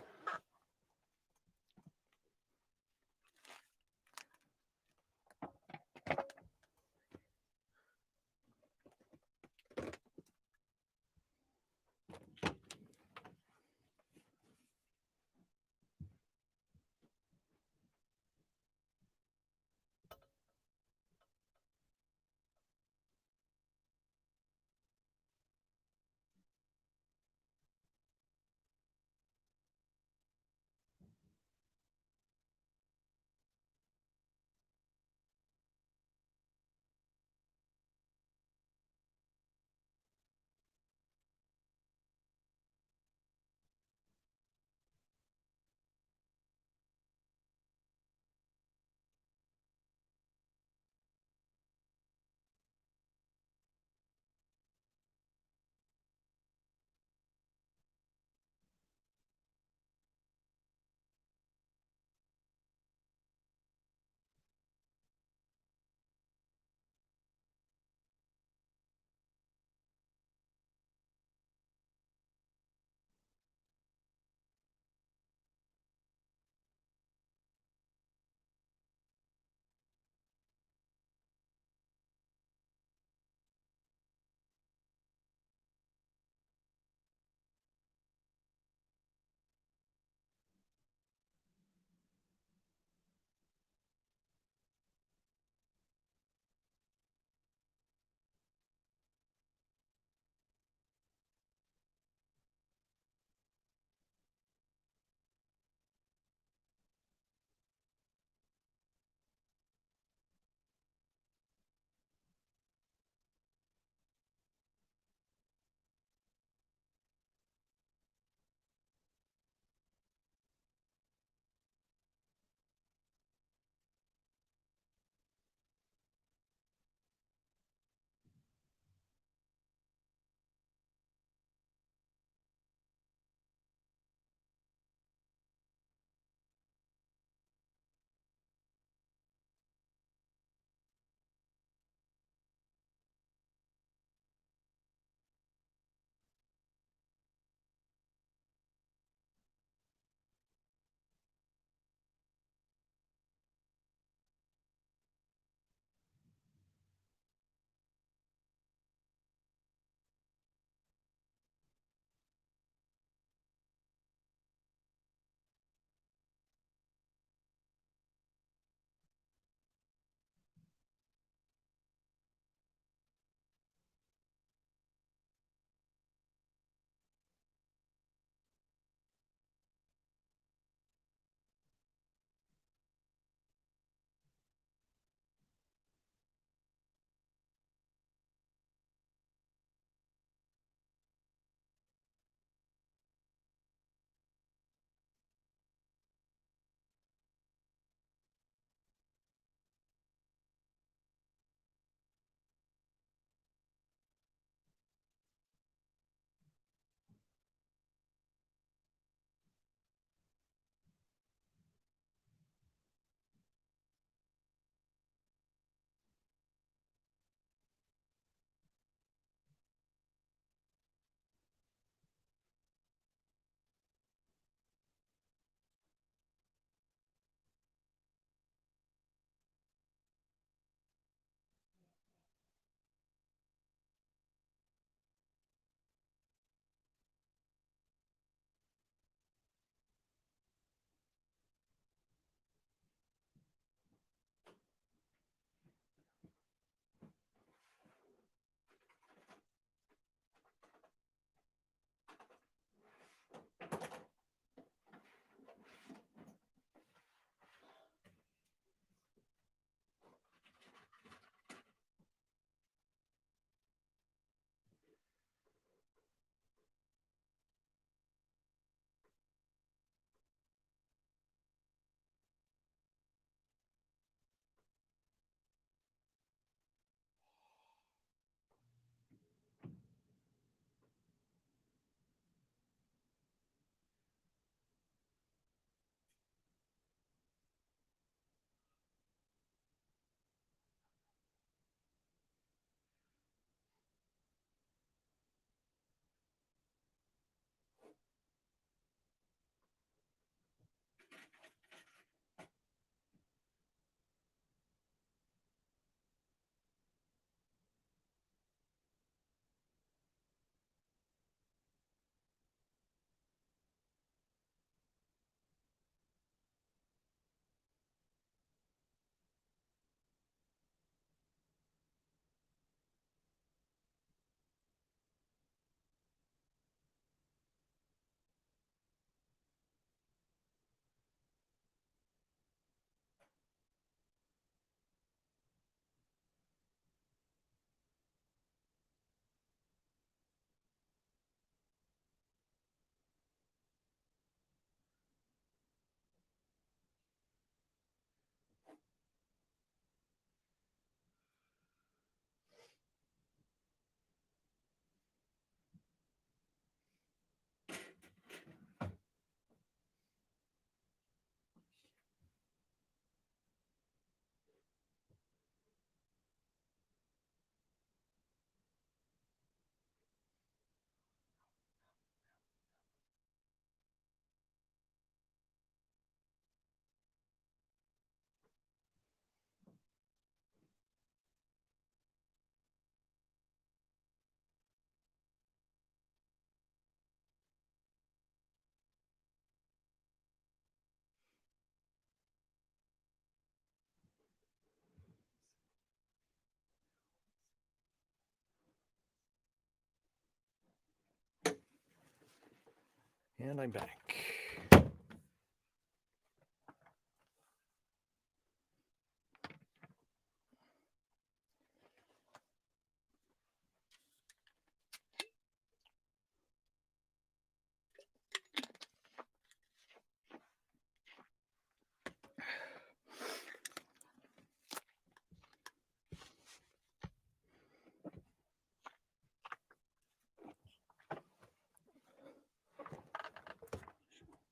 And I'm back.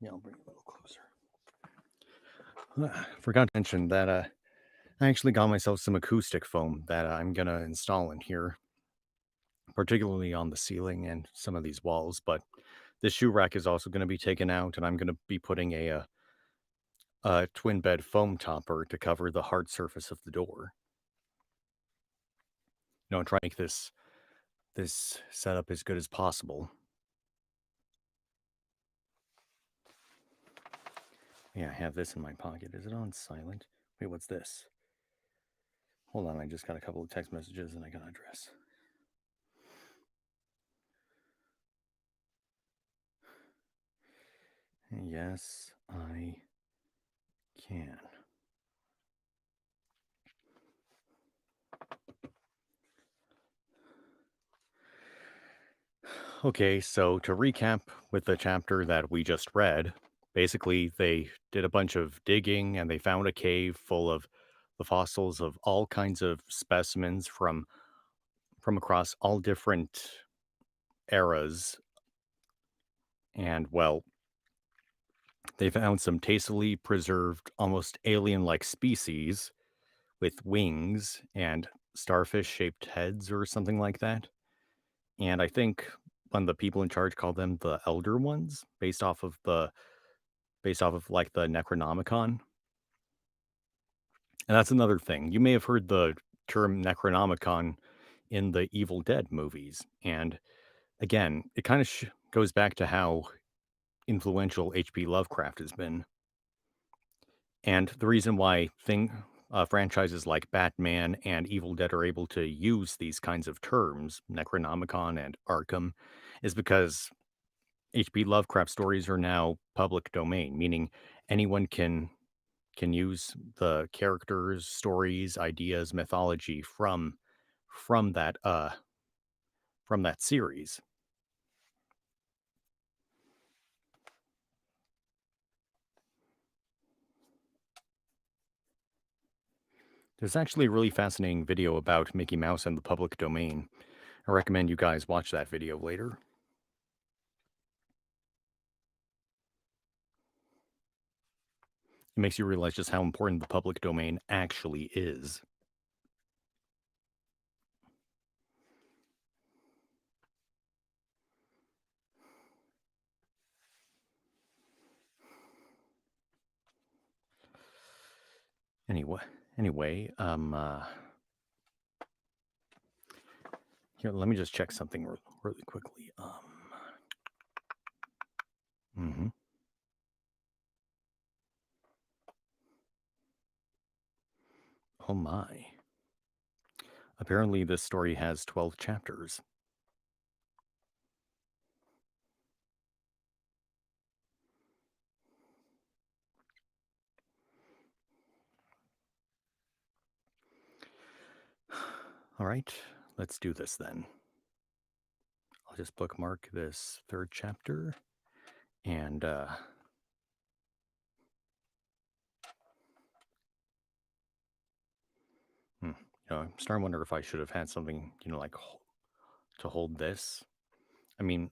Yeah, I'll bring it a little closer. Forgot to mention that I actually got myself some acoustic foam that I'm gonna install in here, particularly on the ceiling and some of these walls. But this shoe rack is also going to be taken out, and I'm going to be putting a twin bed foam topper to cover the hard surface of the door. Try to make this setup as good as possible. Yeah, I have this in my pocket. Is it on silent? Wait, what's this? Hold on, I just got a couple of text messages and I got an address. Yes, I can. Okay, so to recap with the chapter that we just read, basically they did a bunch of digging and they found a cave full of the fossils of all kinds of specimens from across all different eras. And well, they found some tastily preserved, almost alien-like species with wings and starfish-shaped heads or something like that. And I think one of the people in charge called them the Elder Ones, based off of like the Necronomicon. And that's another thing. You may have heard the term Necronomicon in the Evil Dead movies. And again, it kind of goes back to how influential H.P. Lovecraft has been. And the reason why franchises like Batman and Evil Dead are able to use these kinds of terms, Necronomicon and Arkham, is because H.P. Lovecraft stories are now public domain, meaning anyone can use the characters, stories, ideas, mythology from that series. There's actually a really fascinating video about Mickey Mouse and the public domain. I recommend you guys watch that video later. It makes you realize just how important the public domain actually is. Anyway, anyway, here, let me just check something really quickly. Mhm. Oh my. Apparently, this story has 12 chapters. All right, let's do this then. I'll just bookmark this third chapter and I'm starting to wonder if I should have had something, like to hold this. I mean,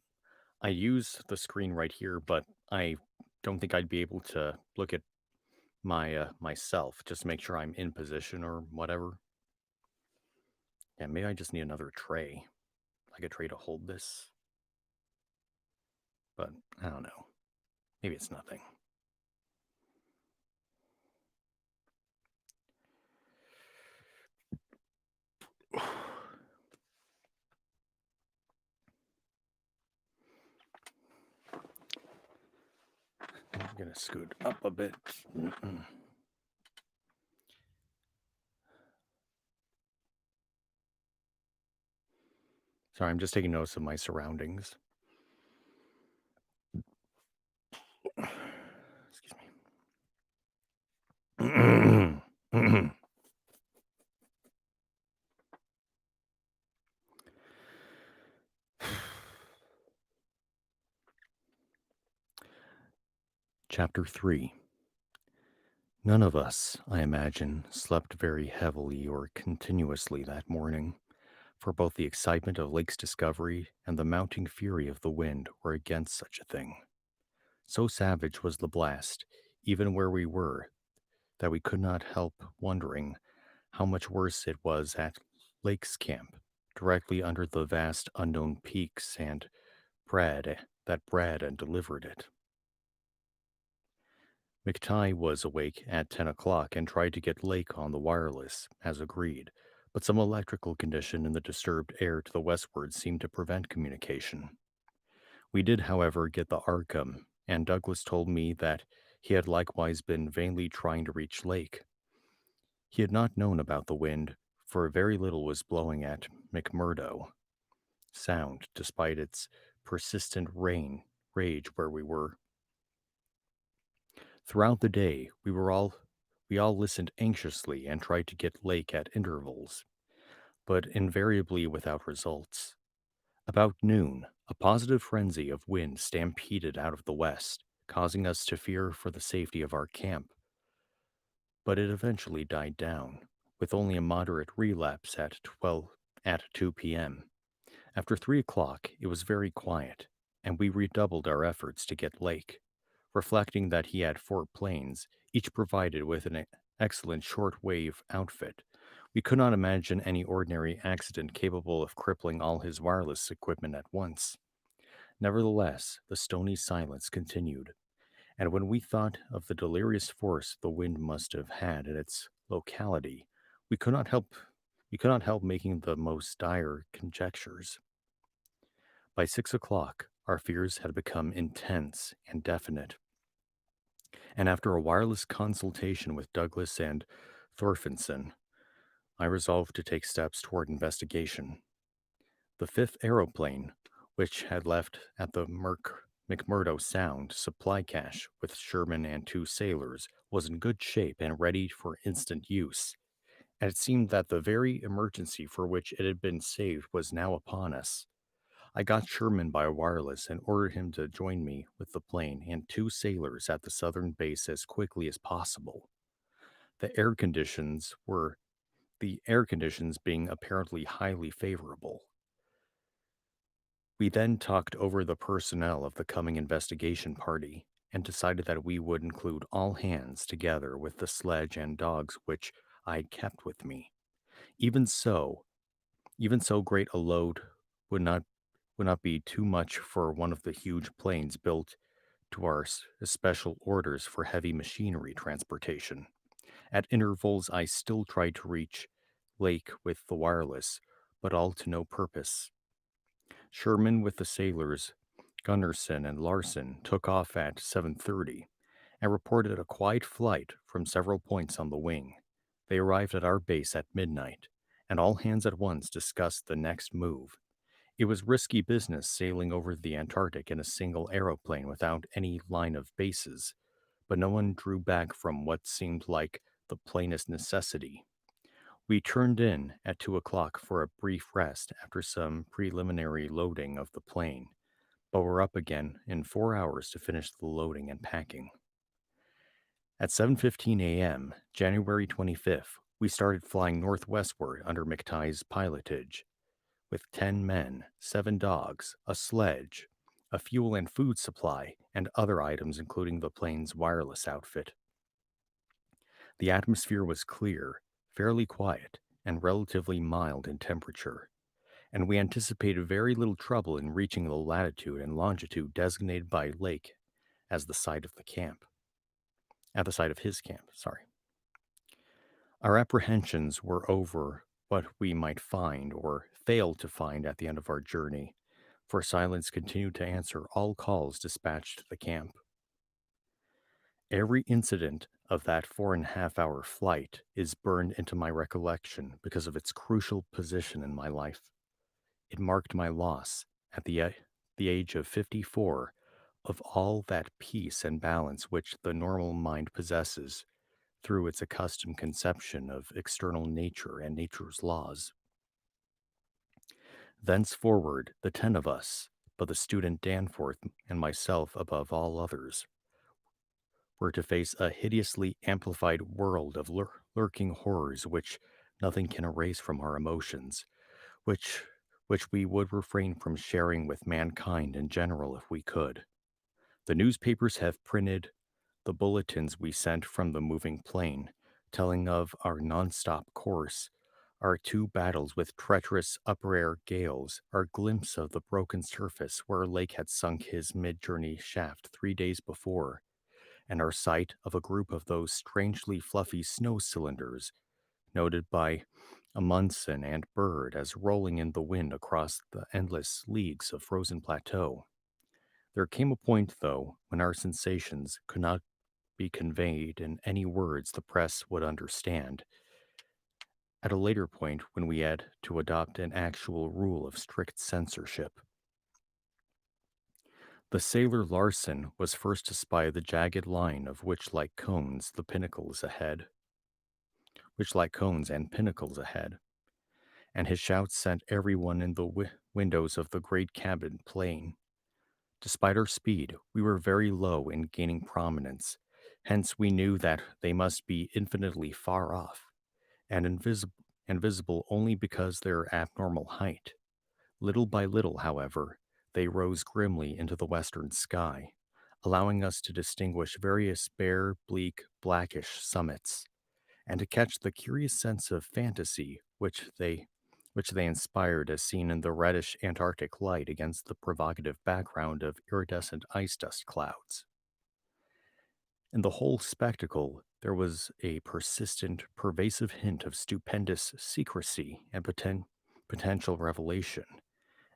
I use the screen right here, but I don't think I'd be able to look at myself just to make sure I'm in position or whatever. Yeah, maybe I just need another tray, like a tray to hold this. But I don't know. Maybe it's nothing. I'm gonna scoot up a bit. Sorry, I'm just taking notice of my surroundings. Chapter 3. None of us, I imagine, slept very heavily or continuously that morning, for both the excitement of Lake's discovery and the mounting fury of the wind were against such a thing. So savage was the blast, even where we were, that we could not help wondering how much worse it was at Lake's camp, directly under the vast unknown peaks and that bred and delivered it. McTighe was awake at 10 o'clock and tried to get Lake on the wireless, as agreed, but some electrical condition in the disturbed air to the westward seemed to prevent communication. We did, however, get the Arkham, and Douglas told me that he had likewise been vainly trying to reach Lake. He had not known about the wind, for very little was blowing at McMurdo Sound, despite its persistent rage where we were. Throughout the day, we all listened anxiously and tried to get Lake at intervals, but invariably without results. About noon, a positive frenzy of wind stampeded out of the west, causing us to fear for the safety of our camp, but it eventually died down, with only a moderate relapse at 2 p.m. After 3 o'clock, it was very quiet, and we redoubled our efforts to get Lake, reflecting that he had 4 planes, each provided with an excellent short-wave outfit. We could not imagine any ordinary accident capable of crippling all his wireless equipment at once. Nevertheless, the stony silence continued, and when we thought of the delirious force the wind must have had in its locality, we could not help we could not help making the most dire conjectures. By 6 o'clock, our fears had become intense and definite, and after a wireless consultation with Douglas and Thorfinson, I resolved to take steps toward investigation. The fifth aeroplane, which had left at the McMurdo Sound supply cache with Sherman and 2 sailors, was in good shape and ready for instant use, and it seemed that the very emergency for which it had been saved was now upon us. I got Sherman by wireless and ordered him to join me with the plane and 2 sailors at the southern base as quickly as possible. The air conditions were the air conditions being apparently highly favorable. We then talked over the personnel of the coming investigation party and decided that we would include all hands together with the sledge and dogs which I had kept with me. Even so, even so great a load would not would not be too much for one of the huge planes built to our special orders for heavy machinery transportation. At intervals, I still tried to reach Lake with the wireless, but all to no purpose. Sherman with the sailors, Gunderson and Larson, took off at 7:30 and reported a quiet flight from several points on the wing. They arrived at our base at midnight, and all hands at once discussed the next move. It was risky business sailing over the Antarctic in a single aeroplane without any line of bases, but no one drew back from what seemed like the plainest necessity. We turned in at 2 o'clock for a brief rest after some preliminary loading of the plane, but were up again in 4 hours to finish the loading and packing. At 7:15 a.m., January 25th, we started flying northwestward under McTighe's pilotage, with 10 men, 7 dogs, a sledge, a fuel and food supply, and other items including the plane's wireless outfit. The atmosphere was clear, fairly quiet, and relatively mild in temperature, and we anticipated very little trouble in reaching the latitude and longitude designated by Lake as the site of the camp. At the site of his camp, sorry. Our apprehensions were over what we might find or fail to find at the end of our journey, for silence continued to answer all calls dispatched to the camp. Every incident of that 4.5 hour flight is burned into my recollection because of its crucial position in my life. It marked my loss at the age of 54 of all that peace and balance which the normal mind possesses through its accustomed conception of external nature and nature's laws. Thenceforward, the 10 of us, but the student Danforth and myself above all others, were to face a hideously amplified world of lurking horrors which nothing can erase from our emotions, which which we would refrain from sharing with mankind in general if we could. The newspapers have printed the bulletins we sent from the moving plane, telling of our nonstop course, our 2 battles with treacherous upper air gales, our glimpse of the broken surface where Lake had sunk his mid journey shaft 3 days before, and our sight of a group of those strangely fluffy snow cylinders, noted by Amundsen and Bird as rolling in the wind across the endless leagues of frozen plateau. There came a point, though, when our sensations could not be conveyed in any words the press would understand. At a later point, when we had to adopt an actual rule of strict censorship. The sailor Larson was first to spy the jagged line of witch-like cones, the pinnacles ahead, witch-like cones and pinnacles ahead, and his shouts sent everyone in the windows of the great cabin playing. Despite our speed, we were very low in gaining prominence, hence we knew that they must be infinitely far off, and invisible only because their abnormal height. Little by little, however, they rose grimly into the western sky, allowing us to distinguish various bare, bleak, blackish summits, and to catch the curious sense of fantasy which they inspired as seen in the reddish Antarctic light against the provocative background of iridescent ice dust clouds. In the whole spectacle, there was a persistent, pervasive hint of stupendous secrecy and potential revelation,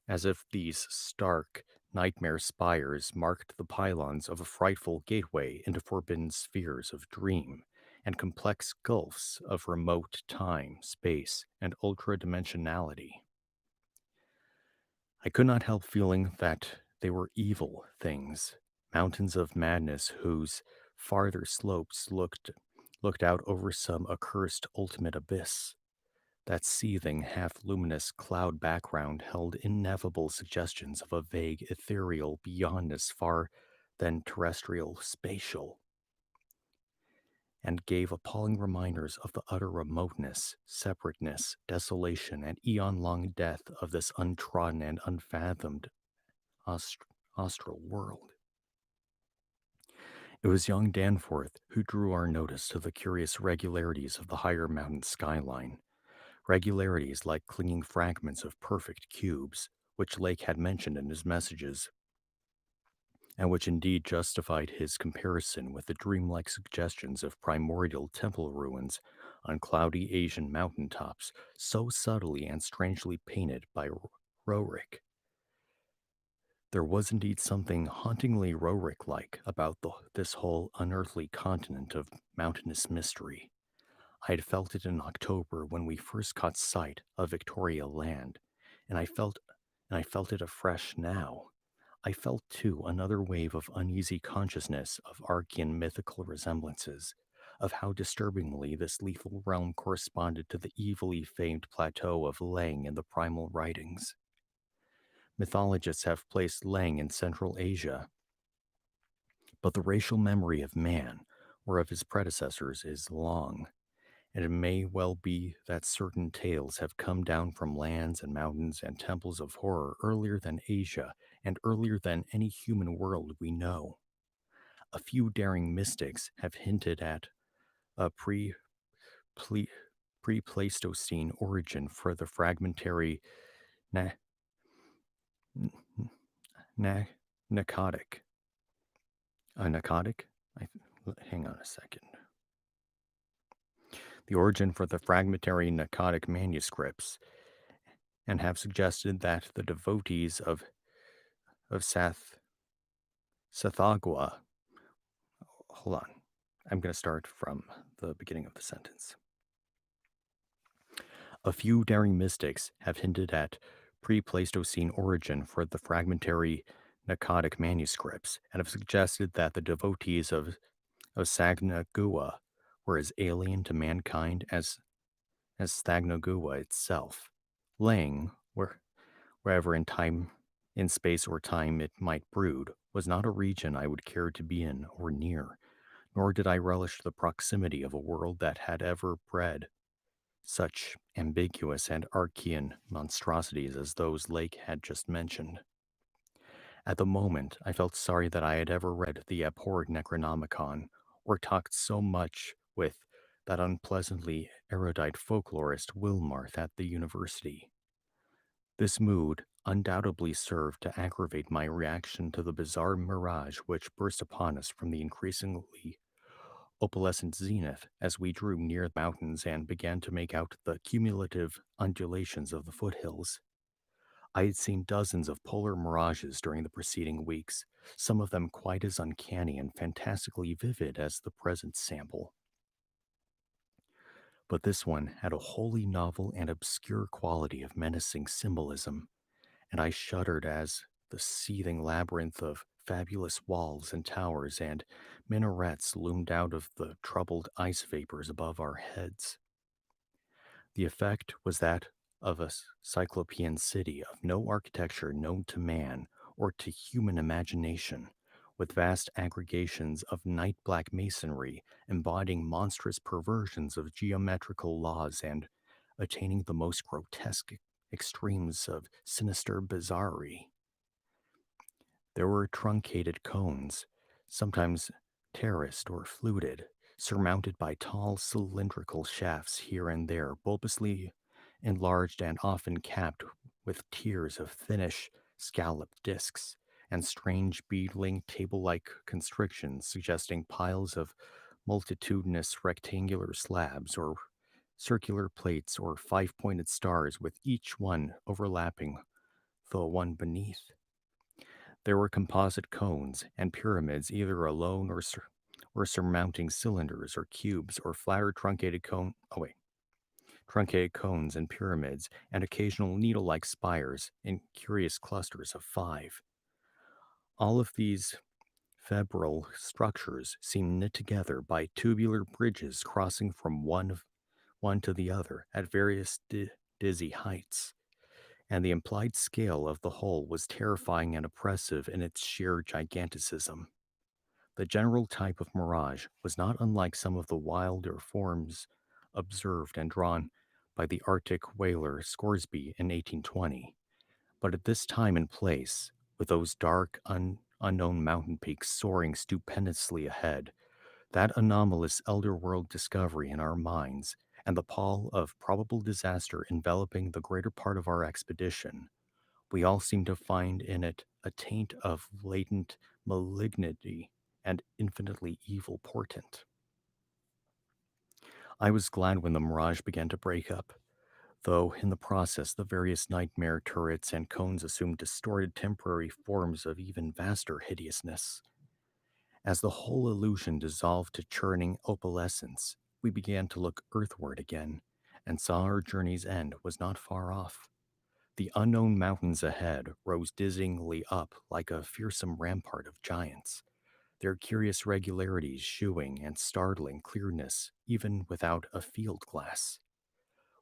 as if these stark, nightmare spires marked the pylons of a frightful gateway into forbidden spheres of dream and complex gulfs of remote time, space, and ultradimensionality. I could not help feeling that they were evil things, mountains of madness whose farther slopes looked out over some accursed ultimate abyss. That seething, half luminous cloud background held ineffable suggestions of a vague ethereal beyondness far than terrestrial spatial, and gave appalling reminders of the utter remoteness, separateness, desolation, and eon long death of this untrodden and unfathomed austral world. It was young Danforth who drew our notice to the curious regularities of the higher mountain skyline, regularities like clinging fragments of perfect cubes, which Lake had mentioned in his messages, and which indeed justified his comparison with the dreamlike suggestions of primordial temple ruins on cloudy Asian mountain tops, so subtly and strangely painted by Roerich. There was indeed something hauntingly Roerich-like about this whole unearthly continent of mountainous mystery. I had felt it in October when we first caught sight of Victoria Land, and I felt it afresh now. I felt too another wave of uneasy consciousness of Archean mythical resemblances, of how disturbingly this lethal realm corresponded to the evilly famed plateau of Leng in the primal writings. Mythologists have placed Leng in Central Asia, but the racial memory of man, or of his predecessors, is long, and it may well be that certain tales have come down from lands and mountains and temples of horror earlier than Asia and earlier than any human world we know. A few daring mystics have hinted at a pre-Pleistocene origin for the fragmentary na- na- narcotic. A narcotic? Hang on a second. The origin for the fragmentary narcotic manuscripts, and have suggested that the devotees of Sathagua. Hold on. I'm going to start from the beginning of the sentence. A few daring mystics have hinted at pre-Pleistocene origin for the fragmentary narcotic manuscripts and have suggested that the devotees of Sagnagua were as alien to mankind as Sthagnogua itself, laying wherever in space or time it might brood, was not a region I would care to be in or near, nor did I relish the proximity of a world that had ever bred such ambiguous and Archean monstrosities as those Lake had just mentioned. At the moment, I felt sorry that I had ever read the abhorred Necronomicon or talked so much with that unpleasantly erudite folklorist Wilmarth at the university. This mood undoubtedly served to aggravate my reaction to the bizarre mirage which burst upon us from the increasingly opalescent zenith as we drew near the mountains and began to make out the cumulative undulations of the foothills. I had seen dozens of polar mirages during the preceding weeks, some of them quite as uncanny and fantastically vivid as the present sample. But this one had a wholly novel and obscure quality of menacing symbolism, and I shuddered as the seething labyrinth of fabulous walls and towers and minarets loomed out of the troubled ice vapors above our heads. The effect was that of a cyclopean city of no architecture known to man or to human imagination, with vast aggregations of night black masonry embodying monstrous perversions of geometrical laws and attaining the most grotesque extremes of sinister bizarrerie. There were truncated cones, sometimes terraced or fluted, surmounted by tall cylindrical shafts here and there, bulbously enlarged and often capped with tiers of thinnish, scalloped discs, and strange beetling table-like constrictions suggesting piles of multitudinous rectangular slabs or circular plates or five-pointed stars with each one overlapping the one beneath. There were composite cones and pyramids either alone or surmounting cylinders or cubes or flatter truncated cones and pyramids and occasional needle-like spires in curious clusters of five. All of these febrile structures seemed knit together by tubular bridges crossing from one to the other at various dizzy heights, and the implied scale of the whole was terrifying and oppressive in its sheer giganticism. The general type of mirage was not unlike some of the wilder forms observed and drawn by the Arctic whaler Scoresby in 1820, but at this time and place, with those dark, unknown mountain peaks soaring stupendously ahead, that anomalous elder world discovery in our minds, and the pall of probable disaster enveloping the greater part of our expedition, we all seem to find in it a taint of latent malignity and infinitely evil portent. I was glad when the mirage began to break up, though in the process the various nightmare turrets and cones assumed distorted temporary forms of even vaster hideousness. As the whole illusion dissolved to churning opalescence, we began to look earthward again, and saw our journey's end was not far off. The unknown mountains ahead rose dizzyingly up like a fearsome rampart of giants, their curious regularities shewing and startling clearness even without a field glass.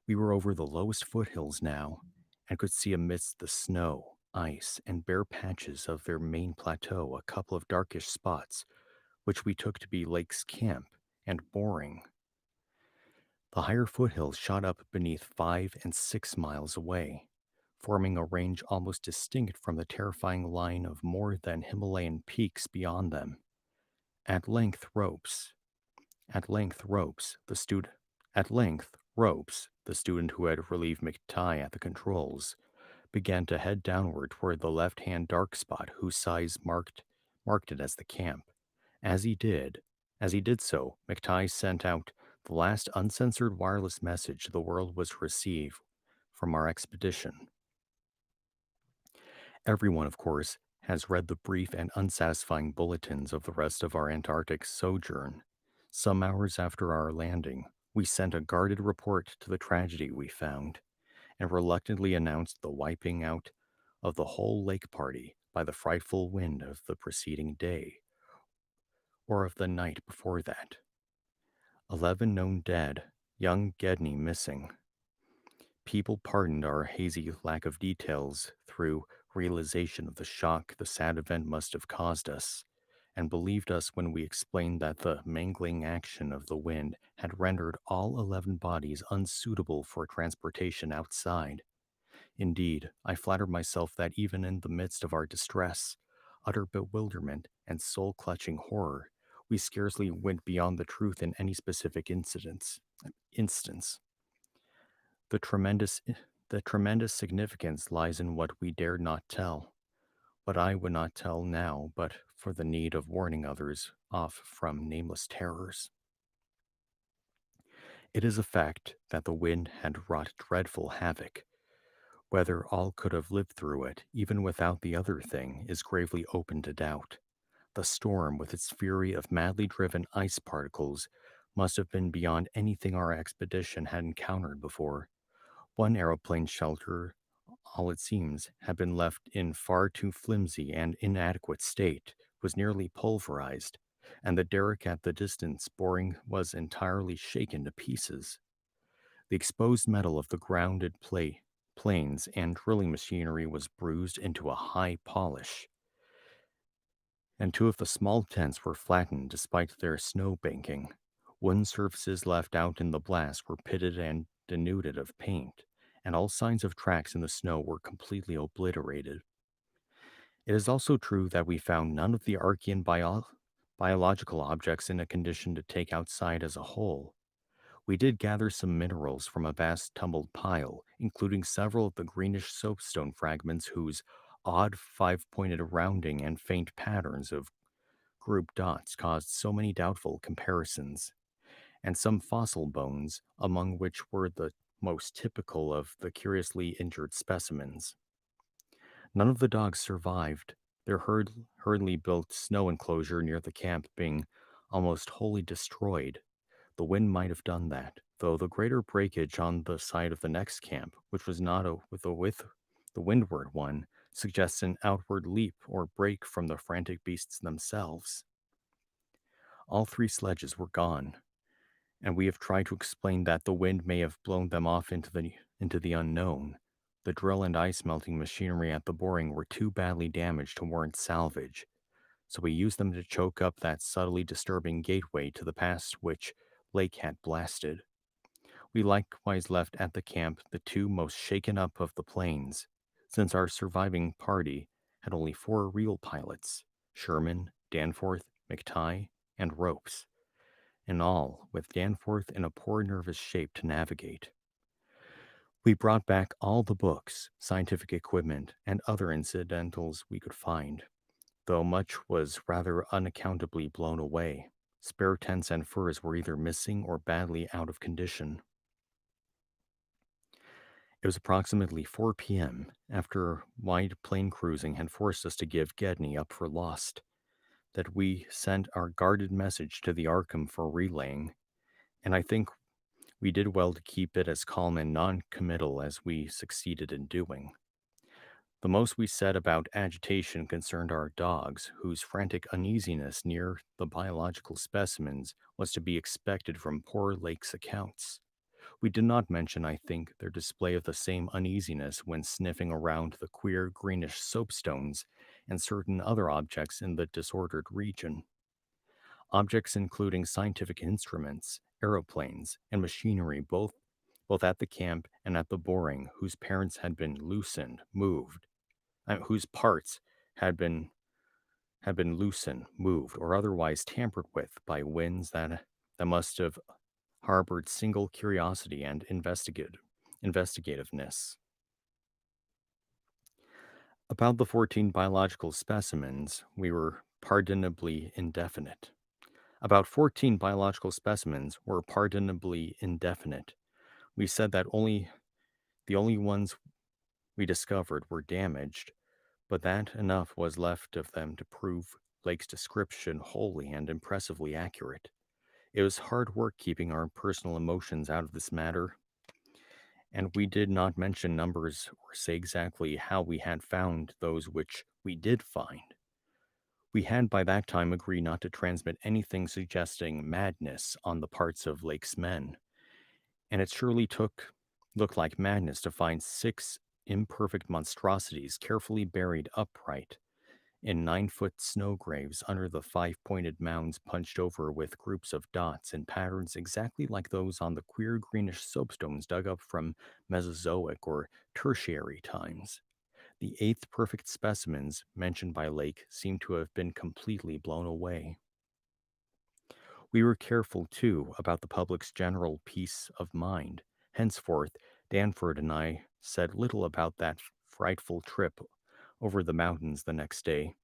We were over the lowest foothills now, and could see amidst the snow, ice, and bare patches of their main plateau a couple of darkish spots, which we took to be Lake's camp and mooring. The higher foothills shot up beneath 5 and 6 miles away, forming a range almost distinct from the terrifying line of more than Himalayan peaks beyond them. At length, ropes. At length, ropes. The student. At length, ropes. The student who had relieved McTighe at the controls began to head downward toward the left-hand dark spot whose size marked it as the camp. As he did, as he did so, McTighe sent out the last uncensored wireless message the world was to receive from our expedition. Everyone, of course, has read the brief and unsatisfying bulletins of the rest of our Antarctic sojourn. Some hours after our landing, we sent a guarded report to the tragedy we found, and reluctantly announced the wiping out of the whole lake party by the frightful wind of the preceding day, or of the night before that. 11 known dead, young Gedney missing. People pardoned our hazy lack of details through realization of the shock the sad event must have caused us, and believed us when we explained that the mangling action of the wind had rendered all 11 bodies unsuitable for transportation outside. Indeed, I flatter myself that even in the midst of our distress, utter bewilderment, and soul clutching horror, we scarcely went beyond the truth in any specific instance. The tremendous the tremendous significance lies in what we dared not tell, what I would not tell now but for the need of warning others off from nameless terrors. It is a fact that the wind had wrought dreadful havoc. Whether all could have lived through it, even without the other thing, is gravely open to doubt. The storm, with its fury of madly driven ice particles, must have been beyond anything our expedition had encountered before. One aeroplane shelter, all it seems, had been left in far too flimsy and inadequate state, was nearly pulverized, and the derrick at the distance boring was entirely shaken to pieces. The exposed metal of the grounded planes and drilling machinery was bruised into a high polish, and two of the small tents were flattened despite their snow banking. Wooden surfaces left out in the blast were pitted and denuded of paint, and all signs of tracks in the snow were completely obliterated. It is also true that we found none of the Archean biological objects in a condition to take outside as a whole. We did gather some minerals from a vast tumbled pile, including several of the greenish soapstone fragments whose odd five-pointed rounding and faint patterns of group dots caused so many doubtful comparisons, and some fossil bones, among which were the most typical of the curiously injured specimens. None of the dogs survived, their hurriedly built snow enclosure near the camp being almost wholly destroyed. The wind might have done that, though the greater breakage on the side of the next camp, which was not with the windward one, suggests an outward leap or break from the frantic beasts themselves. All three sledges were gone, and we have tried to explain that the wind may have blown them off into the unknown. The drill and ice melting machinery at the boring were too badly damaged to warrant salvage, so we used them to choke up that subtly disturbing gateway to the past which Lake had blasted. We likewise left at the camp the two most shaken up of the planes, since our surviving party had only four real pilots: Sherman, Danforth, McTighe, and Ropes, in all, with Danforth in a poor nervous shape to navigate. We brought back all the books, scientific equipment, and other incidentals we could find, though much was rather unaccountably blown away. Spare tents and furs were either missing or badly out of condition. It was approximately 4 p.m., after wide plane cruising had forced us to give Gedney up for lost, that we sent our guarded message to the Arkham for relaying, and I think we did well to keep it as calm and non-committal as we succeeded in doing. The most we said about agitation concerned our dogs, whose frantic uneasiness near the biological specimens was to be expected from poor Lake's accounts. We did not mention, I think, their display of the same uneasiness when sniffing around the queer greenish soapstones and certain other objects in the disordered region. Objects including scientific instruments, aeroplanes, and machinery both at the camp and at the boring, whose parents had been whose parts had been loosened, moved, or otherwise tampered with by winds that must have harbored single curiosity and investigativeness. About the 14 biological specimens, we were pardonably indefinite. About 14 biological specimens were pardonably indefinite. We said that the only ones we discovered were damaged, but that enough was left of them to prove Lake's description wholly and impressively accurate. It was hard work keeping our personal emotions out of this matter, and we did not mention numbers or say exactly how we had found those which we did find. We had by that time agreed not to transmit anything suggesting madness on the parts of Lake's men, and it surely looked like madness to find six imperfect monstrosities carefully buried upright in 9-foot snow graves under the five-pointed mounds punched over with groups of dots and patterns exactly like those on the queer greenish soapstones dug up from Mesozoic or Tertiary times. The eighth perfect specimens mentioned by Lake seemed to have been completely blown away. We were careful, too, about the public's general peace of mind. Henceforth, Danford and I said little about that frightful trip over the mountains the next day.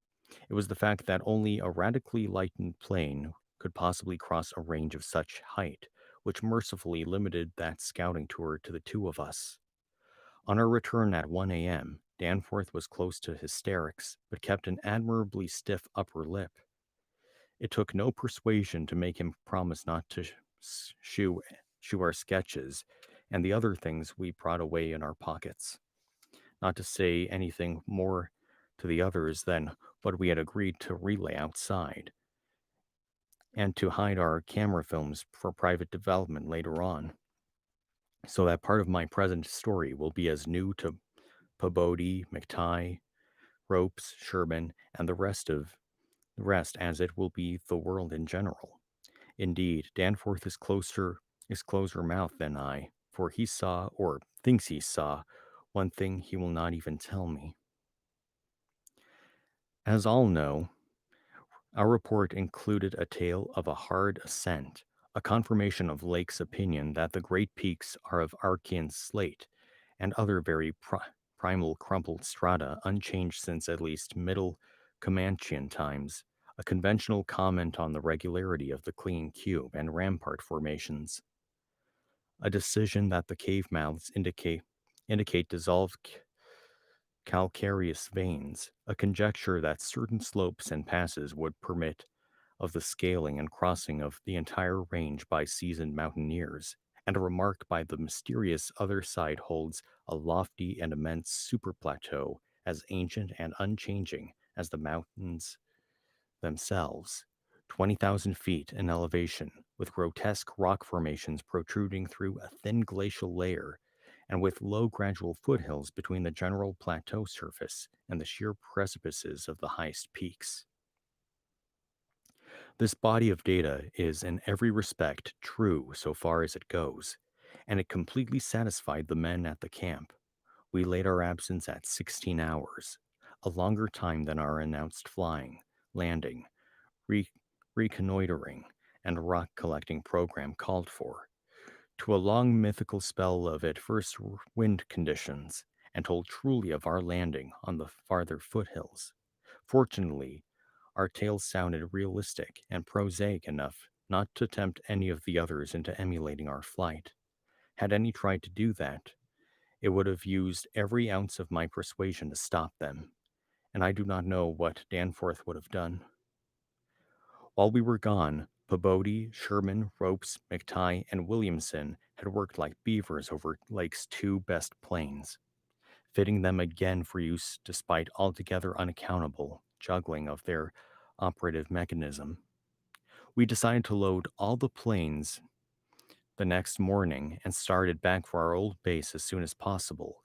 It was the fact that only a radically lightened plane could possibly cross a range of such height, which mercifully limited that scouting tour to the two of us. On our return at 1 a.m., Danforth was close to hysterics, but kept an admirably stiff upper lip. It took no persuasion to make him promise not to shoo our sketches and the other things we brought away in our pockets, not to say anything more to the others than what we had agreed to relay outside, and to hide our camera films for private development later on, so that part of my present story will be as new to Pabodie, McTighe, Ropes, Sherman, and the rest as it will be the world in general. Indeed, Danforth is closer mouthed than I, for he saw, or thinks he saw, one thing he will not even tell me. As all know, our report included a tale of a hard ascent, a confirmation of Lake's opinion that the great peaks are of Archean slate, and other very primal crumpled strata unchanged since at least Middle Comanchean times, a conventional comment on the regularity of the clean cube and rampart formations, a decision that the cave mouths indicate dissolved calcareous veins, a conjecture that certain slopes and passes would permit of the scaling and crossing of the entire range by seasoned mountaineers, and a remark by the mysterious other side holds a lofty and immense superplateau as ancient and unchanging as the mountains themselves, 20,000 feet in elevation, with grotesque rock formations protruding through a thin glacial layer, and with low gradual foothills between the general plateau surface and the sheer precipices of the highest peaks. This body of data is in every respect true so far as it goes, and it completely satisfied the men at the camp. We laid our absence at 16 hours, a longer time than our announced flying, landing, re- reconnoitering, and rock collecting program called for, to a long mythical spell of adverse wind conditions, and told truly of our landing on the farther foothills. Fortunately, our tales sounded realistic and prosaic enough not to tempt any of the others into emulating our flight. Had any tried to do that, it would have used every ounce of my persuasion to stop them, and I do not know what Danforth would have done. While we were gone, Pabodie, Sherman, Ropes, McTighe, and Williamson had worked like beavers over Lake's two best planes, fitting them again for use despite altogether unaccountable juggling of their operative mechanism. We decided to load all the planes the next morning and started back for our old base as soon as possible.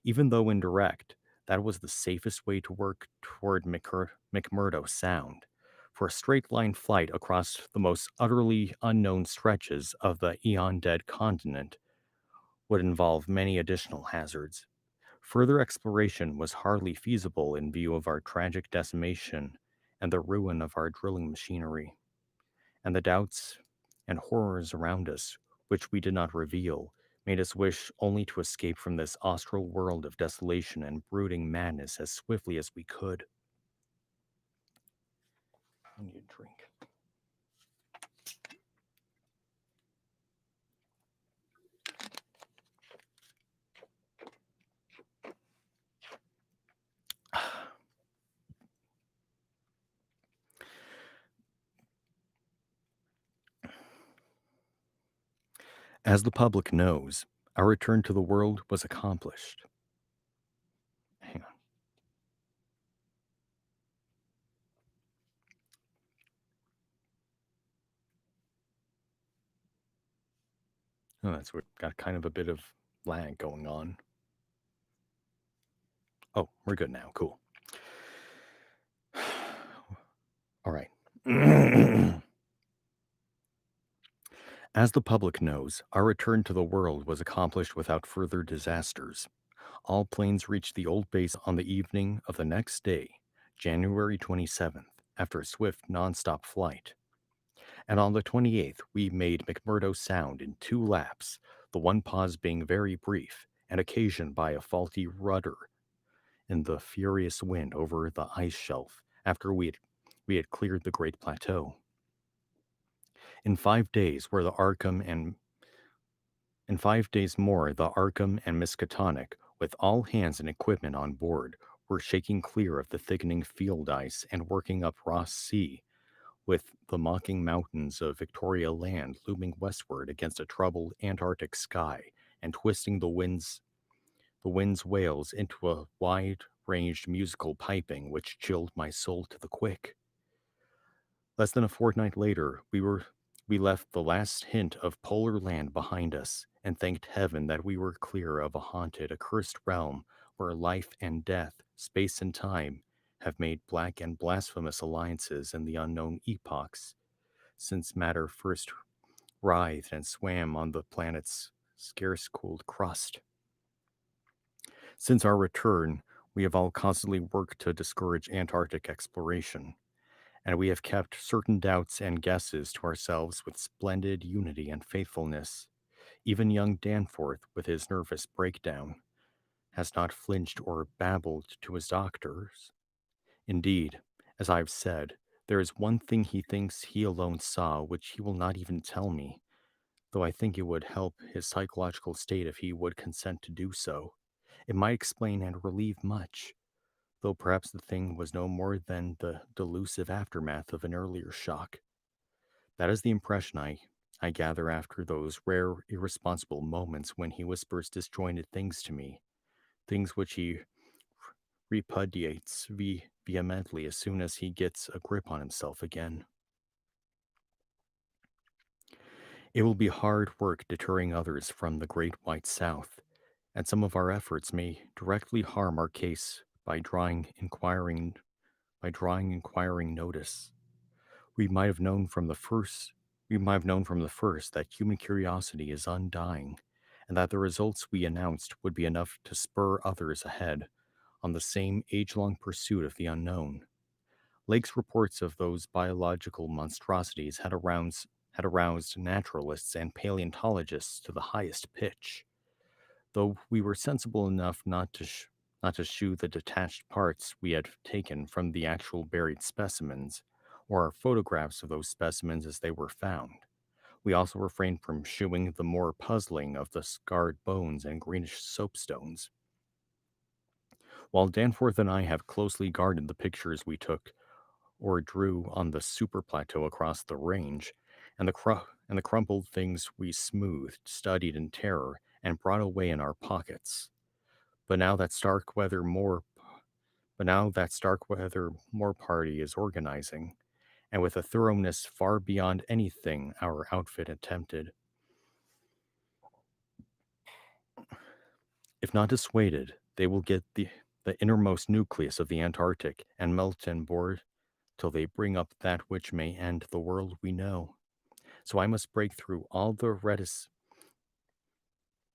Even though indirect, that was the safest way to work toward McMurdo Sound, for a straight line flight across the most utterly unknown stretches of the eon dead continent would involve many additional hazards. Further exploration was hardly feasible in view of our tragic decimation and the ruin of our drilling machinery, and the doubts and horrors around us, which we did not reveal, made us wish only to escape from this austral world of desolation and brooding madness as swiftly as we could. I need a drink. As the public knows, our return to the world was accomplished. Hang on. Oh, that's weird. Got kind of a bit of lag going on. Oh, we're good now. Cool. All right. As the public knows, our return to the world was accomplished without further disasters. All planes reached the old base on the evening of the next day, January 27th, after a swift nonstop flight. And on the 28th, we made McMurdo Sound in 2 laps, the one pause being very brief and occasioned by a faulty rudder in the furious wind over the ice shelf after we had cleared the Great Plateau. In 5 days, where the Arkham and In 5 days more, the Arkham and Miskatonic, with all hands and equipment on board, were shaking clear of the thickening field ice and working up Ross Sea, with the mocking mountains of Victoria Land looming westward against a troubled Antarctic sky and twisting the wind's wails into a wide-ranged musical piping which chilled my soul to the quick. Less than a fortnight later, we left the last hint of polar land behind us and thanked heaven that we were clear of a haunted, accursed realm where life and death, space and time have made black and blasphemous alliances in the unknown epochs since matter first writhed and swam on the planet's scarce cooled crust. Since our return, we have all constantly worked to discourage Antarctic exploration, and we have kept certain doubts and guesses to ourselves with splendid unity and faithfulness. Even young Danforth, with his nervous breakdown, has not flinched or babbled to his doctors. Indeed, as I've said, there is one thing he thinks he alone saw which he will not even tell me, though I think it would help his psychological state if he would consent to do so. It might explain and relieve much, though perhaps the thing was no more than the delusive aftermath of an earlier shock. That is the impression I gather after those rare, irresponsible moments when he whispers disjointed things to me, things which he repudiates vehemently as soon as he gets a grip on himself again. It will be hard work deterring others from the great white South, and some of our efforts may directly harm our case by drawing inquiring notice. We might have known from the first we might have known from the first that human curiosity is undying, and that the results we announced would be enough to spur others ahead on the same age-long pursuit of the unknown. Lake's reports of those biological monstrosities had aroused naturalists and paleontologists to the highest pitch, though we were sensible enough not to shew the detached parts we had taken from the actual buried specimens, or photographs of those specimens as they were found. We also refrained from shewing the more puzzling of the scarred bones and greenish soapstones. While Danforth and I have closely guarded the pictures we took or drew on the super plateau across the range, and the crumpled things we smoothed, studied in terror, and brought away in our pockets. But now that Starkweather more but now that Starkweather more party is organizing, and with a thoroughness far beyond anything our outfit attempted. If not dissuaded, they will get the innermost nucleus of the Antarctic and melt and bore till they bring up that which may end the world we know. So I must break through all the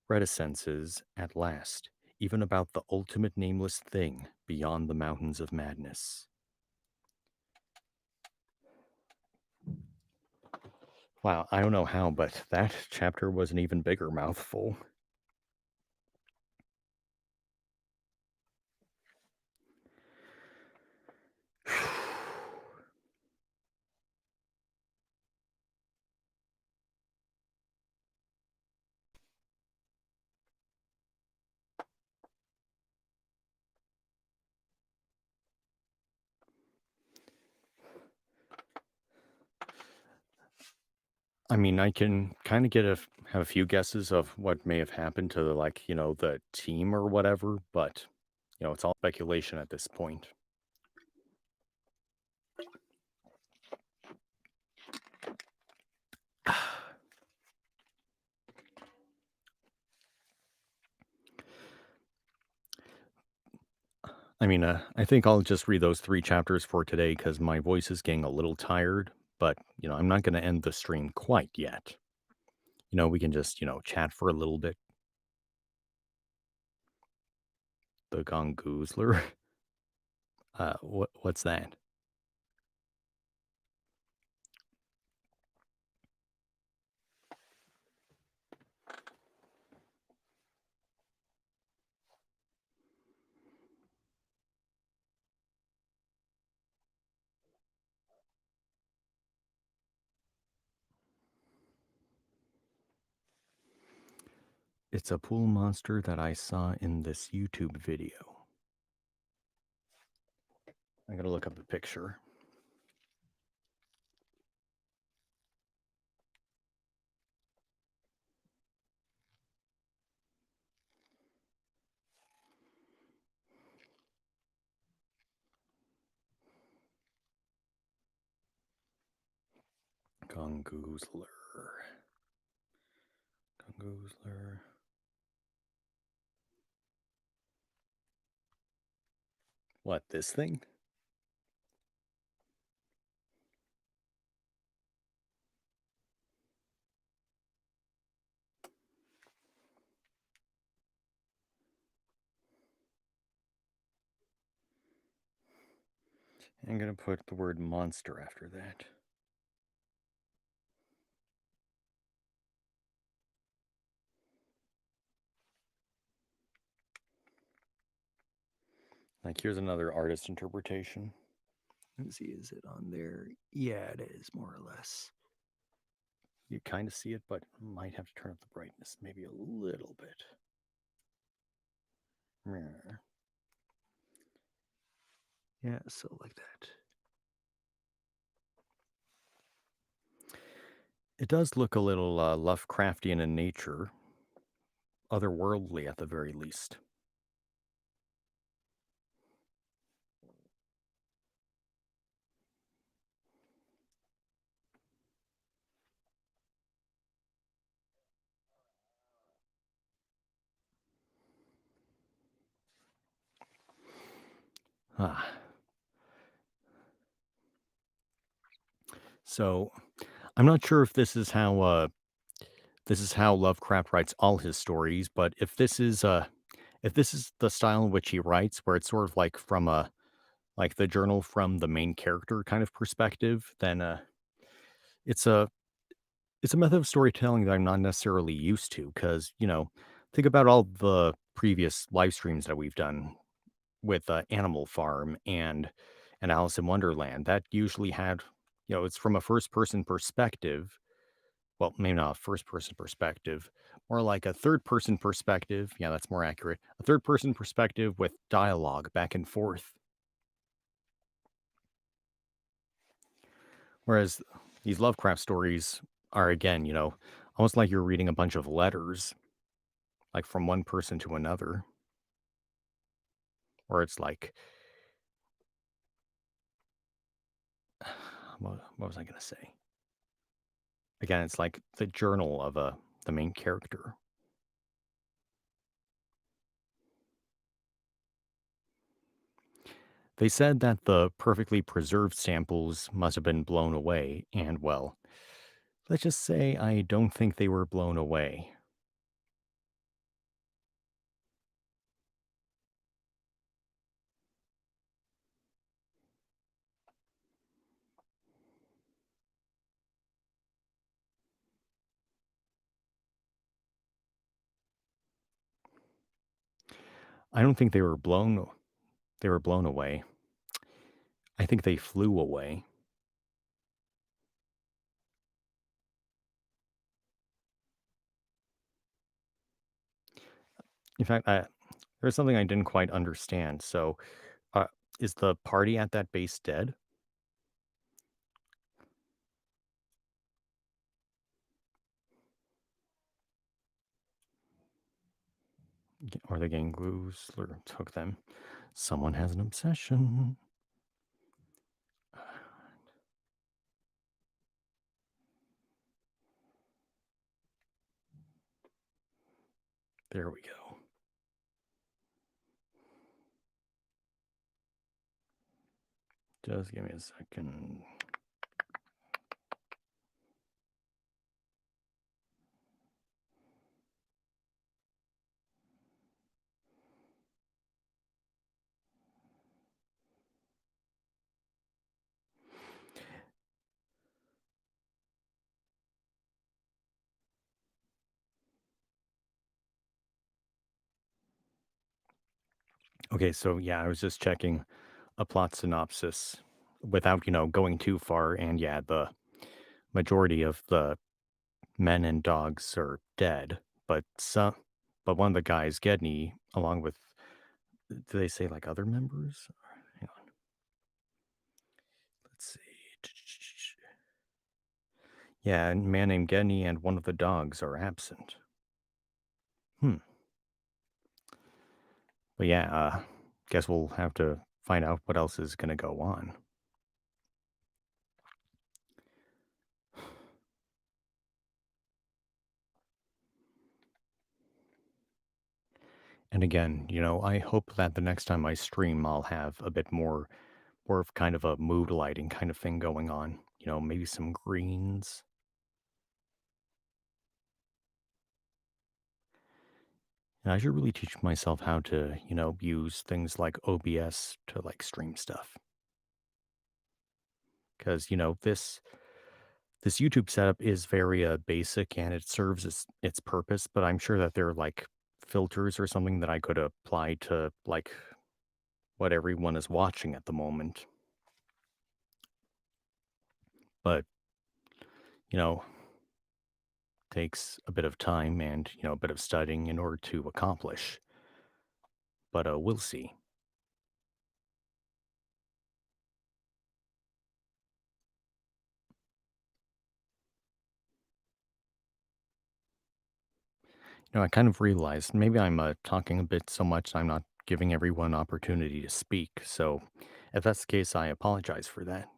reticences at last, even about the ultimate nameless thing beyond the mountains of madness. Wow, I don't know how, but that chapter was an even bigger mouthful. I mean, I can kind of have a few guesses of what may have happened to the team or whatever, but it's all speculation at this point. I think I'll just read those 3 chapters for today because my voice is getting a little tired, but, I'm not gonna end the stream quite yet. We can just, chat for a little bit. The Gongoozler. What's that? It's a pool monster that I saw in this YouTube video. I gotta look up a picture. Gongoozler. Gongoozler. What, this thing? I'm gonna put the word monster after that. Like, here's another artist interpretation. Let's see, is it on there? Yeah, it is, more or less. You kind of see it, but might have to turn up the brightness maybe a little bit. Yeah, so like that. It does look a little Lovecraftian in nature, otherworldly at the very least. Ah. So, I'm not sure if this is how Lovecraft writes all his stories, but if this is the style in which he writes, where it's sort of like from a like the journal from the main character kind of perspective, then it's a it's a method of storytelling that I'm not necessarily used to. Because think about all the previous live streams that we've done with Animal Farm and Alice in Wonderland. That usually had, it's from a first person perspective. Well, maybe not a first person perspective, more like a third person perspective. Yeah, that's more accurate. A third person perspective with dialogue back and forth. Whereas these Lovecraft stories are, again, almost like you're reading a bunch of letters, like from one person to another. Or it's like, what was I going to say? Again, it's like the journal of the main character. They said that the perfectly preserved samples must have been blown away, and well, let's just say I don't think they were blown away. I don't think they were blown away. I think they flew away. In fact, there's something I didn't quite understand. So, uh, is the party at that base dead? Or the gang Goosler took them? Someone has an obsession. There we go. Just give me a second. Okay, so yeah, I was just checking a plot synopsis without, going too far. And yeah, the majority of the men and dogs are dead, but one of the guys, Gedney, along with, do they say like other members? Hang on, let's see. Yeah, a man named Gedney and one of the dogs are absent. Hmm. But yeah, guess we'll have to find out what else is going to go on. And again, I hope that the next time I stream, I'll have a bit more of kind of a mood lighting kind of thing going on. Maybe some greens. And I should really teach myself how to, use things like OBS to like stream stuff. Because, this YouTube setup is very basic and it serves its purpose, but I'm sure that there are like filters or something that I could apply to like what everyone is watching at the moment. But, you know, takes a bit of time and, a bit of studying in order to accomplish. But we'll see. I kind of realized maybe I'm talking a bit so much I'm not giving everyone an opportunity to speak. So if that's the case, I apologize for that.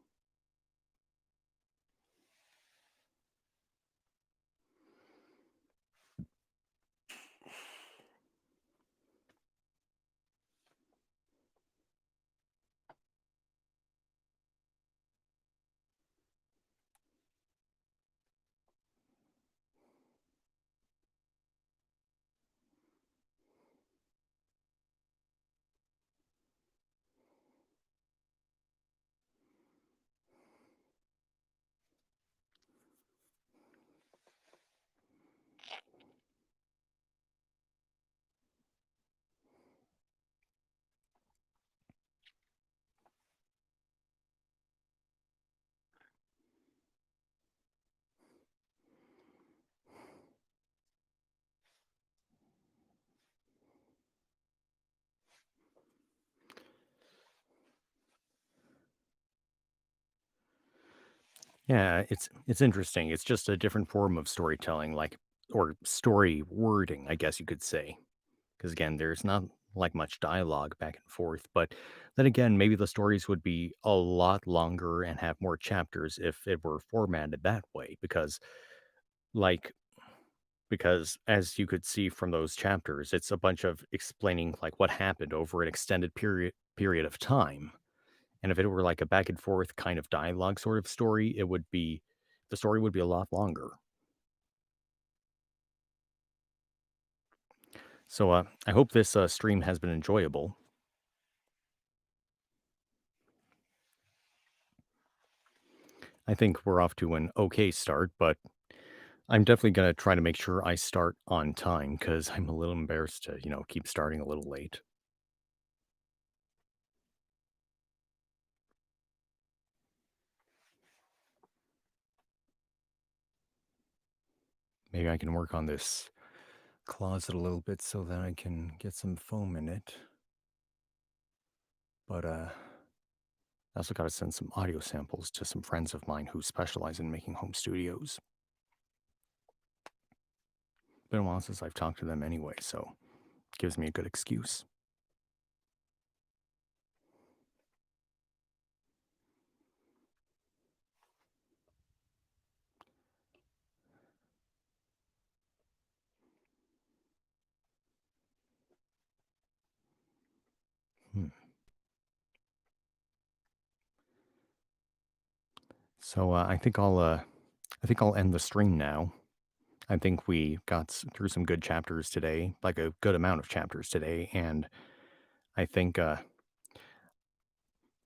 Yeah, it's interesting. It's just a different form of storytelling, like or story wording, I guess you could say. Because again, there's not like much dialogue back and forth. But then again, maybe the stories would be a lot longer and have more chapters if it were formatted that way. Like, because as you could see from those chapters, it's a bunch of explaining like what happened over an extended period of time. And if it were like a back and forth kind of dialogue sort of story, the story would be a lot longer. So I hope this stream has been enjoyable. I think we're off to an okay start, but I'm definitely going to try to make sure I start on time because I'm a little embarrassed to, keep starting a little late. Maybe I can work on this closet a little bit so that I can get some foam in it. But I also got to send some audio samples to some friends of mine who specialize in making home studios. Been a while since I've talked to them anyway, so it gives me a good excuse. Hmm. So I think I'll end the stream now. I think we got through some good chapters today, like a good amount of chapters today, and I think I'll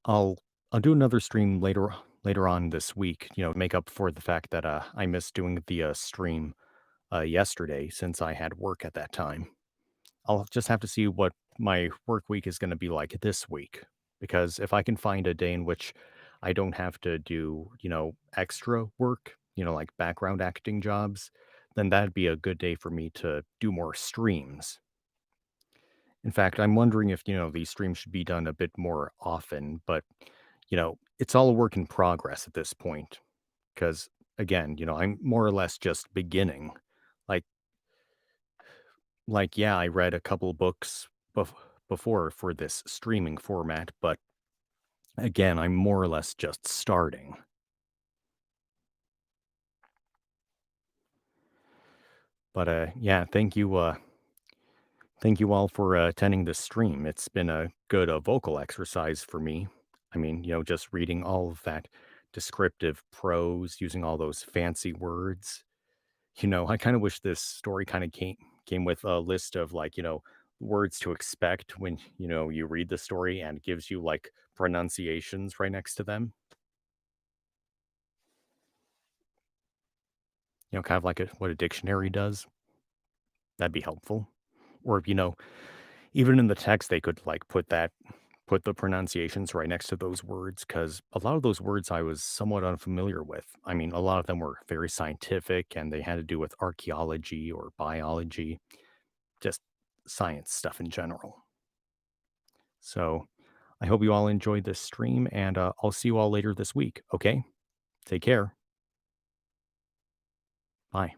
I'll do another stream later on this week. Make up for the fact that I missed doing the stream yesterday since I had work at that time. I'll just have to see what my work week is going to be like this week. Because if I can find a day in which I don't have to do, extra work, like background acting jobs, then that'd be a good day for me to do more streams. In fact, I'm wondering if, these streams should be done a bit more often, but, it's all a work in progress at this point. Because, again, I'm more or less just beginning. Like, yeah, I read a couple books before for this streaming format, but again, I'm more or less just starting. But yeah, thank you all for attending this stream. It's been a good vocal exercise for me. I mean, just reading all of that descriptive prose, using all those fancy words. I kind of wish this story kind of came with a list of like, words to expect when, you read the story and gives you like pronunciations right next to them. Kind of like what a dictionary does. That'd be helpful. Or, even in the text, they could like put the pronunciations right next to those words because a lot of those words I was somewhat unfamiliar with. I mean, a lot of them were very scientific and they had to do with archaeology or biology, just science stuff in general. So I hope you all enjoyed this stream and I'll see you all later this week. Okay. Take care. Bye.